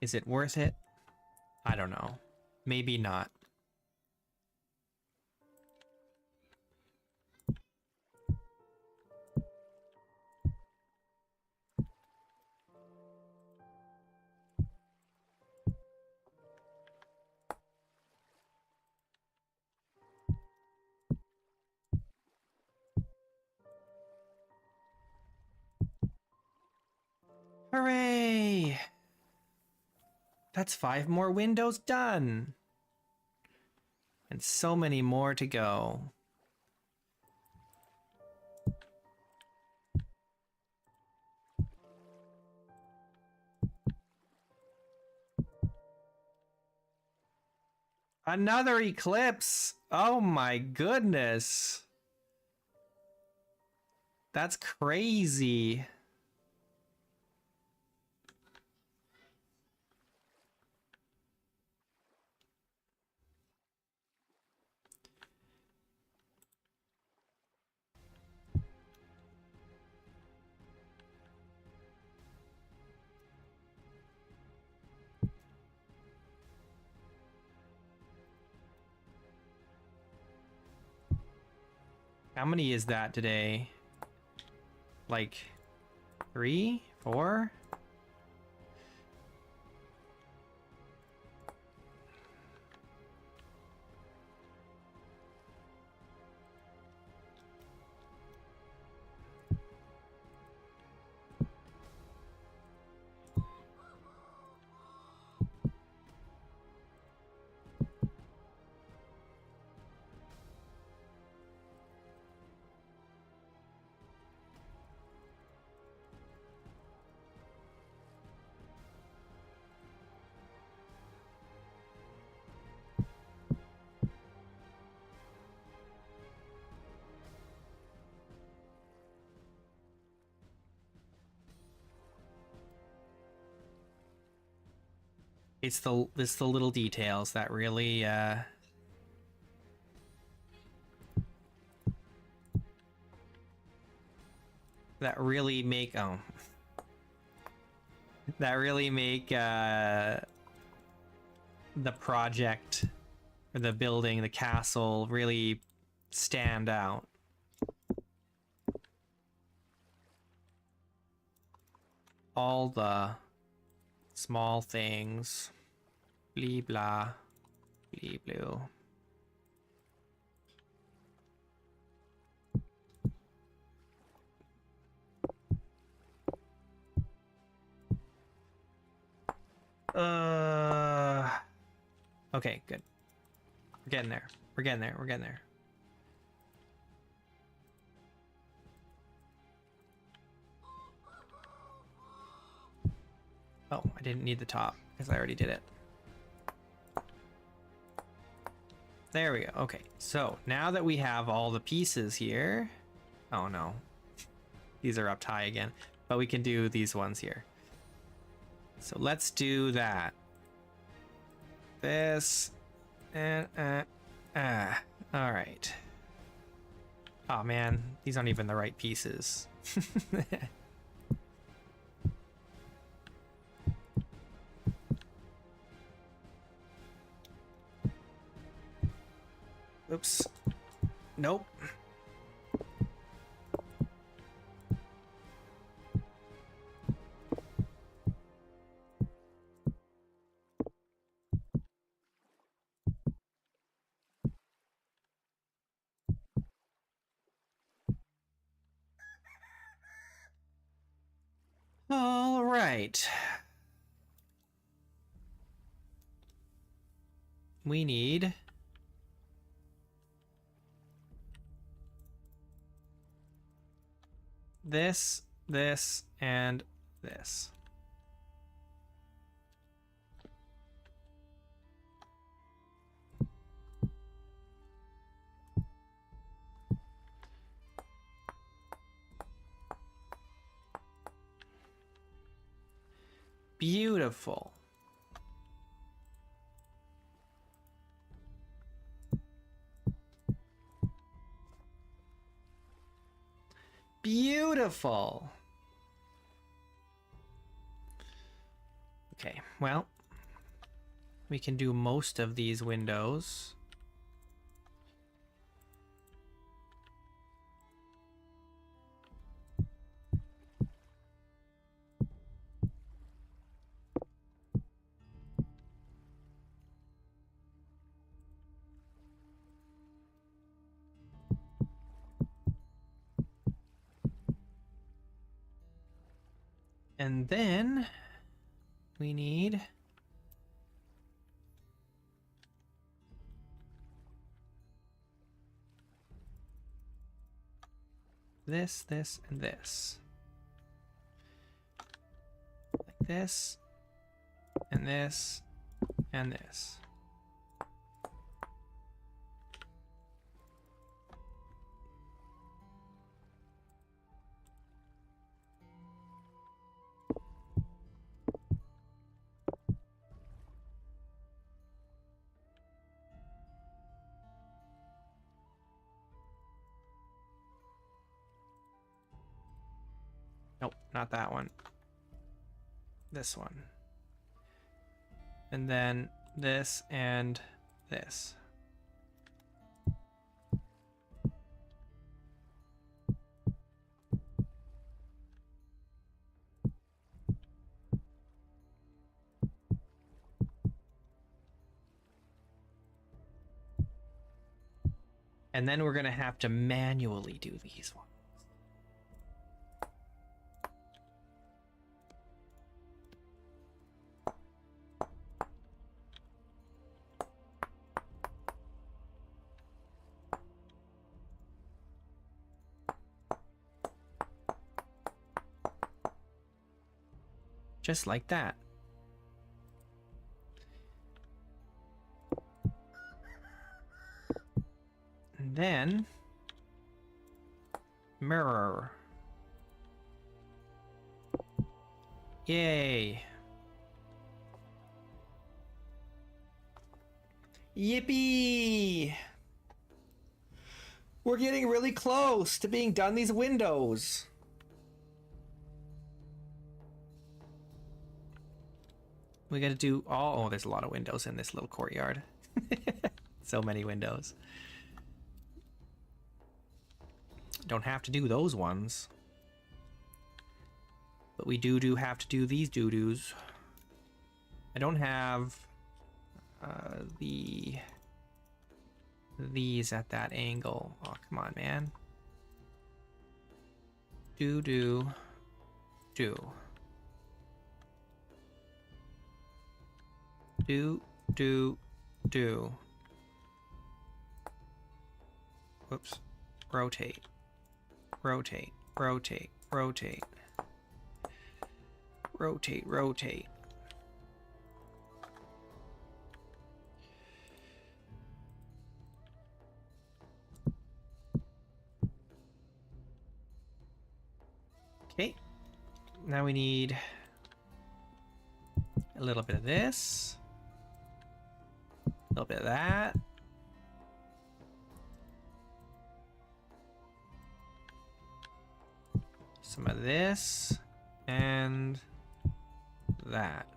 Is it worth it? I don't know. Maybe not. Hooray! That's 5 more windows done. And so many more to go. Another eclipse! Oh my goodness! That's crazy. How many is that today? Like 3, 4? It's the little details that really that really make that really make the project or the building, the castle really stand out. All the small things. Blee blah. Blee blue. Okay, good. We're getting there. We're getting there. We're getting there. Oh, I didn't need the top because I already did it. There we go. Okay, so now that we have all the pieces here... Oh no. These are up high again. But we can do these ones here. So let's do that. This... And... Alright. Oh man, these aren't even the right pieces. Oops. Nope. All right. We need... this, and this. Beautiful. Beautiful. Okay, well, we can do most of these windows. And then we need this, and this. Like this, and this, and this. Nope, not that one. This one. And then this and this. And then we're gonna have to manually do these ones. Just like that. And then mirror. Yay. Yippee! We're getting really close to being done these windows. We gotta do all... Oh, there's a lot of windows in this little courtyard. So many windows. Don't have to do those ones. But we do have to do these doo-doos. I don't have these at that angle. Oh, come on, man. Do. Do. Whoops. Rotate. Rotate. Rotate. Rotate. Rotate. Rotate. Okay. Now we need a little bit of this. A little bit of that. Some of this. And that.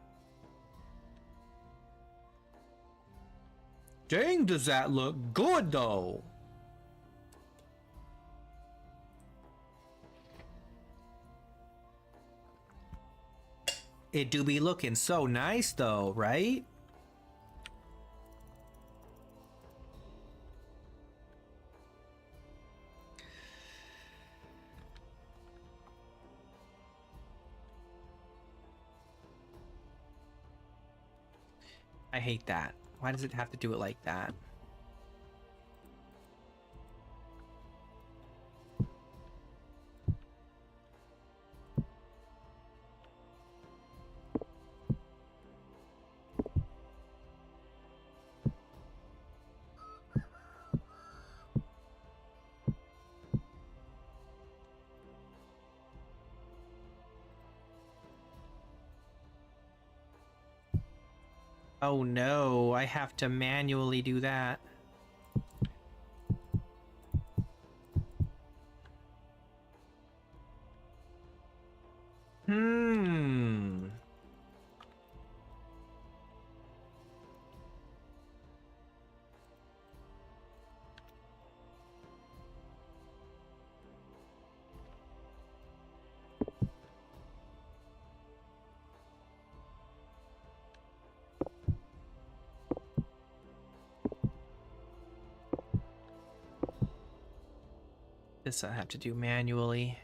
Dang, does that look good though? It do be looking so nice though, right? I hate that. Why does it have to do it like that? Oh no, I have to manually do that. This I have to do manually.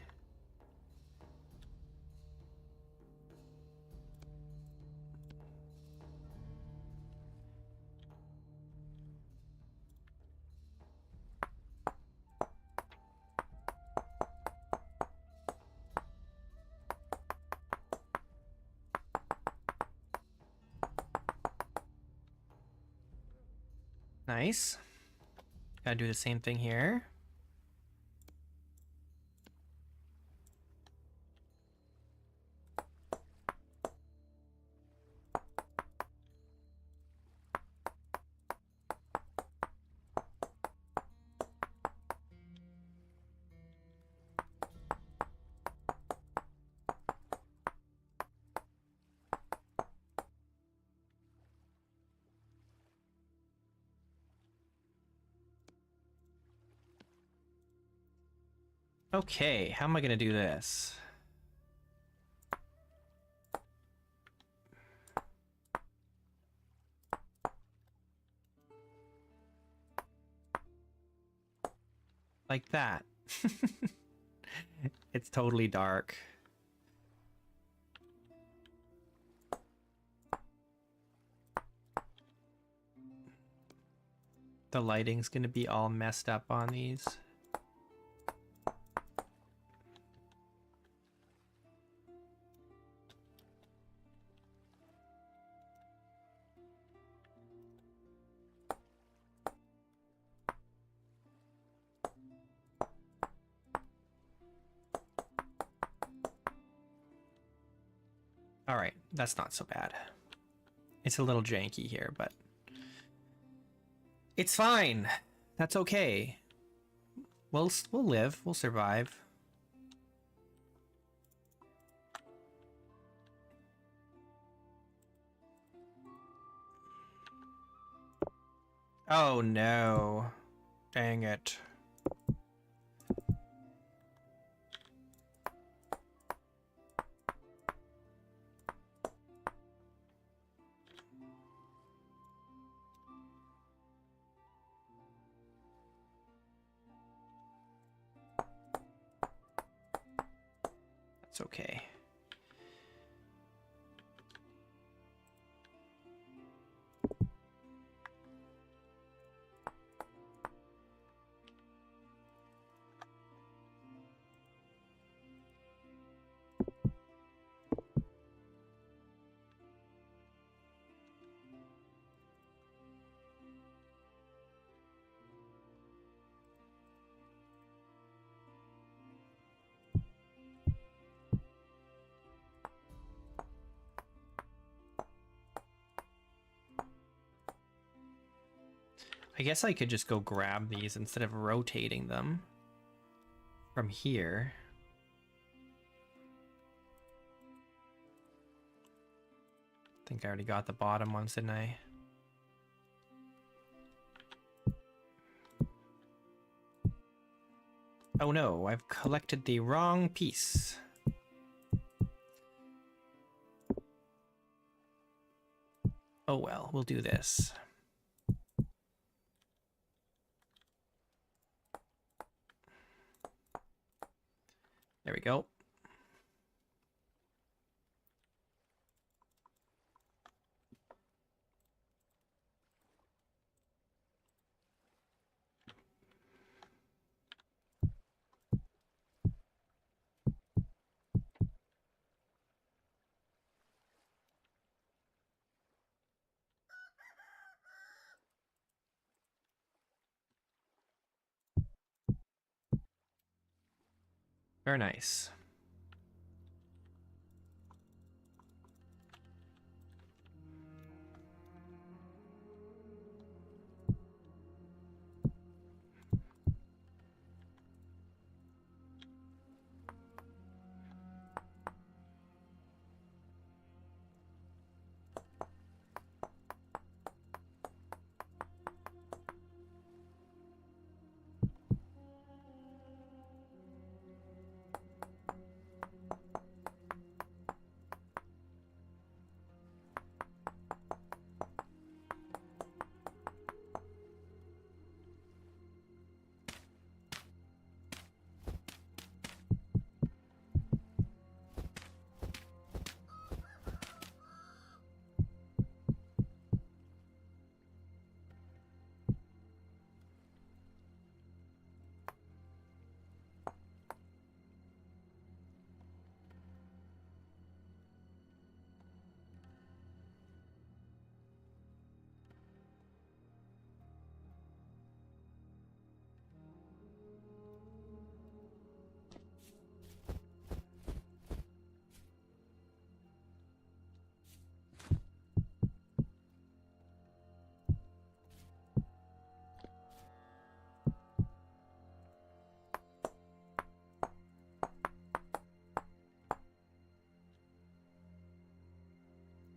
Nice. Gotta do the same thing here. Okay, how am I gonna do this? like that. It's totally dark. The lighting's gonna be all messed up on these. All right, that's not so bad. It's a little janky here, but it's fine. That's okay. We'll live. We'll survive. Oh no. Dang it. It's okay. I guess I could just go grab these instead of rotating them from here. I think I already got the bottom ones, didn't I? Oh no, I've collected the wrong piece. Oh well, we'll do this. There we go. Very nice.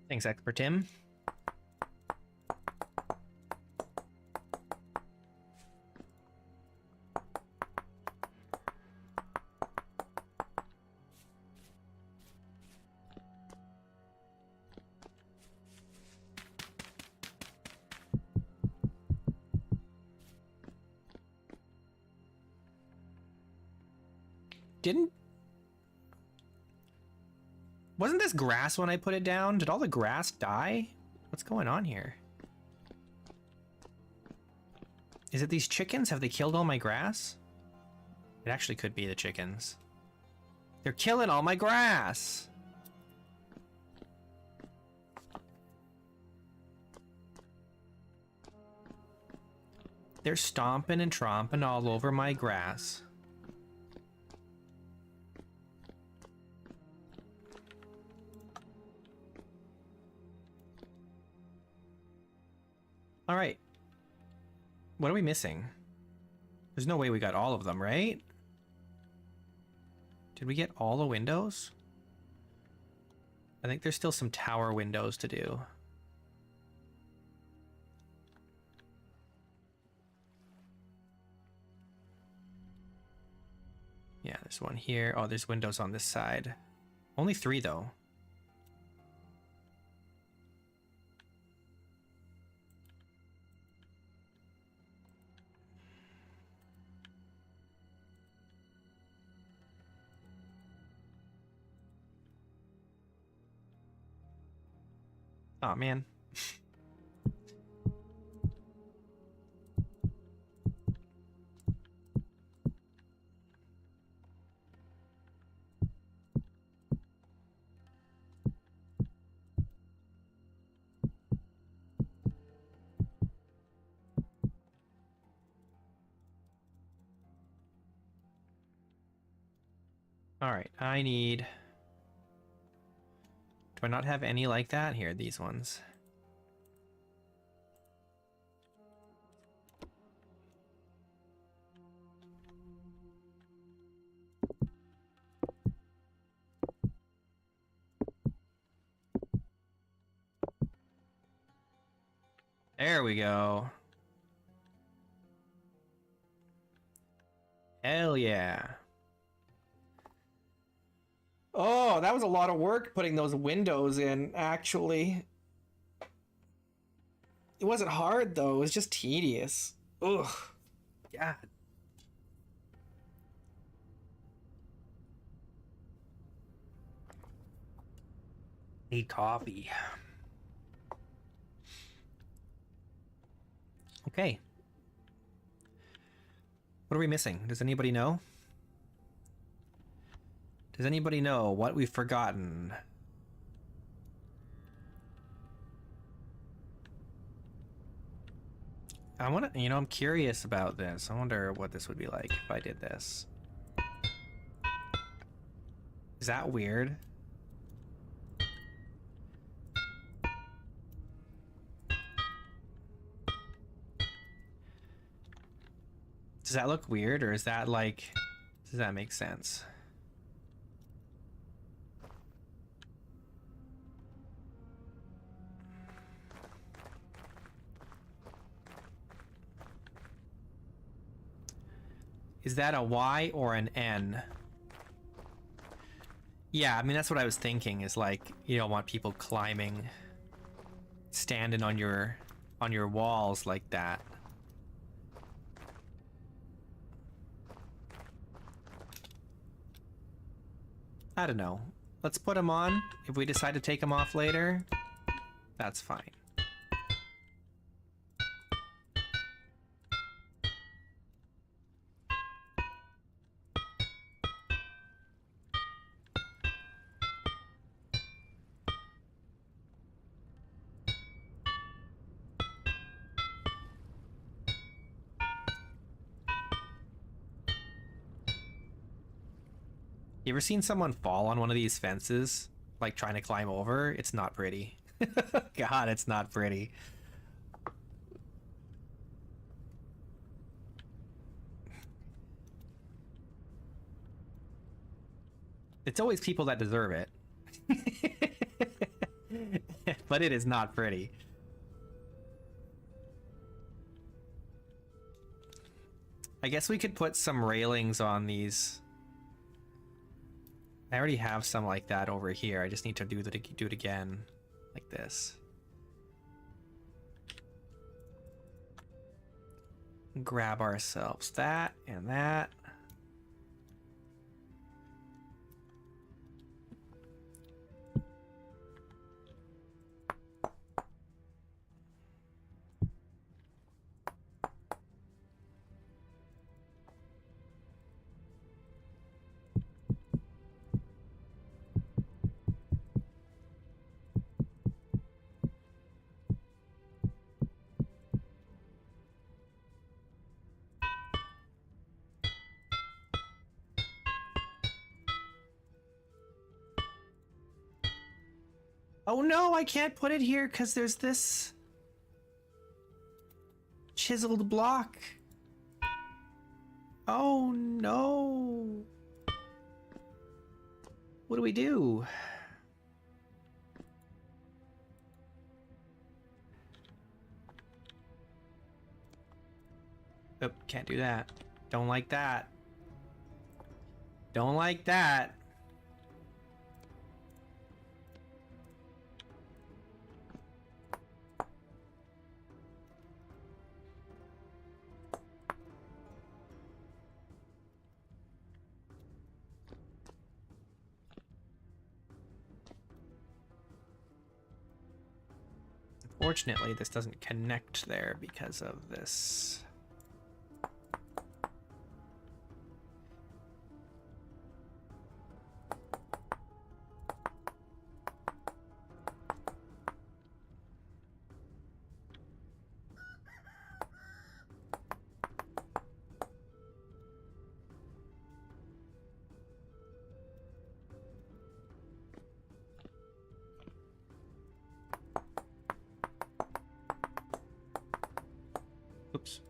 Thanks, Expert Tim. didn't... Wasn't this grass when I put it down? Did all the grass die? What's going on here? Is it these chickens? Have they killed all my grass? It actually could be the chickens. They're killing all my grass! They're stomping and tromping all over my grass. All right. What are we missing? There's no way we got all of them, right? Did we get all the windows? I think there's still some tower windows to do. Yeah, there's one here. Oh, there's windows on this side. Only 3 though. Oh man. All right, I need... Do I not have any like that? Here, these ones. There we go. Hell yeah. Oh, that was a lot of work putting those windows in, actually. It wasn't hard, though. It was just tedious. Ugh. God. Need coffee. Okay. What are we missing? Does anybody know? Does anybody know what we've forgotten? I want to, I'm curious about this. I wonder what this would be like if I did this. Is that weird? Does that look weird, or is that like, does that make sense? Is that a Y or an N? Yeah, I mean, that's what I was thinking, is like, you don't want people climbing, standing on your walls like that. I don't know. Let's put them on. If we decide to take them off later, that's fine. You ever seen someone fall on one of these fences, like trying to climb over? It's not pretty. God, it's not pretty. It's always people that deserve it. But it is not pretty. I guess we could put some railings on these. I already have some like that over here. I just need to do it again, like this. Grab ourselves that and that. Oh no, I can't put it here because there's this chiseled block. Oh no. What do we do? Oh, can't do that. Don't like that. Don't like that. Unfortunately, this doesn't connect there because of this. Oops.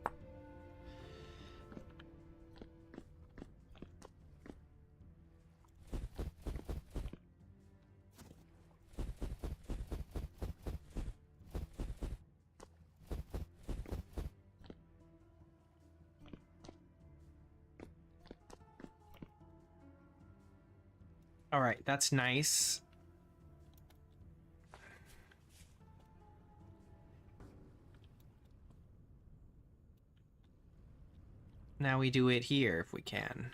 All right, that's nice. Now we do it here if we can.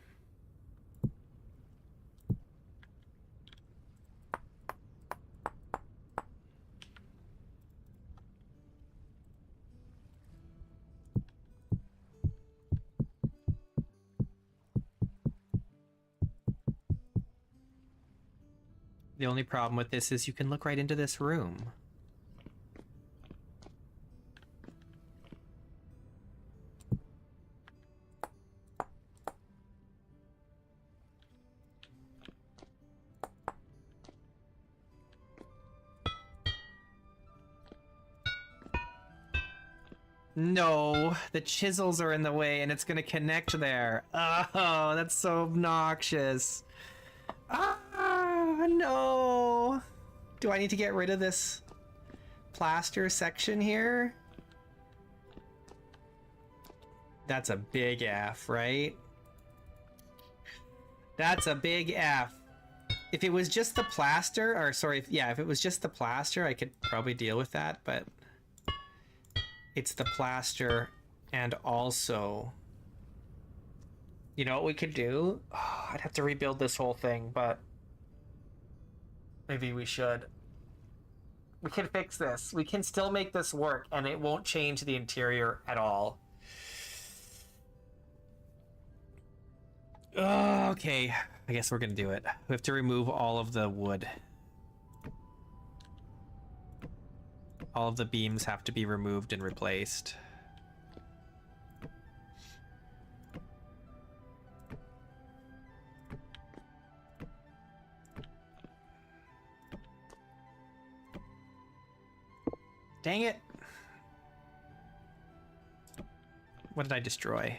The only problem with this is you can look right into this room. No, the chisels are in the way and it's gonna connect there. Oh, that's so obnoxious. Ah, no. Do I need to get rid of this plaster section here? That's a big F, right? That's a big F. If it was just the plaster, or sorry, yeah, if it was just the plaster, I could probably deal with that, but it's the plaster and also, you know what we could do? Oh, I'd have to rebuild this whole thing, but maybe we should. We can fix this. We can still make this work and it won't change the interior at all. Okay, I guess we're gonna do it. We have to remove all of the wood. All of the beams have to be removed and replaced. Dang it! What did I destroy?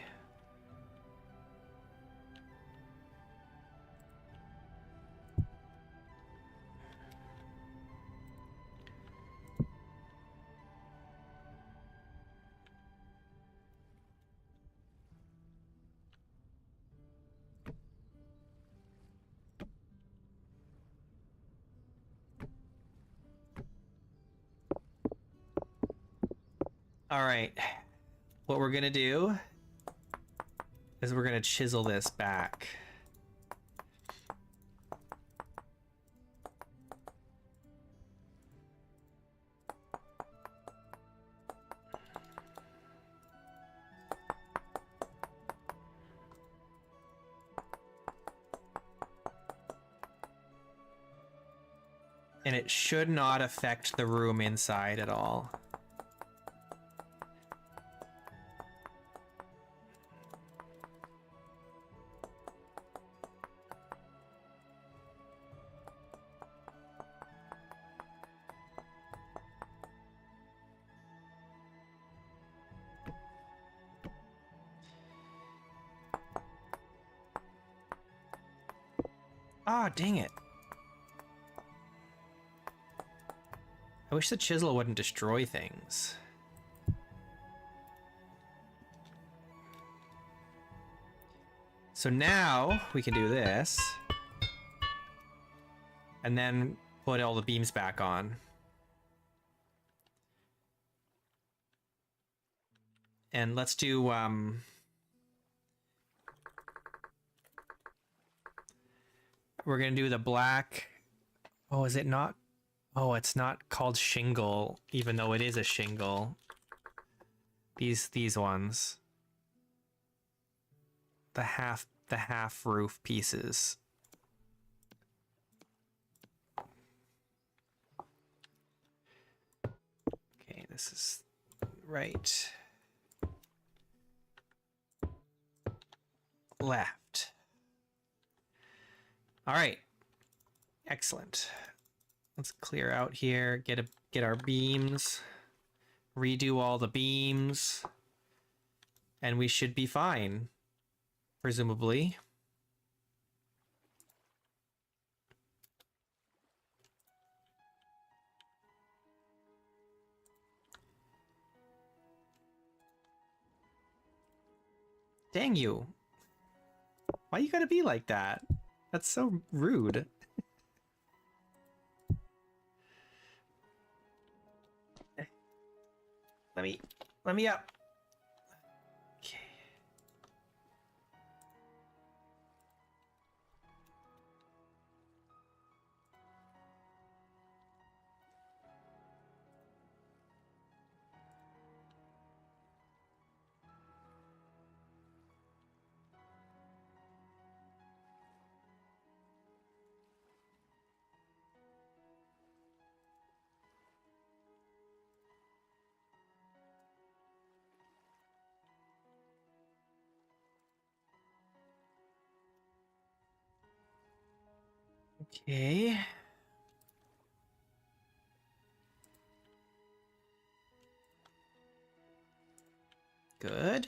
All right, what we're gonna do is we're gonna chisel this back. And it should not affect the room inside at all. Ah, dang it. I wish the chisel wouldn't destroy things. So now we can do this. And then put all the beams back on. And let's do, we're gonna do the black. Oh, is it not? Oh, it's not called shingle, even though it is a shingle. These ones. The half roof pieces. Okay, this is right. Left. All right. Excellent. Let's clear out here, get our beams, redo all the beams, and we should be fine, presumably. Dang you. Why you gotta be like that? That's so rude. Let me up. Okay. Okay. Good.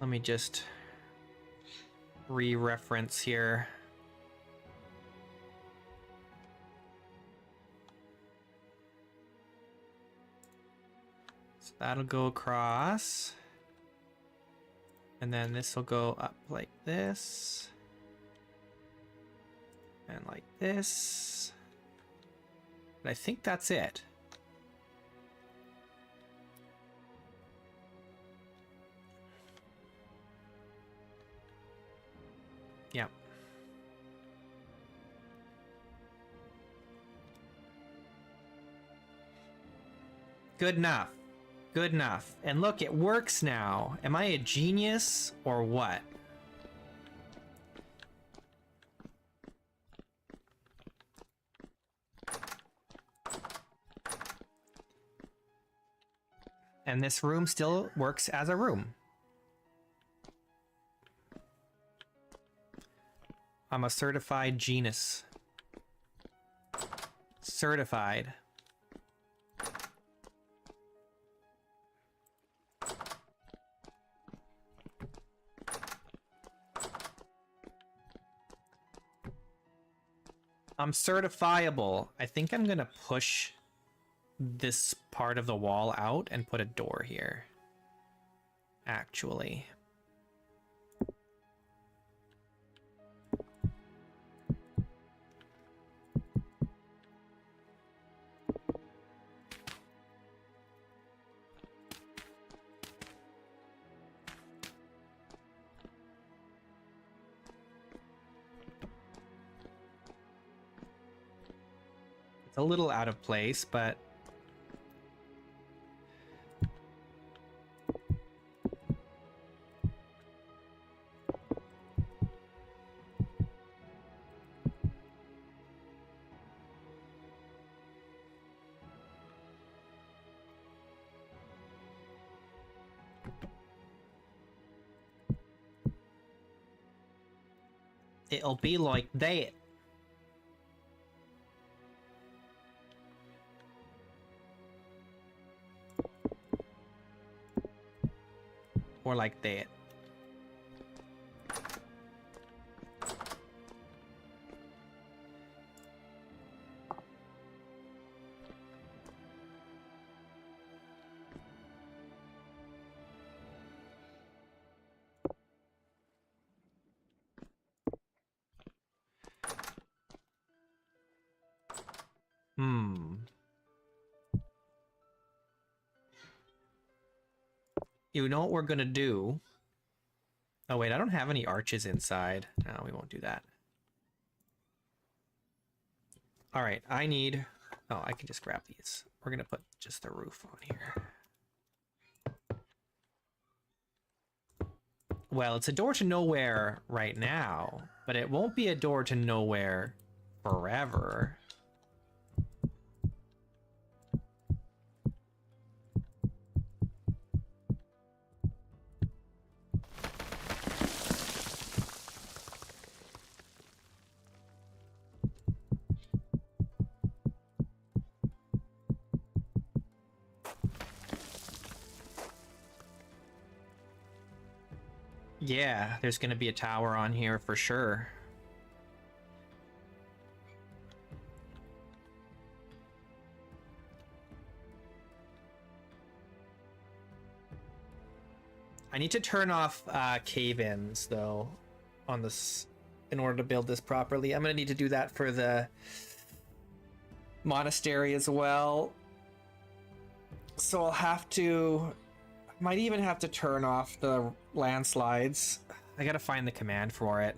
Let me just re-reference here. So that'll go across. And then this will go up like this. And like this. But I think that's it. Yep. Good enough. Good enough. And look, it works now. Am I a genius or what? And this room still works as a room. I'm a certified genius. Certified. I'm certifiable. I think I'm gonna push this part of the wall out and put a door here. Actually. It's a little out of place, but It'll be like that. Or like that. You know what we're gonna do? Oh wait, I don't have any arches inside. No, we won't do that. All right, I need... Oh, I can just grab these. We're gonna put just the roof on here. Well, it's a door to nowhere right now, but it won't be a door to nowhere forever. Yeah, there's gonna be a tower on here for sure. I need to turn off cave-ins though on this in order to build this properly. I'm gonna need to do that for the monastery as well. So I'll have to... Might even have to turn off the landslides. I gotta find the command for it.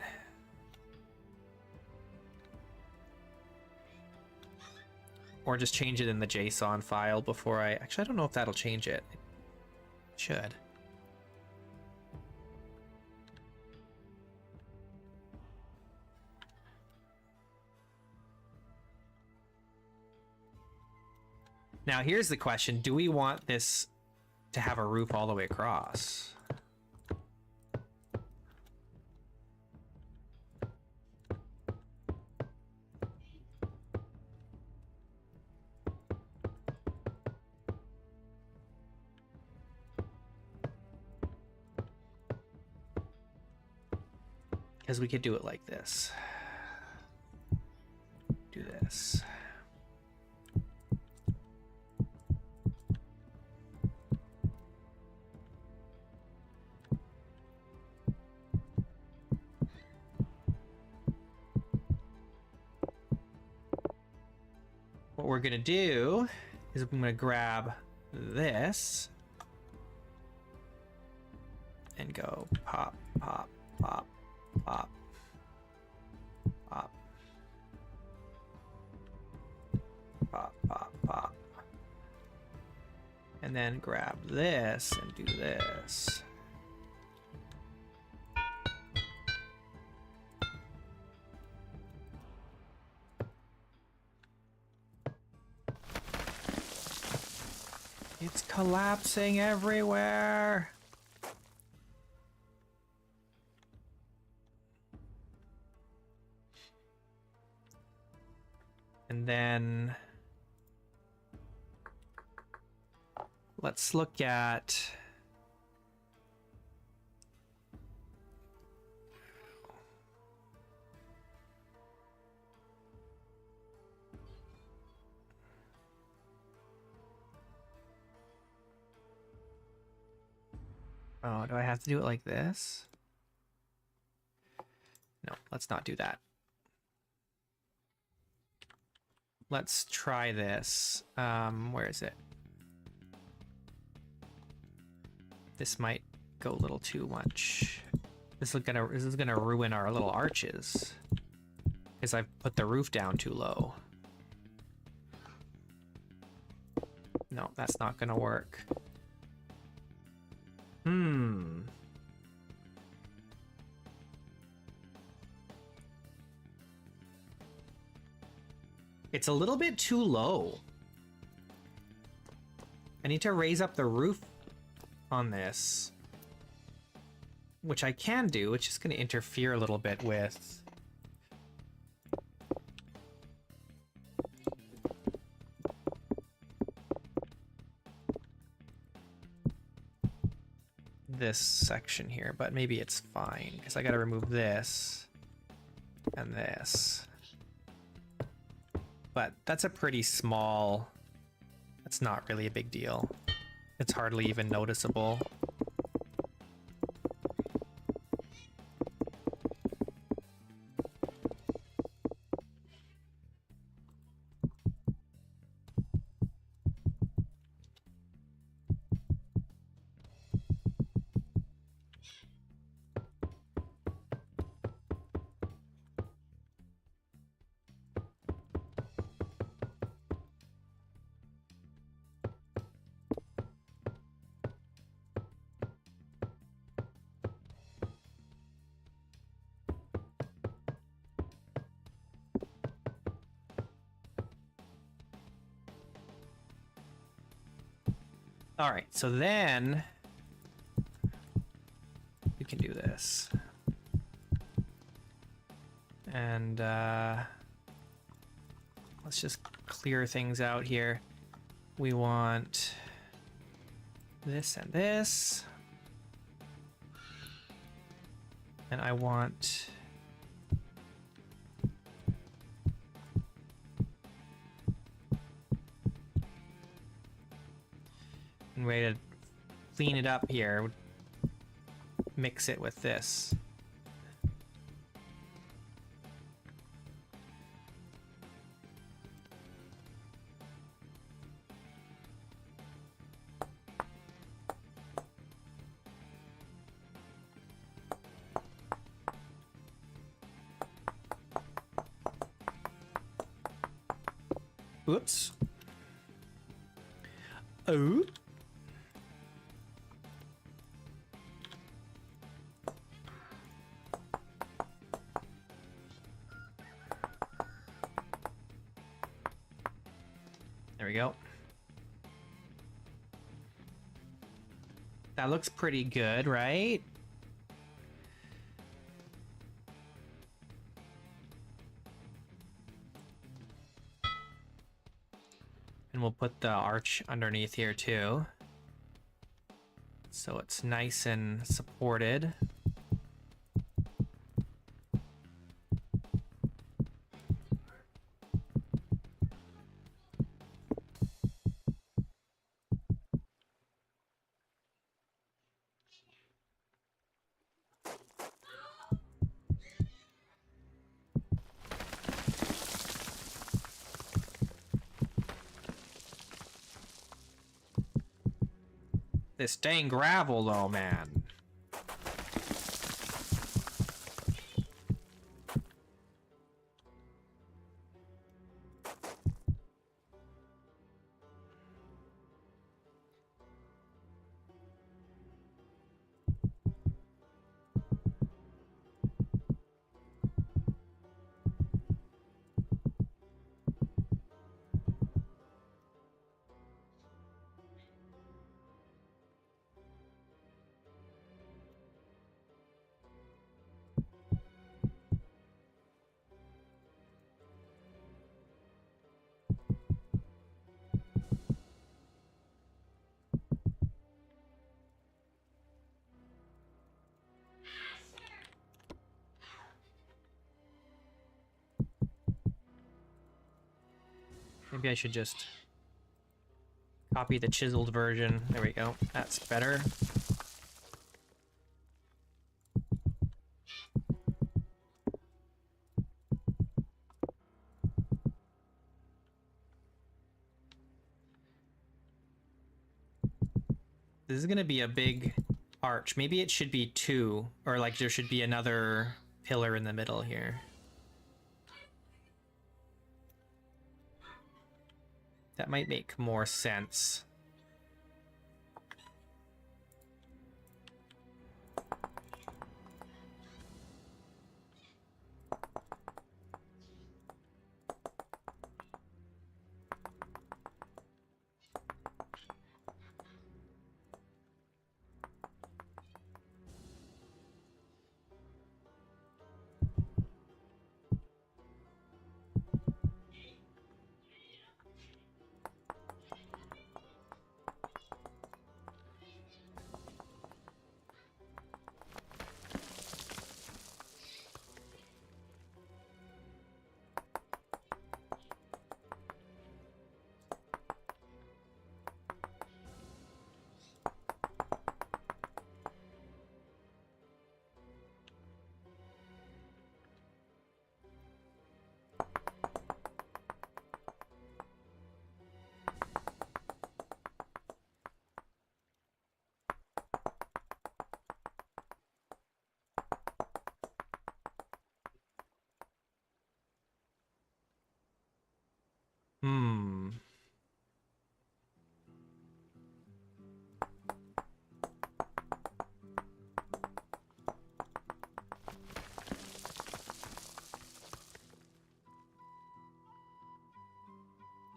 Or just change it in the JSON file before I... Actually, I don't know if that'll change it. It should. Now, here's the question. Do we want this to have a roof all the way across? Because we could do it like this. Do this. What we're gonna do is I'm gonna grab this and go pop, pop, pop, pop, pop, pop, pop, pop, and then grab this and do this. It's collapsing everywhere. And then let's look at oh, do I have to do it like this? No, let's not do that. Let's try this. Where is it? This might go a little too much. This is gonna ruin our little arches because I've put the roof down too low. No, that's not gonna work. It's a little bit too low. I need to raise up the roof on this, which I can do. It's just going to interfere a little bit with this section here, but maybe it's fine because I got to remove this and this. But that's a pretty small, that's not really a big deal. It's hardly even noticeable. All right, so then we can do this. And let's just clear things out here. We want this and this. And I want a way to clean it up here. Mix it with this. Oops. Oh. There we go. That looks pretty good, right? And we'll put the arch underneath here too, so it's nice and supported. This dang gravel though, man. Maybe I should just copy the chiseled version. There we go. That's better. This is gonna be a big arch. Maybe it should be two, or like there should be another pillar in the middle here. That might make more sense.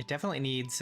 It definitely needs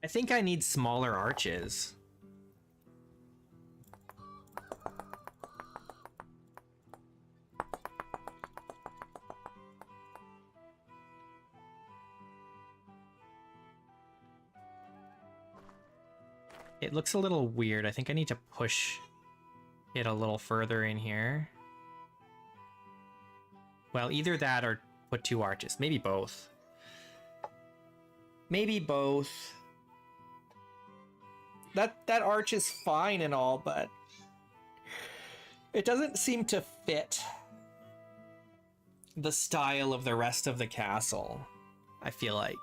I think I need smaller arches. It looks a little weird. I think I need to push it a little further in here. Well, either that or put 2 arches. Maybe both. Maybe both. That arch is fine and all, but it doesn't seem to fit the style of the rest of the castle, I feel like.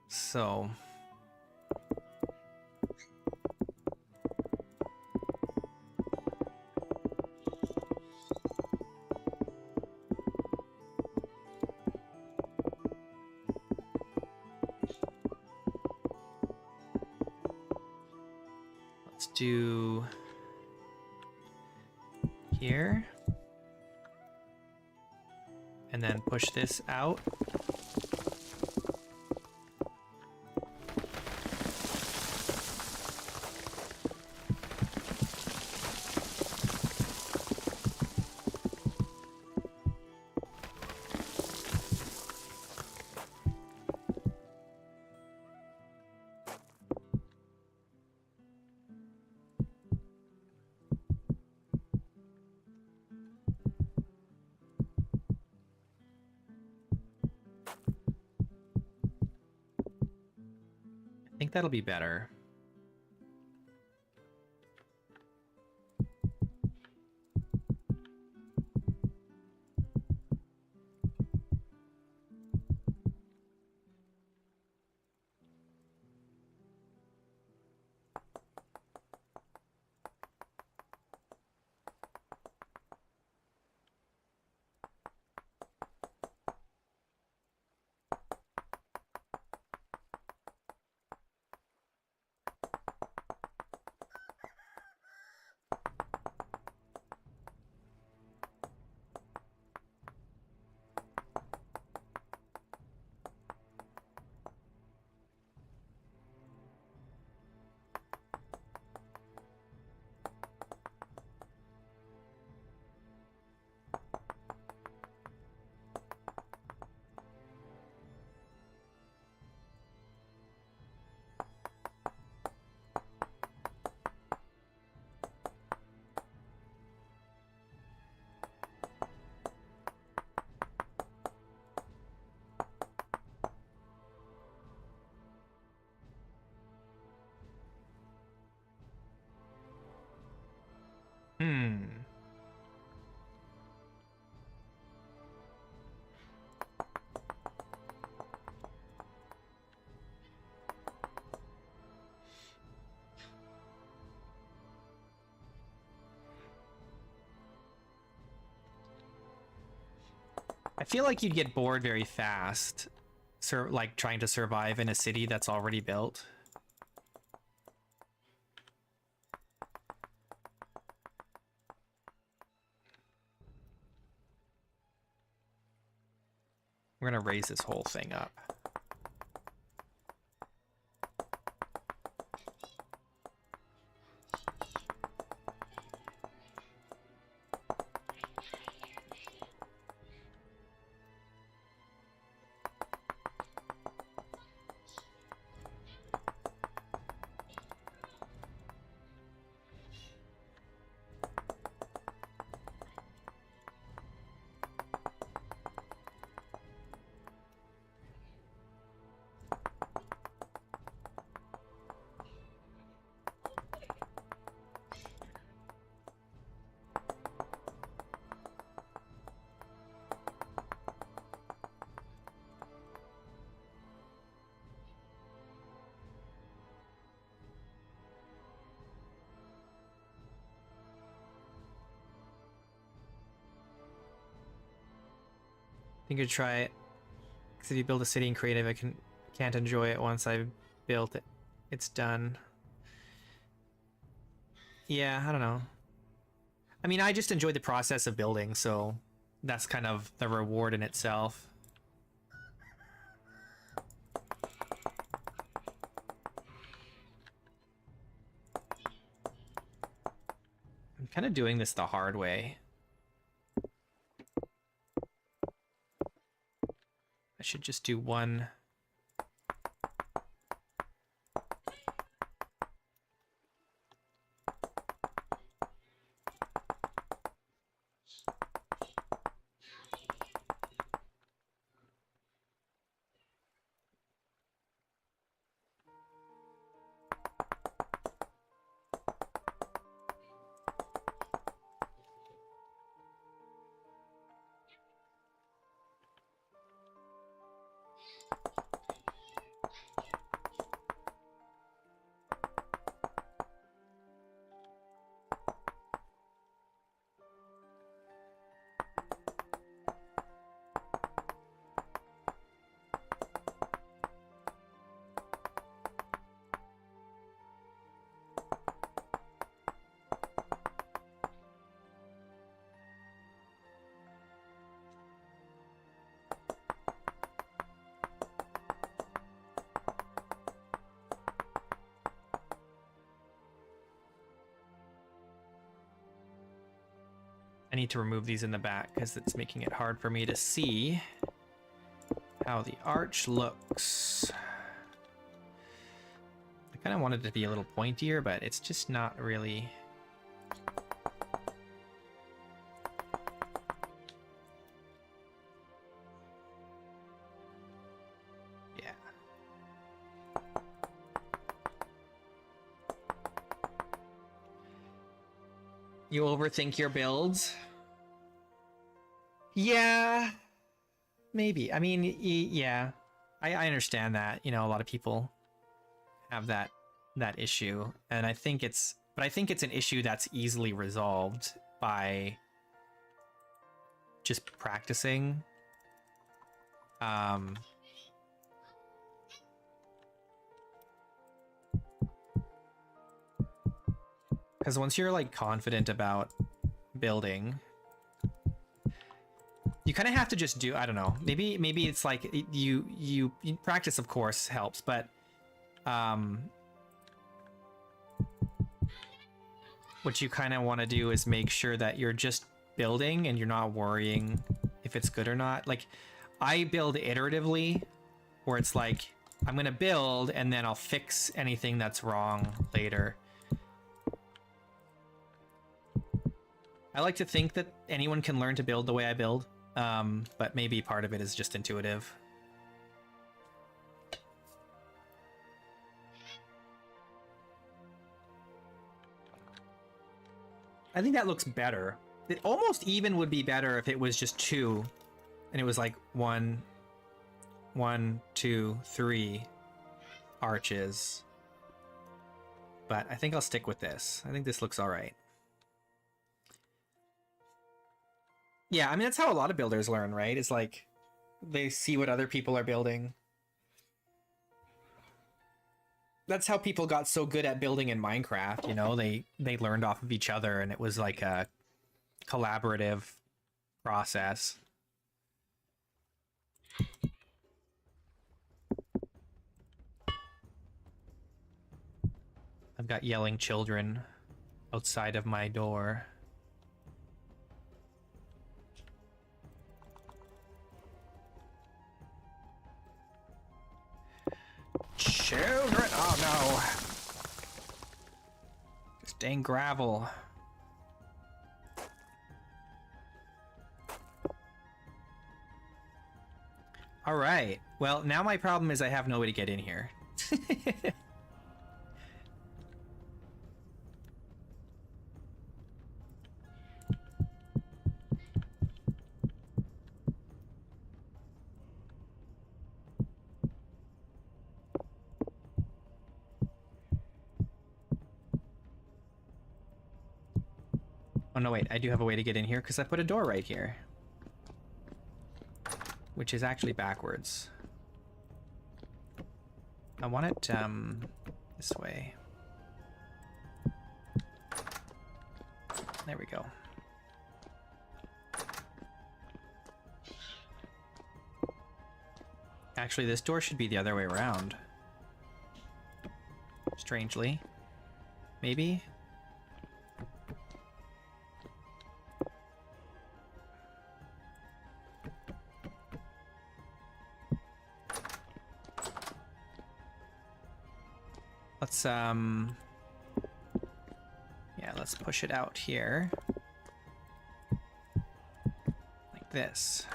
So let's do here. And then push this out. I think that'll be better. I feel like you'd get bored very fast, like trying to survive in a city that's already built. We're gonna raise this whole thing up. think I'd try it. Because if you build a city in creative, I can't enjoy it once I've built it. It's done. Yeah, I don't know. I mean, I just enjoy the process of building, so that's kind of the reward in itself. I'm kind of doing this the hard way. I should just do one. I need to remove these in the back because it's making it hard for me to see how the arch looks. I kind of wanted it to be a little pointier, but it's just not really. Yeah. You overthink your builds? Yeah, maybe. I mean, yeah, I understand that. You know, a lot of people have that issue, and I think it's an issue that's easily resolved by just practicing. Because once you're like confident about building, you kind of have to just do, I don't know, maybe it's like you practice, of course, helps, but what you kind of want to do is make sure that you're just building and you're not worrying if it's good or not. Like, I build iteratively, where it's like I'm gonna build and then I'll fix anything that's wrong later. I like to think that anyone can learn to build the way I build, but maybe part of it is just intuitive. I think that looks better. It almost even would be better if it was just 2, and it was like 1, 2, 3 arches. But I think I'll stick with this. I think this looks all right. Yeah, I mean, that's how a lot of builders learn, right? It's like they see what other people are building. That's how people got so good at building in Minecraft, you know? They learned off of each other, and it was like a collaborative process. I've got yelling children outside of my door. Children! Oh no! This dang gravel. Alright. Well, now my problem is I have no way to get in here. Oh no, wait, I do have a way to get in here because I put a door right here. which is actually backwards. I want it this way. There we go. Actually, this door should be the other way around. Strangely. Maybe? Let's, yeah, let's push it out here. Like this.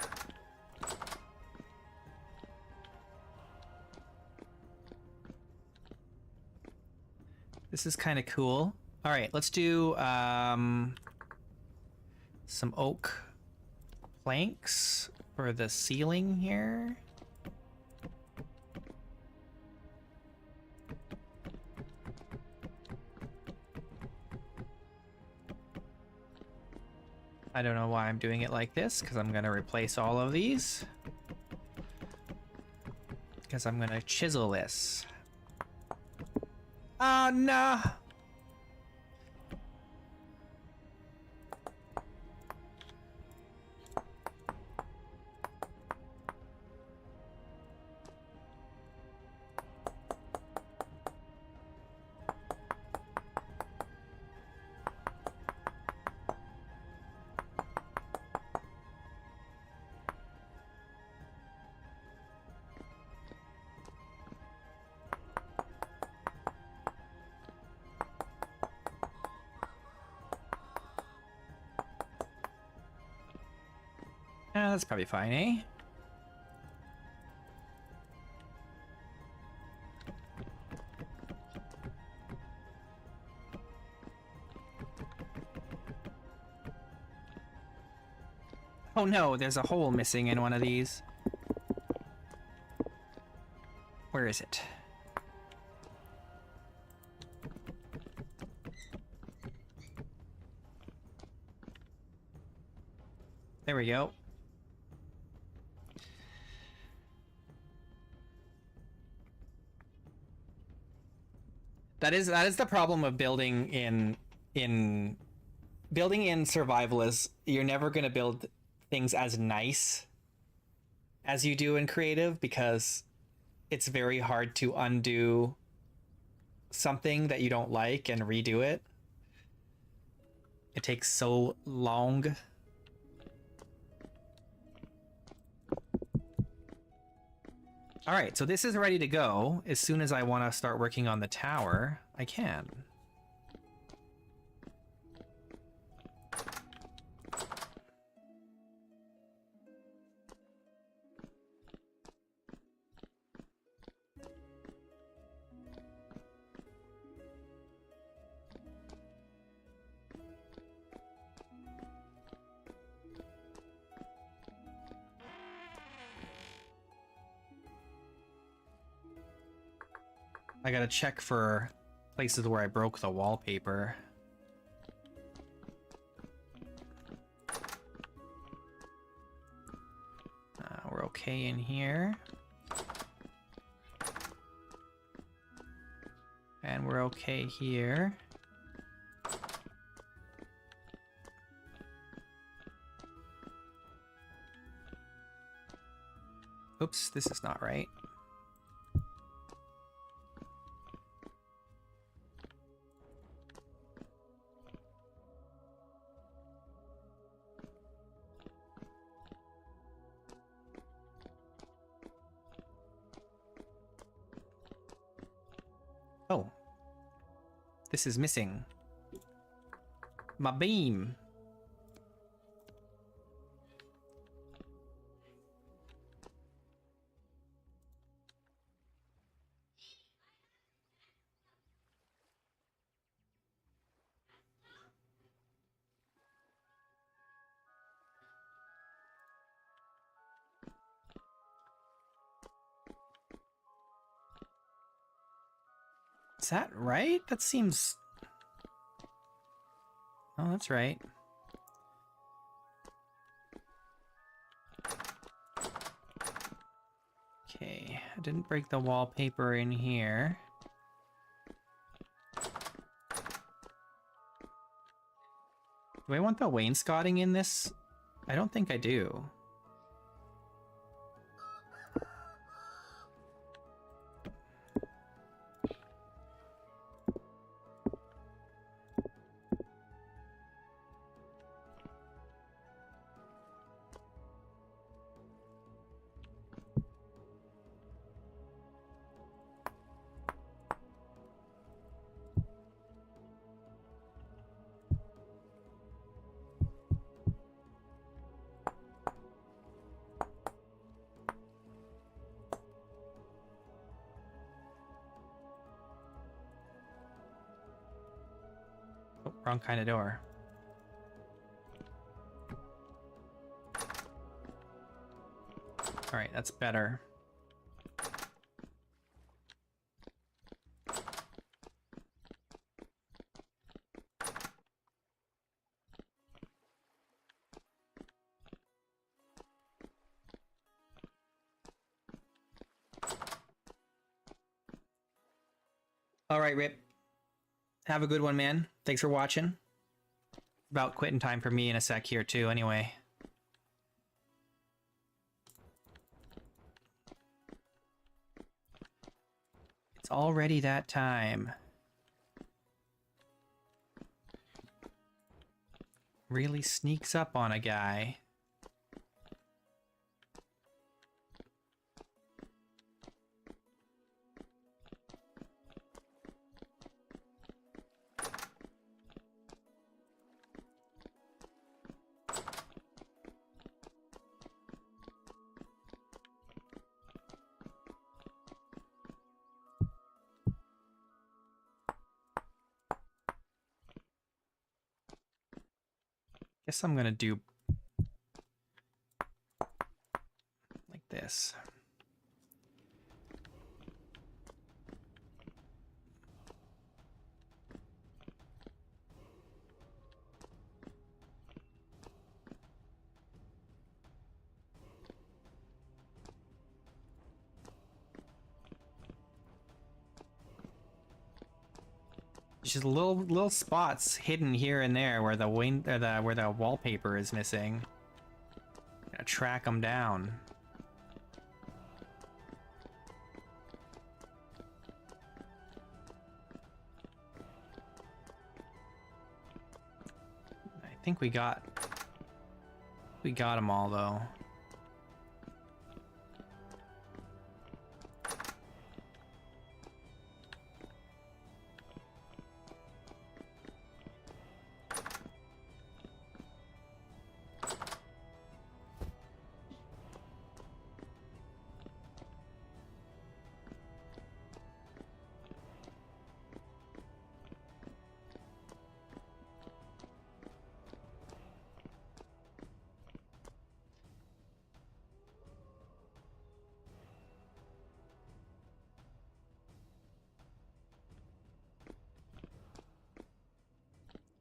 This is kind of cool. All right, let's do some oak planks for the ceiling here. I don't know why I'm doing it like this, because I'm going to replace all of these. Because I'm going to chisel this. Oh, no! That's probably fine, eh? Oh no, there's a hole missing in one of these. Where is it? There we go. That is the problem of building in survival is you're never going to build things as nice as you do in creative, because it's very hard to undo something that you don't like and redo it. It takes so long. All right, so this is ready to go. As soon as I want to start working on the tower, I can. I gotta check for places where I broke the wallpaper. We're okay in here. And we're okay here. Oops, this is not right. Oh. This is missing. My beam. Is that right? That seems... Oh, that's right. Okay, I didn't break the wallpaper in here. Do I want the wainscoting in this? I don't think I do. Oh, wrong kind of door. All right, that's better. All right, Rip. Have a good one, man. Thanks for watching. About quitting time for me in a sec here, too, anyway. It's already that time. Really sneaks up on a guy. Guess I'm gonna do like this. Just little spots hidden here and there where the where the wallpaper is missing. Gotta track them down. I think we got them all though.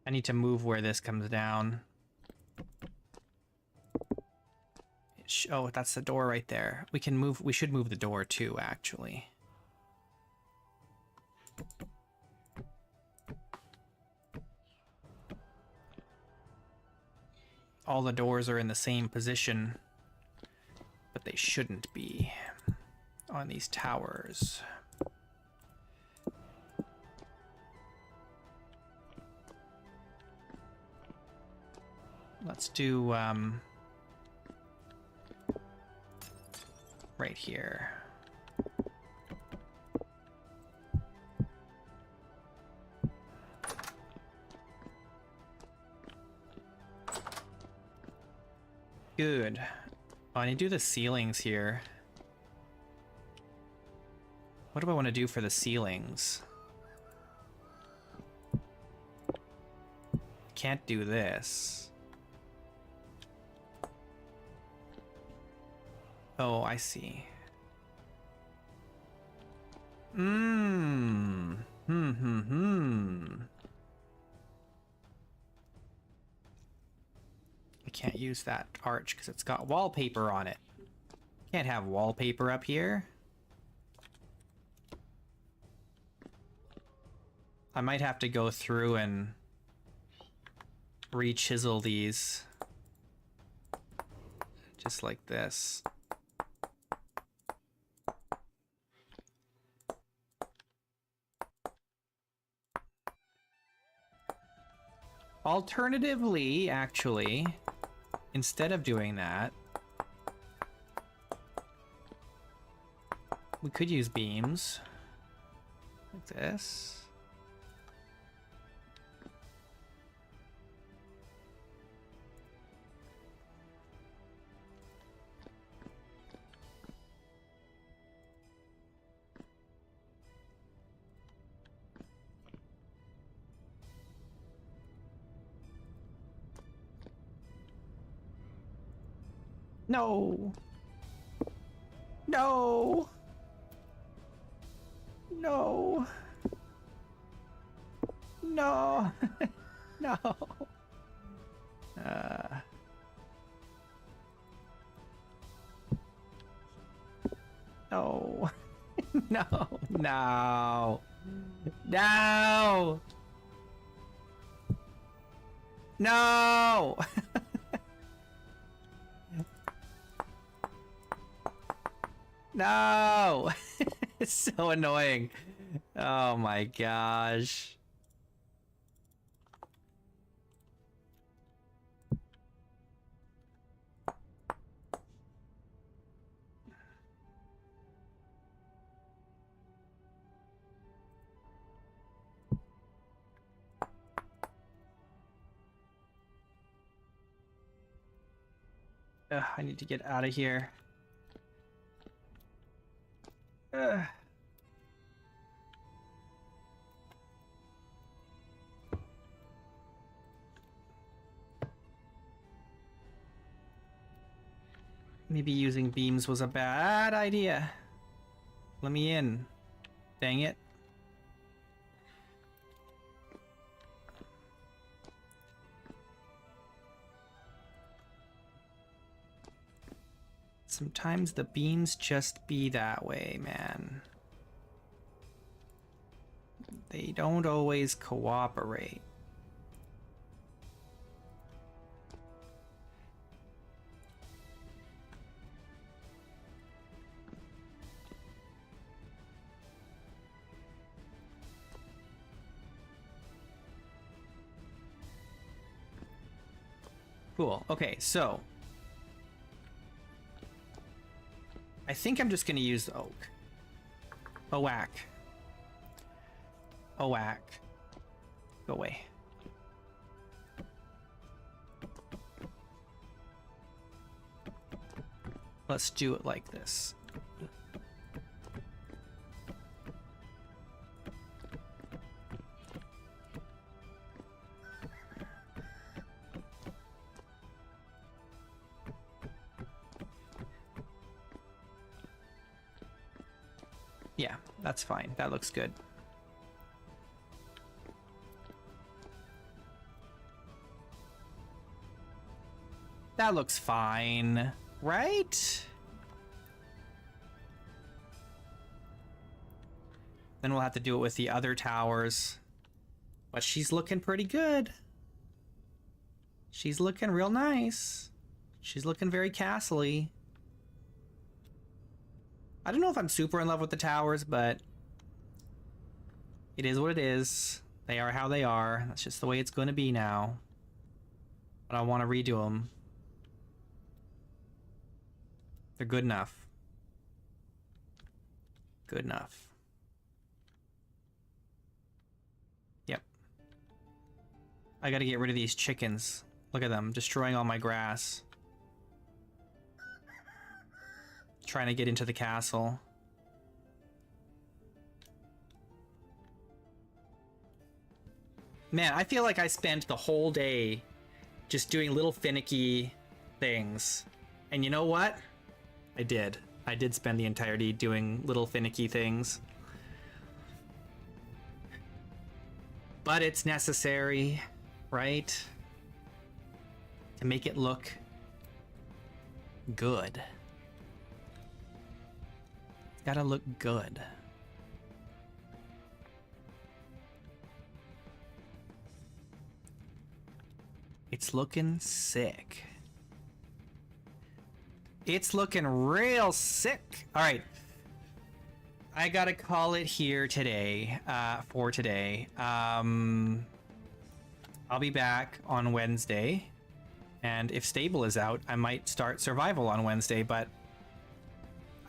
I need to move where this comes down. Oh, that's the door right there. We can move. We should move the door too, actually. All the doors are in the same position, but they shouldn't be on these towers. Let's do right here. Good. Oh, I need to do the ceilings here. What do I want to do for the ceilings? Can't do this. Oh, I see. I can't use that arch because it's got wallpaper on it. Can't have wallpaper up here. I might have to go through and re-chisel these. Just like this. Alternatively, actually, instead of doing that, we could use beams like this. No. No. No. No. No. No. No. No. No. No. No. It's so annoying. Oh my gosh. Ugh, I need to get out of here. Ugh. Maybe using beams was a bad idea. Let me in. Dang it. Sometimes the beams just be that way, man. They don't always cooperate. Cool. Okay, so I think I'm just gonna use the oak. Oak. Oak. Go away. Let's do it like this. Yeah, that's fine. That looks good. That looks fine, right? Then we'll have to do it with the other towers. But she's looking pretty good. She's looking real nice. She's looking very castle-y. I don't know if I'm super in love with the towers, but it is what it is. They are how they are. That's just the way it's going to be now. But I want to redo them. They're good enough. Good enough. Yep. I gotta get rid of these chickens. Look at them, destroying all my grass. Trying to get into the castle. Man, I feel like I spent the whole day just doing little finicky things. And you know what? I did. I did spend the entirety doing little finicky things. But it's necessary, right? To make it look good. Gotta look good. It's looking sick. It's looking real sick. All right. I gotta call it here today, for today. I'll be back on Wednesday. And if Stable is out, I might start Survival on Wednesday, but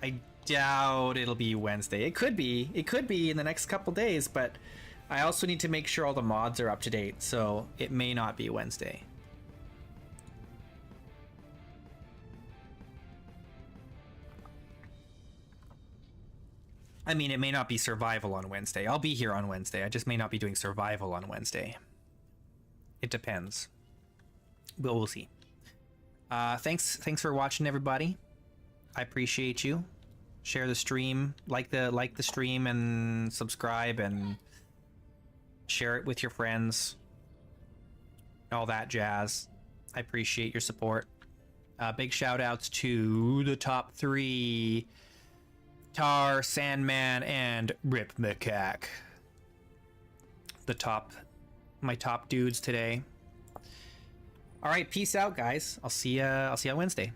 I doubt it'll be Wednesday. It could be in the next couple days, but I also need to make sure all the mods are up to date, so it may not be Wednesday. I mean, it may not be Survival on Wednesday. I'll be here on Wednesday. I just may not be doing Survival on Wednesday. It depends. But we'll see. Thanks for watching, everybody. I appreciate you. Share the stream, like the stream, and subscribe, and share it with your friends. All that jazz. I appreciate your support. Big shout outs to the top 3. Tar, Sandman, and Rip Macaque. My top dudes today. All right, peace out, guys. I'll see you on Wednesday.